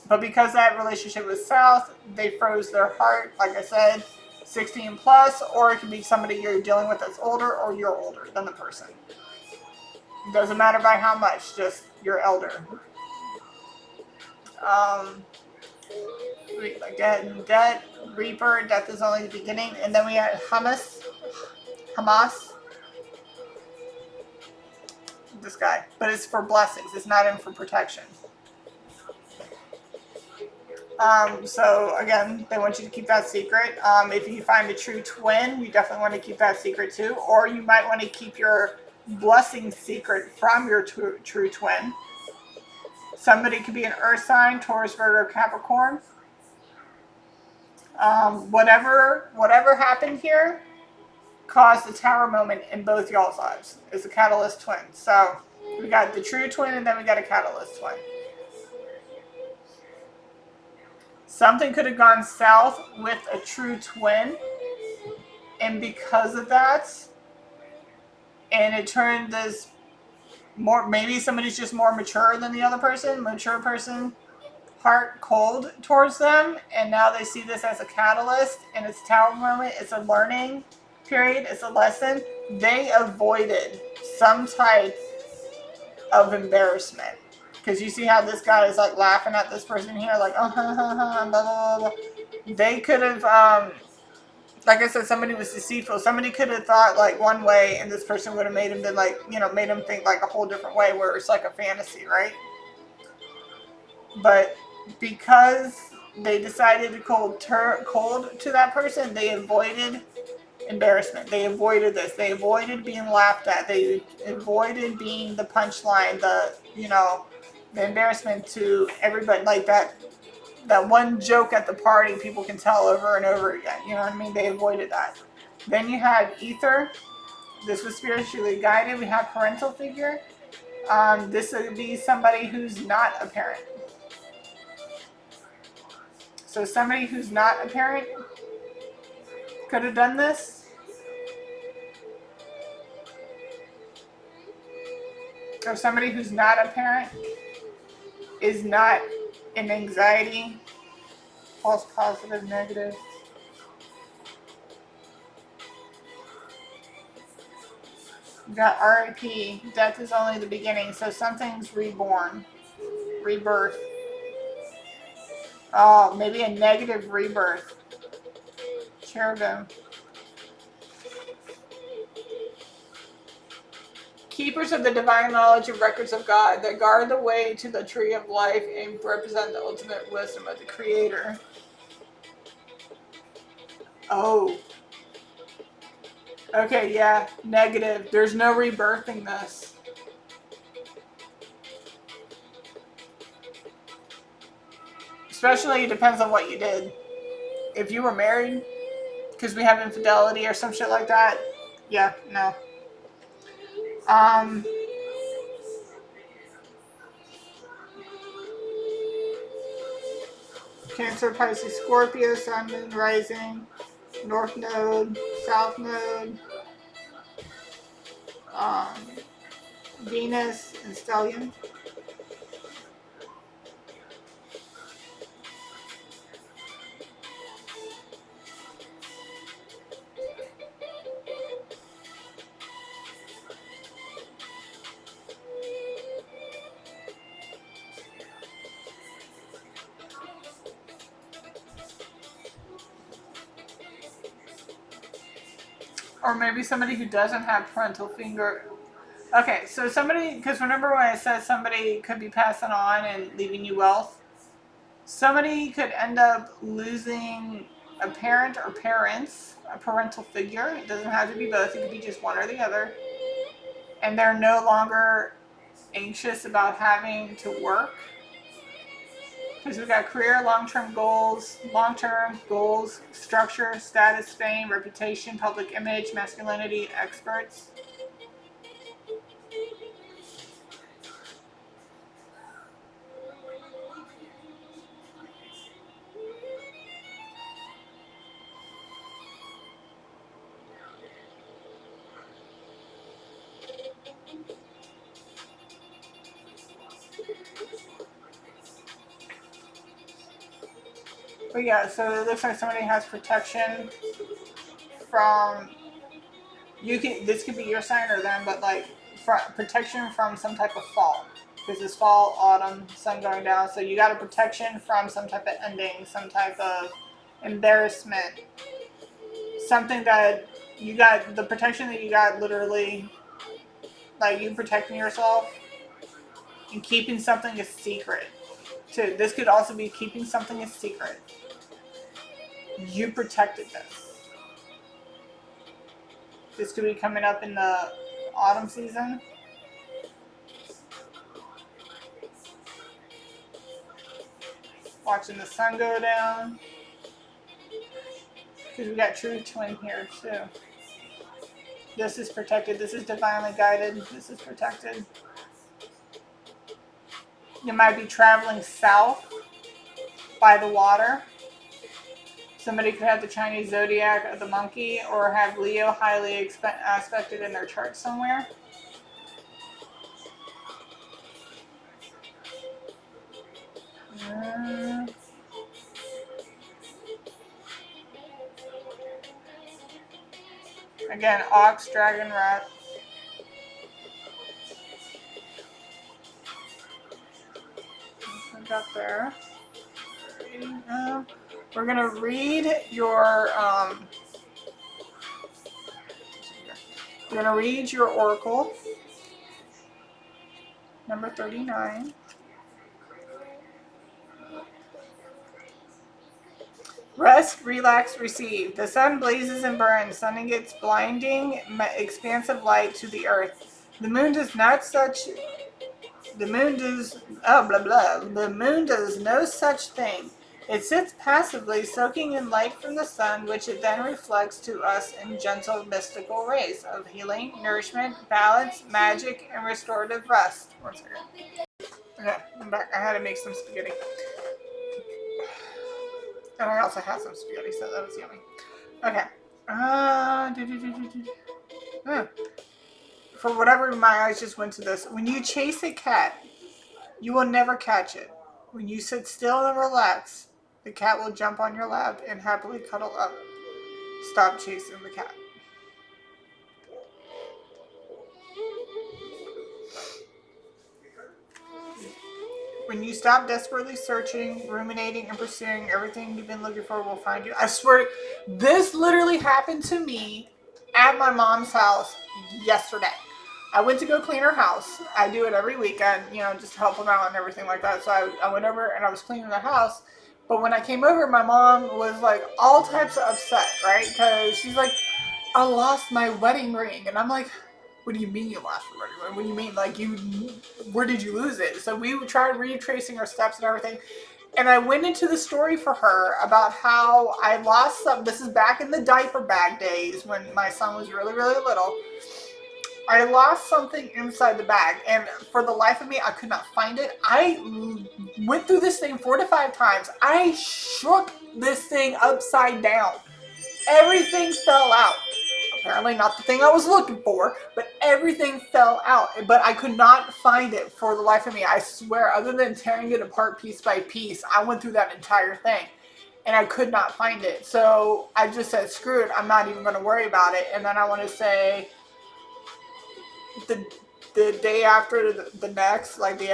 But because that relationship was south, they froze their heart, like I said, 16 plus, or it could be somebody you're dealing with that's older, or you're older than the person. It doesn't matter by how much, just you're elder. Again, debt, Reaper, death is only the beginning, and then we had Hamas, this guy, but it's for blessings, it's not in for protection. So again, they want you to keep that secret. If you find a true twin, you definitely want to keep that secret too, or you might want to keep your blessing secret from your true twin. Somebody could be an earth sign, Taurus, Virgo, Capricorn. Whatever happened here caused the tower moment in both y'all's lives. It's a catalyst twin. So we got the true twin, and then we got a catalyst twin. Something could have gone south with a true twin, and because of that, and it turned this more, maybe somebody's just more mature than the other person, heart cold towards them, and now they see this as a catalyst, and it's tower moment, it's a learning period, it's a lesson. They avoided some type of embarrassment. Because you see how this guy is like laughing at this person here, like, blah, blah, blah. They could have, like I said, somebody was deceitful. Somebody could have thought like one way, and this person would have made him made him think like a whole different way, where it's like a fantasy, right? But because they decided to cold to that person, they avoided embarrassment. They avoided this. They avoided being laughed at. They avoided being the punchline, the embarrassment to everybody, like that one joke at the party people can tell over and over again. You know what I mean? They avoided that. Then you had ether. This was spiritually guided. We have parental figure. This would be somebody who's not a parent. So somebody who's not a parent could have done this. Or somebody who's not a parent is not in anxiety, false positive, negative. You got RIP, death is only the beginning, so something's reborn, rebirth. Oh, maybe a negative rebirth. Cherubim. Keepers of the divine knowledge and records of God that guard the way to the tree of life and represent the ultimate wisdom of the Creator. Oh. Okay, yeah. Negative. There's no rebirthing this. Especially, it depends on what you did. If you were married, because we have infidelity or some shit like that, yeah, no. Cancer, Pisces, Scorpio, Sun, Moon, Rising, North Node, South Node, Venus, and Stellium. Or maybe somebody who doesn't have parental finger. Okay, so somebody, because remember when I said somebody could be passing on and leaving you wealth? Somebody could end up losing a parent or parents, a parental figure. It doesn't have to be both, it could be just one or the other. And they're no longer anxious about having to work. Because we've got career, long-term goals, structure, status, fame, reputation, public image, masculinity, experts. But yeah, so it looks like somebody has protection from, this could be your sign or them, but like protection from some type of fall. Because it's fall, autumn, sun going down, so you got a protection from some type of ending, some type of embarrassment. Something that you got, the protection that you got literally, like you protecting yourself and keeping something a secret. Too. This could also be keeping something a secret. You protected this. This could be coming up in the autumn season. Watching the sun go down. Because we got true twin here too. This is protected. This is divinely guided. This is protected. You might be traveling south by the water. Somebody could have the Chinese zodiac of the monkey or have Leo highly aspected in their chart somewhere. Again, ox, dragon, rat. Up there. We're gonna read your we're gonna read your oracle number 39. Rest, relax, receive. The sun blazes and burns. Sun gets blinding, expansive light to the earth. The moon does not such. The moon does. Oh, blah blah. The moon does no such thing. It sits passively, soaking in light from the sun, which it then reflects to us in gentle mystical rays of healing, nourishment, balance, magic, and restorative rest. 1 second. Okay, I'm back. I had to make some spaghetti. And I also had some spaghetti, so that was yummy. Okay. For whatever my eyes just went to this. When you chase a cat, you will never catch it. When you sit still and relax, the cat will jump on your lap and happily cuddle up. Stop chasing the cat. When you stop desperately searching, ruminating, and pursuing, everything you've been looking for will find you. I swear, this literally happened to me at my mom's house yesterday. I went to go clean her house. I do it every weekend, you know, just to help them out and everything like that. So I went over and I was cleaning the house. But when I came over, my mom was like all types of upset, right? Because she's like, I lost my wedding ring. And I'm like, what do you mean you lost your wedding ring? What do you mean? Like, where did you lose it? So we tried retracing our steps and everything. And I went into the story for her about how I lost some. This is back in the diaper bag days when my son was really, really little. I lost something inside the bag, and for the life of me, I could not find it. I went through this thing 4 to 5 times. I shook this thing upside down. Everything fell out. Apparently not the thing I was looking for, but everything fell out. But I could not find it for the life of me. I swear, other than tearing it apart piece by piece, I went through that entire thing. And I could not find it. So I just said, screw it, I'm not even going to worry about it. And then I want to say, the day after the next, like the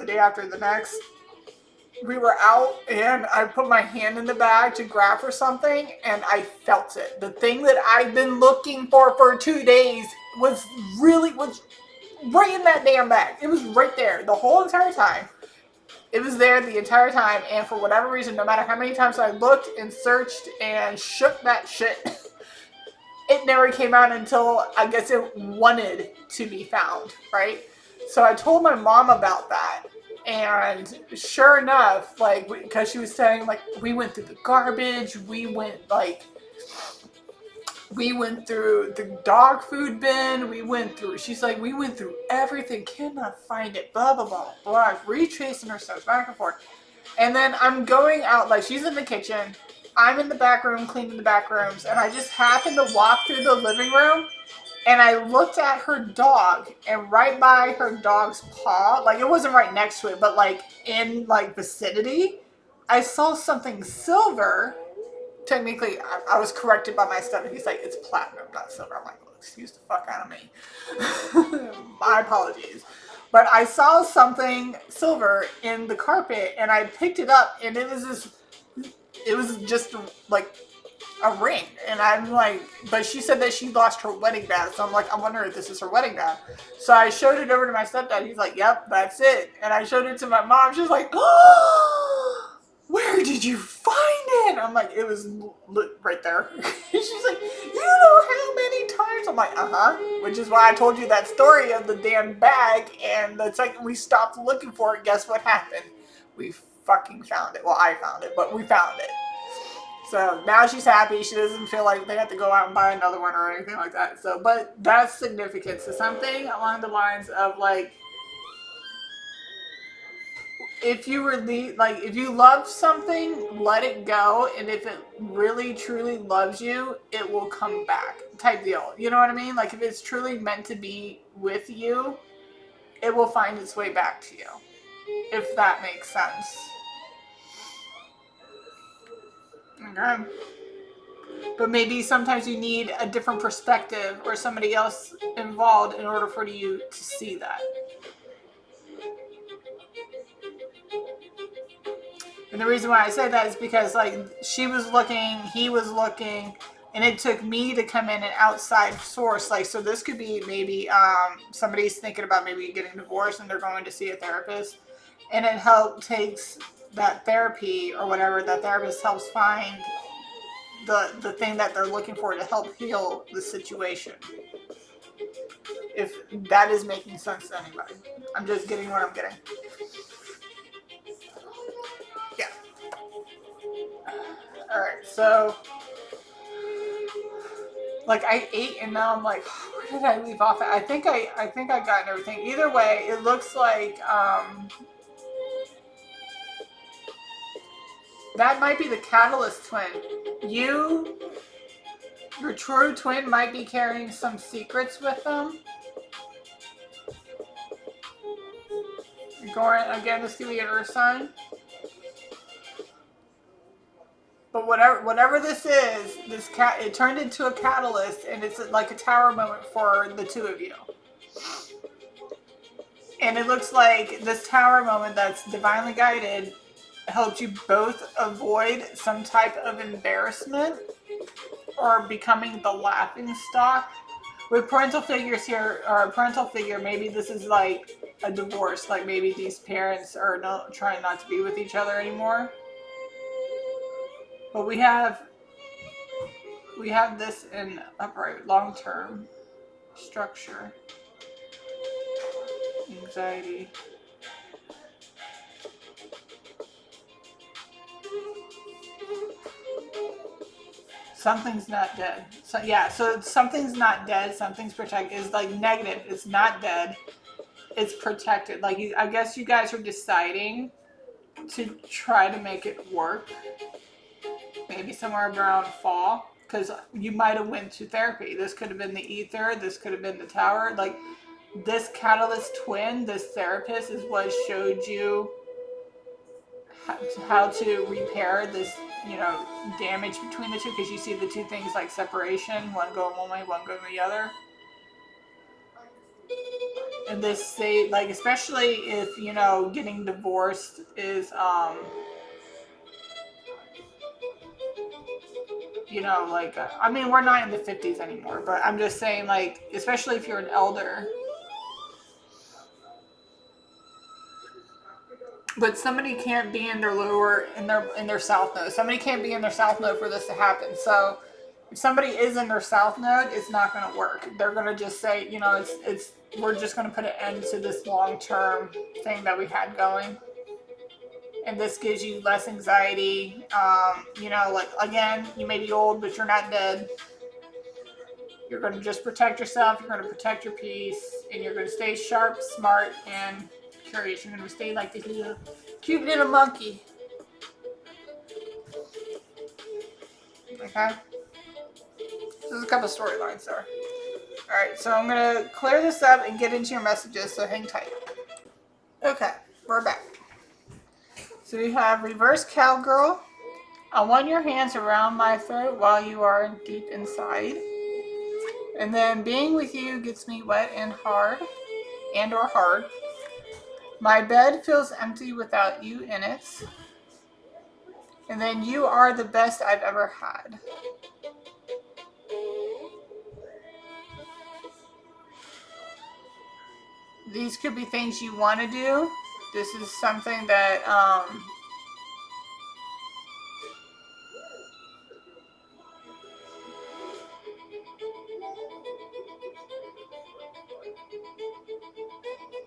day after the next, we were out and I put my hand in the bag to grab for something and I felt it. The thing that I've been looking for 2 days was right in that damn bag. It was right there the whole entire time. It was there the entire time, and for whatever reason, no matter how many times I looked and searched and shook that shit, it never came out until I guess it wanted to be found, right? So I told my mom about that, and sure enough, like, because she was saying, like, we went through the garbage, we went through the dog food bin, she's like, we went through everything, cannot find it, blah, blah, blah, blah, retracing her steps back and forth. And then I'm going out, like, she's in the kitchen, I'm in the back room cleaning the back rooms, and I just happened to walk through the living room, and I looked at her dog, and right by her dog's paw, like, it wasn't right next to it, but, like, in, like, vicinity, I saw something silver. Technically, I was corrected by my stepdad. He's like, it's platinum, not silver. I'm like, well, excuse the fuck out of me. My apologies. But I saw something silver in the carpet, and I picked it up, and it was just like a ring. And I'm like, but she said that she lost her wedding band. So I'm like, I wonder if this is her wedding band. So I showed it over to my stepdad. He's like, yep, that's it. And I showed it to my mom. She's like, oh, where did you find it? I'm like, it was right there. She's like, you know how many times? I'm like, which is why I told you that story of the damn bag. And the second we stopped looking for it, guess what happened? We fucking found it. Well, I found it, but we found it. So now she's happy. She doesn't feel like they have to go out and buy another one or anything like that. So, but that's significant. So something along the lines of like, if you if you love something, let it go. And if it really, truly loves you, it will come back type deal. You know what I mean? Like if it's truly meant to be with you, it will find its way back to you. If that makes sense. Okay. But maybe sometimes you need a different perspective or somebody else involved in order for you to see that. And the reason why I say that is because like she was looking, he was looking, and it took me to come in an outside source. Like, so this could be maybe somebody's thinking about maybe getting divorced and they're going to see a therapist. And it takes that therapy or whatever, that therapist helps find the thing that they're looking for to help heal the situation. If that is making sense to anybody. I'm just getting what I'm getting. Yeah. Alright, so like I ate and now I'm like, where did I leave off at? I think I got everything. Either way, it looks like that might be the catalyst twin. Your true twin might be carrying some secrets with them. Going again, this could be an earth sign. But whatever this is, it turned into a catalyst, and it's like a tower moment for the two of you. And it looks like this tower moment that's divinely guided helped you both avoid some type of embarrassment or becoming the laughing stock. With parental figures here, or a parental figure, maybe this is like a divorce. Like maybe these parents are trying not to be with each other anymore. But we have this in upright long-term structure. Anxiety. Something's not dead. So yeah, so something's not dead. Something's protected. Is like negative. It's not dead. It's protected. Like I guess you guys are deciding to try to make it work. Maybe somewhere around fall, because you might have went to therapy. This could have been the ether. This could have been the tower. Like this catalyst twin, this therapist is what showed you how to repair this, damage between the two, because you see the two things like separation, one going one way, one going the other. And this state, like especially if getting divorced is I mean, we're not in the 50s anymore, but I'm just saying, like, especially if you're an elder. But somebody can't be in their lower, in their south node. Somebody can't be in their south node for this to happen. So if somebody is in their south node, it's not going to work. They're going to just say, we're just going to put an end to this long-term thing that we had going. And this gives you less anxiety. Like, again, you may be old, but you're not dead. You're going to just protect yourself. You're going to protect your peace. And you're going to stay sharp, smart, and curious. You're going to stay like this little cute little monkey. Okay? There's a couple storylines there. Alright, so I'm going to clear this up and get into your messages, so hang tight. Okay, we're back. So we have reverse cowgirl. I want your hands around my throat while you are deep inside. And then being with you gets me wet and hard, or hard. My bed feels empty without you in it. And then you are the best I've ever had. These could be things you want to do. This is something that,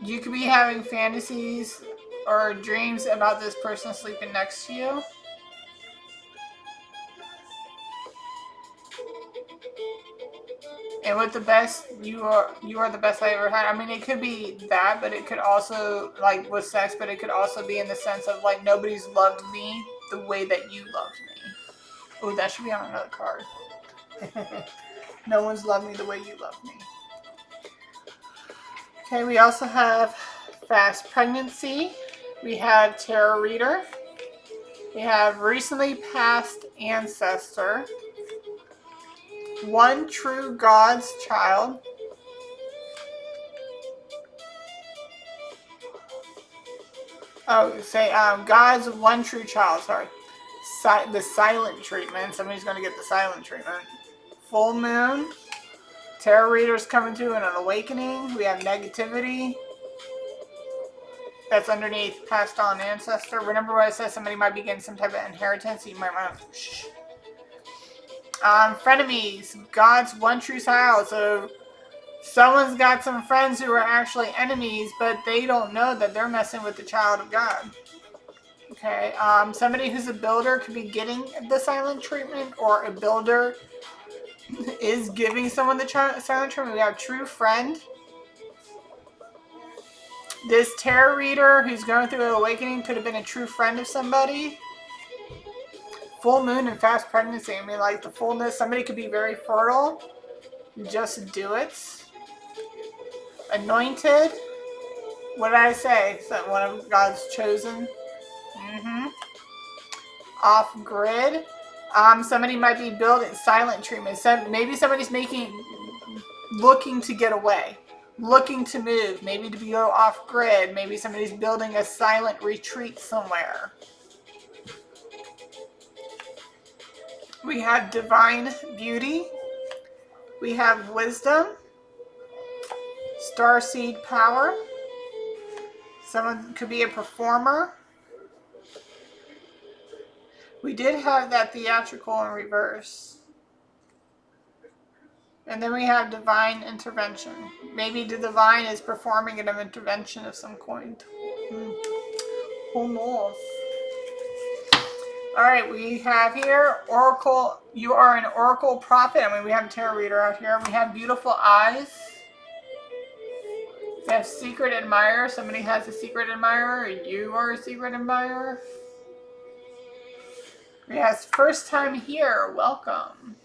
you could be having fantasies or dreams about this person sleeping next to you. And with the best, you are the best I ever had. I mean, it could be that, but it could also, like, with sex, but it could also be in the sense of, like, nobody's loved me the way that you loved me. Oh, that should be on another card. No one's loved me the way you loved me. Okay, we also have fast pregnancy. We have tarot reader. We have recently passed ancestor. One true God's child. Oh, say God's one true child. Sorry, the silent treatment. Somebody's going to get the silent treatment. Full moon. Tarot readers coming to an awakening. We have negativity. That's underneath passed on ancestor. Remember what I said? Somebody might be getting some type of inheritance. You might want to shh. Frenemies, God's one true child. So someone's got some friends who are actually enemies, but they don't know that they're messing with the child of God. Okay, somebody who's a builder could be getting the silent treatment, or a builder is giving someone the silent treatment. We have true friend. This tarot reader who's going through an awakening could have been a true friend of somebody. Full moon and fast pregnancy. I mean, like the fullness. Somebody could be very fertile. Just do it. Anointed. What did I say? So one of God's chosen. Off grid. Somebody might be building silent treatment. Maybe somebody's looking to get away, looking to move, maybe to go off grid. Maybe somebody's building a silent retreat somewhere. We have divine beauty. We have wisdom. Starseed power. Someone could be a performer. We did have that theatrical in reverse. And then we have divine intervention. Maybe the divine is performing an intervention of some kind. Who knows? Alright, we have here Oracle. You are an Oracle prophet. I mean, we have a tarot reader out here. We have beautiful eyes. We have secret admirer. Somebody has a secret admirer. You are a secret admirer. We have first time here. Welcome.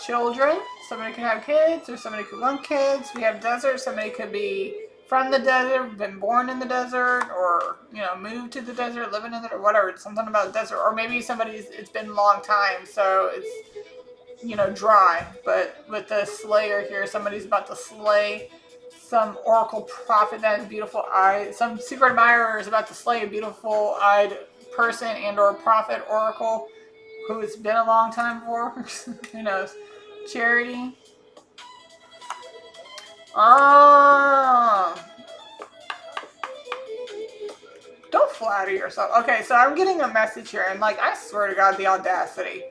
Children. Somebody could have kids or somebody could want kids. We have desert. Somebody could be from the desert, been born in the desert, or, you know, moved to the desert, living in it, or whatever. Something about the desert. Or maybe somebody's, it's been a long time, so it's, you know, dry. But with the slayer here, somebody's about to slay some oracle prophet that has beautiful eyes. Some secret admirer is about to slay a beautiful eyed person and or prophet oracle who it's been a long time for. Who knows? Charity. Don't flatter yourself. Okay, so I'm getting a message here, and like, I swear to God, the audacity.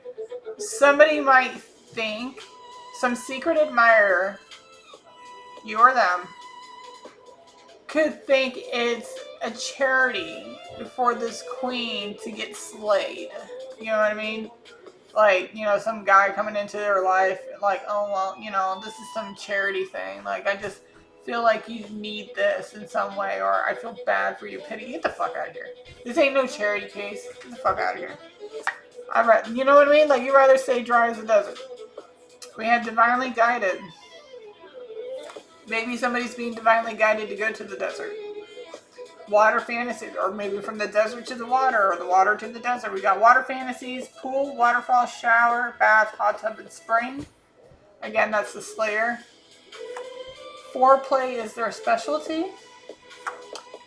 Somebody might think, some secret admirer, you or them, could think it's a charity for this queen to get slayed. You know what I mean? Like, you know, some guy coming into their life, like, oh, well, you know, this is some charity thing. Like, I just feel like you need this in some way, or I feel bad for you, pity. Get the fuck out of here. This ain't no charity case. Get the fuck out of here. You know what I mean? Like, you'd rather stay dry as a desert. We had divinely guided. Maybe somebody's being divinely guided to go to the desert. Water fantasy, or maybe from the desert to the water, or the water to the desert. We got water fantasies, pool, waterfall, shower, bath, hot tub, and spring. Again, that's the slayer. Foreplay is their specialty.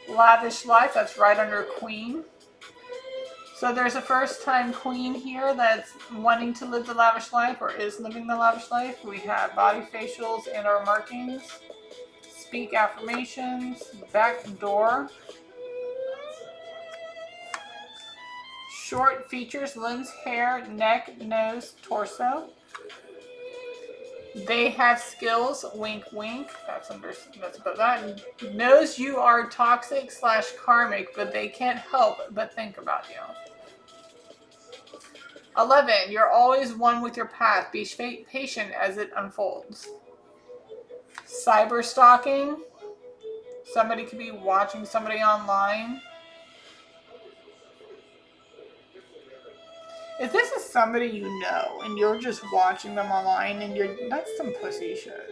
Lavish life, that's right under queen. So there's a first time queen here that's wanting to live the lavish life, or is living the lavish life. We have body facials and our markings. Speak affirmations. Back door. Short features, limbs, hair, neck, nose, torso. They have skills, wink, wink. That's about that. Knows you are toxic / karmic, but they can't help but think about you. 11. You're always one with your path. Be patient as it unfolds. Cyber stalking. Somebody could be watching somebody online. If this is somebody you know and you're just watching them online and that's some pussy shit.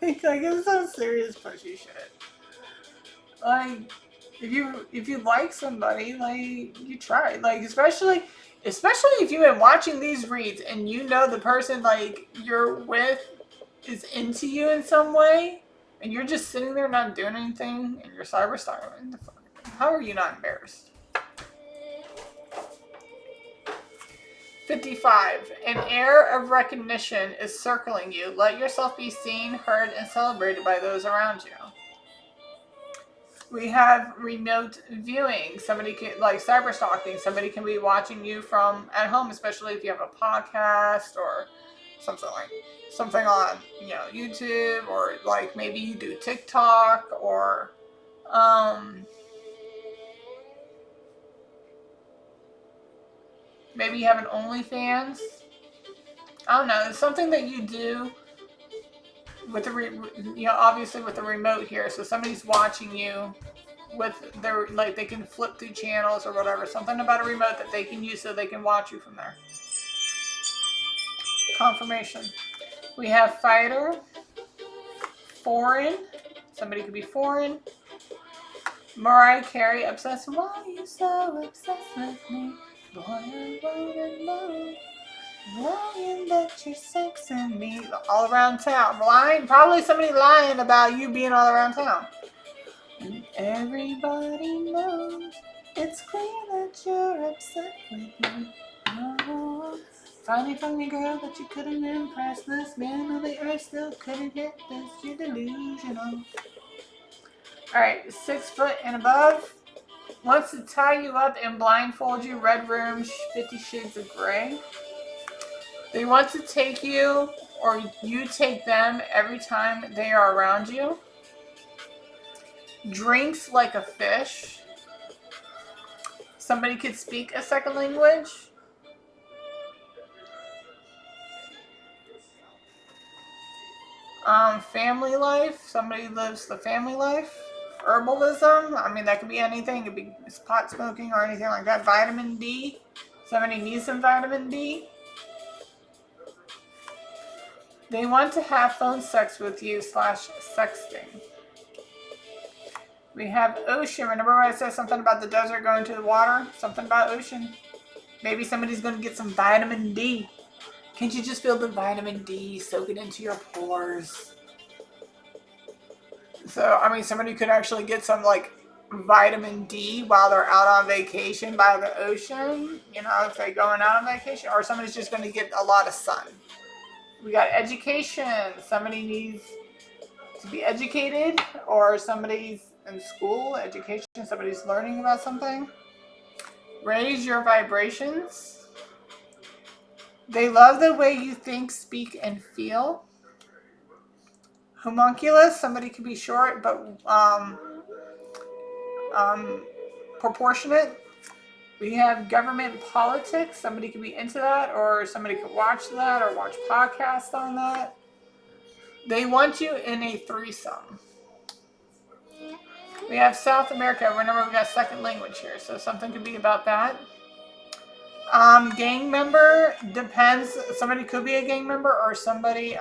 Like, it's some serious pussy shit. Like, if you like somebody, like, you try. Like, especially if you've been watching these reads and you know the person, like, you're with is into you in some way, and you're just sitting there not doing anything and you're cyber stalking. How are you not embarrassed? 55. An air of recognition is circling you. Let yourself be seen, heard, and celebrated by those around you. We have remote viewing. Somebody can, like cyber stalking, somebody can be watching you from at home, especially if you have a podcast or something on, you know, YouTube, or like maybe you do TikTok, or maybe you have an OnlyFans. I don't know. It's something that you do with the obviously with the remote here. So somebody's watching you with their, like, they can flip through channels or whatever. Something about a remote that they can use so they can watch you from there. Confirmation. We have fighter, foreign. Somebody could be foreign. Mariah Carey, obsessed. Why are you so obsessed with me? Boy, I wanna know. Lying that you're sexing me all around town. Lying, probably somebody lying about you being all around town. And everybody knows it's clear that you're upset with me. Oh, Finally found a girl that you couldn't impress. This man on the earth still couldn't hit this. You're delusional. Alright, 6 foot and above. Wants to tie you up and blindfold you. Red room, 50 Shades of Grey. They want to take you, or you take them every time they are around you. Drinks like a fish. Somebody could speak a second language. Family life. Somebody lives the family life. Herbalism. I mean, that could be anything. It could be pot smoking or anything like that. Vitamin D. Somebody needs some vitamin D. They want to have phone sex with you / sexting. We have ocean. Remember when I said something about the desert going to the water? Something about ocean. Maybe somebody's going to get some vitamin D. Can't you just feel the vitamin D soaking into your pores? So, I mean, somebody could actually get some, like, vitamin D while they're out on vacation by the ocean. You know, if they're going out on vacation. Or somebody's just going to get a lot of sun. We got education. Somebody needs to be educated. Or somebody's in school. Education. Somebody's learning about something. Raise your vibrations. They love the way you think, speak, and feel. Homunculus, somebody could be short, but proportionate. We have government politics. Somebody could be into that, or somebody could watch that, or watch podcasts on that. They want you in a threesome. We have South America. Remember, we got second language here, so something could be about that. Gang member depends. Somebody could be a gang member, or somebody,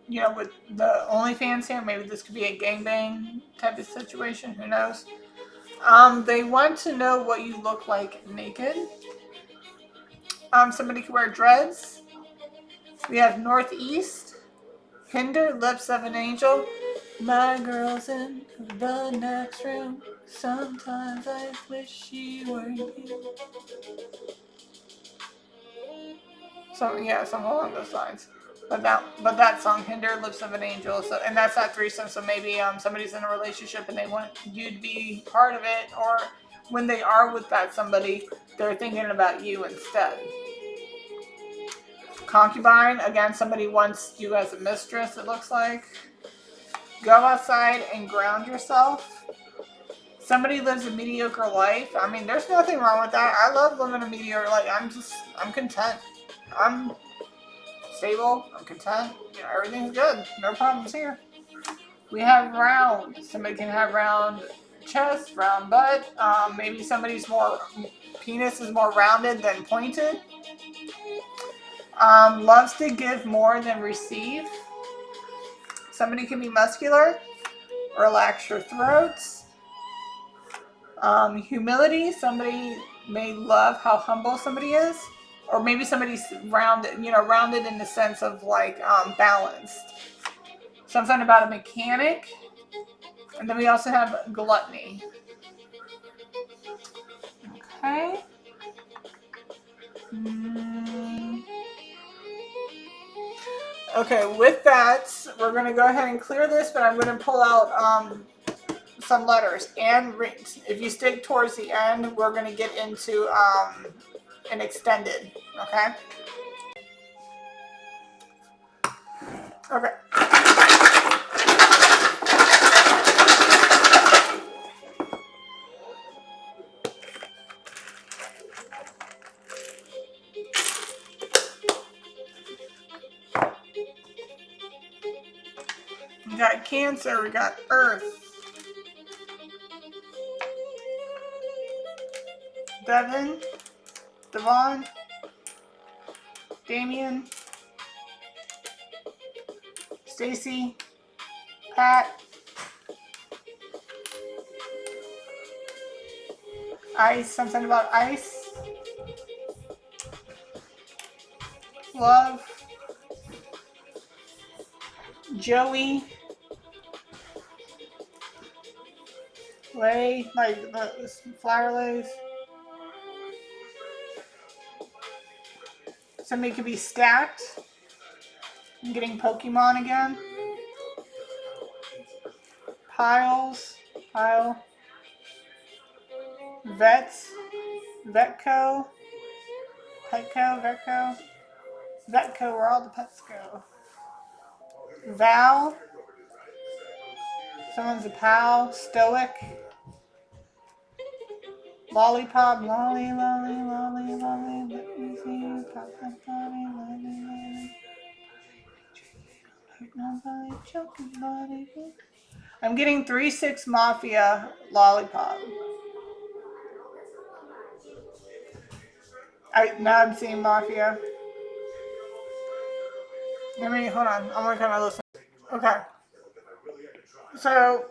you know, with the OnlyFans here, maybe this could be a gangbang type of situation. Who knows? They want to know what you look like naked. Somebody could wear dreads. We have Northeast. Hinder, lips of an angel. My girl's in the next room. Sometimes I wish she were you. So yeah, something along those lines. But that song, Hinder, Lips of an Angel, so, and that's that threesome, so maybe somebody's in a relationship and they want you to be part of it, or when they are with that somebody, they're thinking about you instead. Concubine, again, somebody wants you as a mistress, it looks like. Go outside and ground yourself. Somebody lives a mediocre life. I mean, there's nothing wrong with that. I love living a mediocre life. I'm content. I'm stable. I'm content. You know, everything's good. No problems here. We have round. Somebody can have round chest, round butt. Maybe somebody's penis is more rounded than pointed. Loves to give more than receive. Somebody can be muscular. Relax your throats. Humility. Somebody may love how humble somebody is. Or maybe somebody's rounded in the sense of like balanced. Something about a mechanic. And then we also have gluttony. Okay. Okay, with that, we're going to go ahead and clear this, but I'm going to pull out some letters. And if you stick towards the end, we're going to get into an extended. Okay? Okay. We got Cancer, we got Earth, Devin, Devon, Damien, Stacy, Pat, Ice, something about ice, Love, Joey, Lay, like the flower lays, Somebody could be stacked. I'm getting Pokemon again. Piles. Pile. Vets. Vetco. Petco. Vetco. Vetco, where all the pets go. Val. Someone's a pal. Stoic. Lollipop. Lolly, lolly, lolly, lolly. Let me see you pop that body. Lolly, lolly. Nobody choking body. I'm getting 3-6 Mafia Lollipop. Now I'm seeing Mafia. Hold on. I'm gonna kind of listen. Okay. So,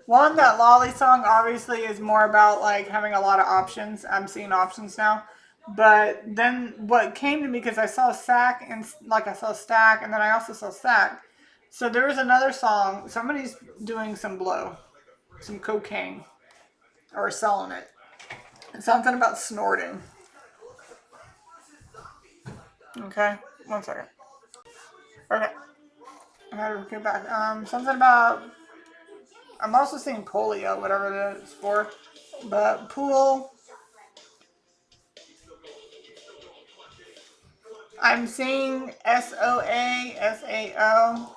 one, that Lolly song obviously is more about like having a lot of options. I'm seeing options now. But then what came to me, because I saw Sack and like I saw Stack, and then I also saw Sack. So there was another song. Somebody's doing some blow, some cocaine, or selling it. And something about snorting. Okay, 1 second. Okay, I gotta get back. Something about. I'm also seeing polio, whatever it is for. But pool. I'm seeing SOA, SAO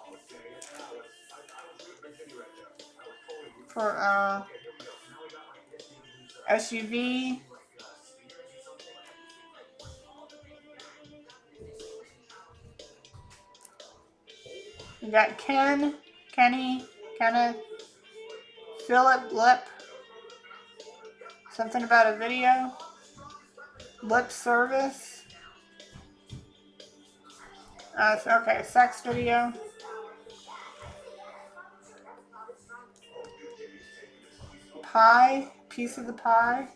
for SUV. We got Kenny, Kenneth, Philip, Lip. Something about a video. Lip service. Okay, sex video. Pie, piece of the pie.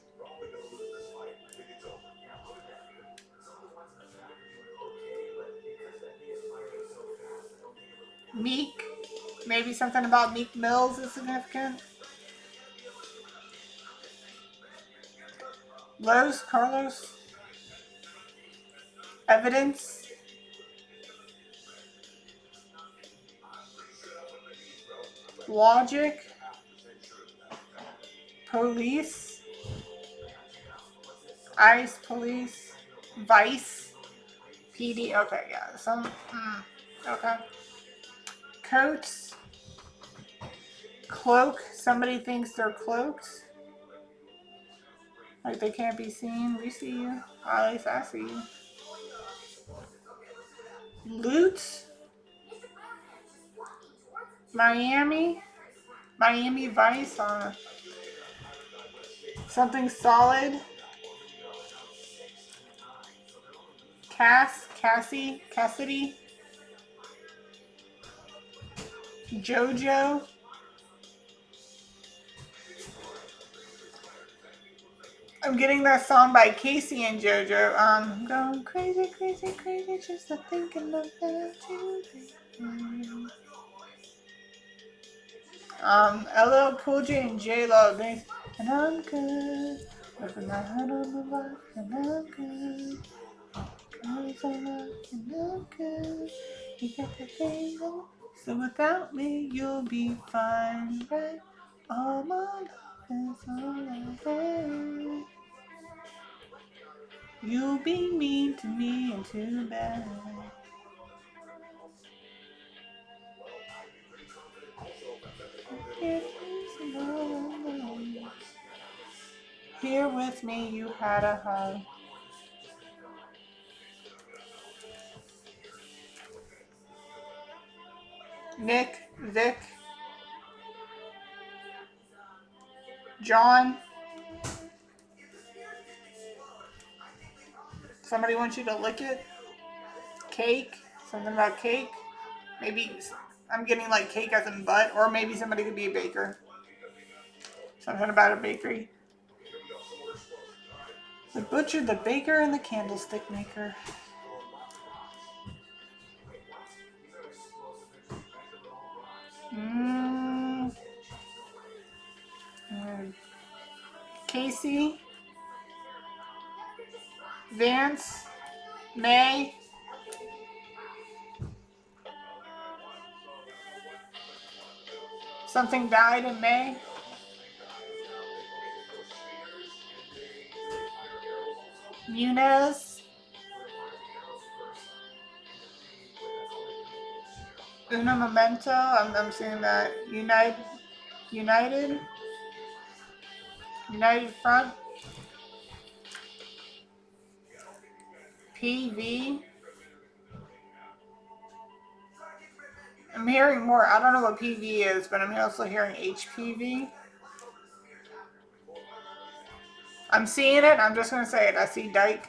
Meek, maybe something about Meek Mills is significant. Rose Carlos. Evidence. Logic. Police. ICE police. Vice. PD. Okay, yeah. Okay. Coats. Cloak. Somebody thinks they're cloaked. Like they can't be seen. We see you. Or at least I see you. Loot. Miami. Miami Vice. Something solid. Cassidy. JoJo. I'm getting that song by Casey and JoJo. I'm going crazy, crazy, crazy, just a thinking about you. LL Cool J and J-Lo. And I'm good. Putting my head on the block, and I'm good. And I'm good. You got the thing on. So without me, you'll be fine, right? All my love is all over. You be mean to me and too bad. Here with me, you had a hug. Nick, Vic, John. Somebody wants you to lick it. Cake. Something about cake. Maybe I'm getting like cake as in butt, or maybe somebody could be a baker. Something about a bakery. The butcher, the baker, and the candlestick maker. Casey. Vance. May. Something died in May. Muniz. Una Momento. I'm seeing that. United Front. PV. I'm hearing more. I don't know what PV is, but I'm also hearing HPV. I'm seeing it. I'm just going to say it. I see Dyke,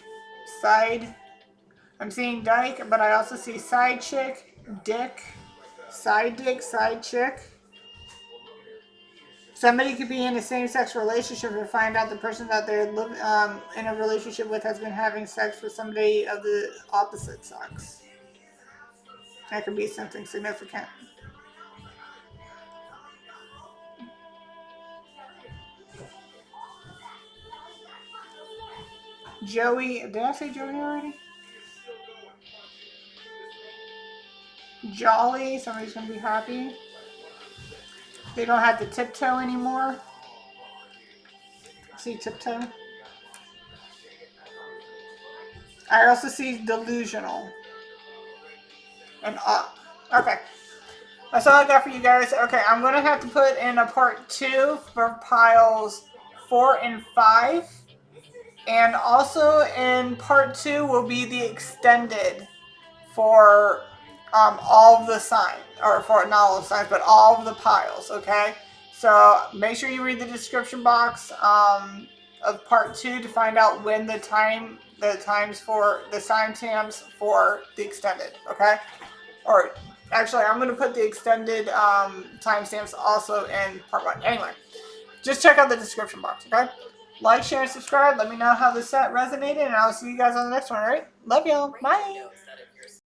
side. I'm seeing Dyke, but I also see side chick, dick, side chick. Somebody could be in a same-sex relationship and find out the person that they're in a relationship with has been having sex with somebody of the opposite sex. That could be something significant. Joey, did I say Joey already? Jolly, somebody's going to be happy. They don't have to tiptoe anymore. See tiptoe? I also see delusional. And okay. That's all I got for you guys. Okay, I'm going to have to put in a part 2 for piles 4 and 5. And also in part 2 will be the extended for all of the signs, or for not all of the signs, but all of the piles, okay? So make sure you read the description box of part 2 to find out when the times for the timestamps for the extended, okay? Or actually, I'm going to put the extended timestamps also in part 1. Anyway, just check out the description box, okay? Like, share, and subscribe. Let me know how this set resonated, and I'll see you guys on the next one, alright? Love y'all. Bye.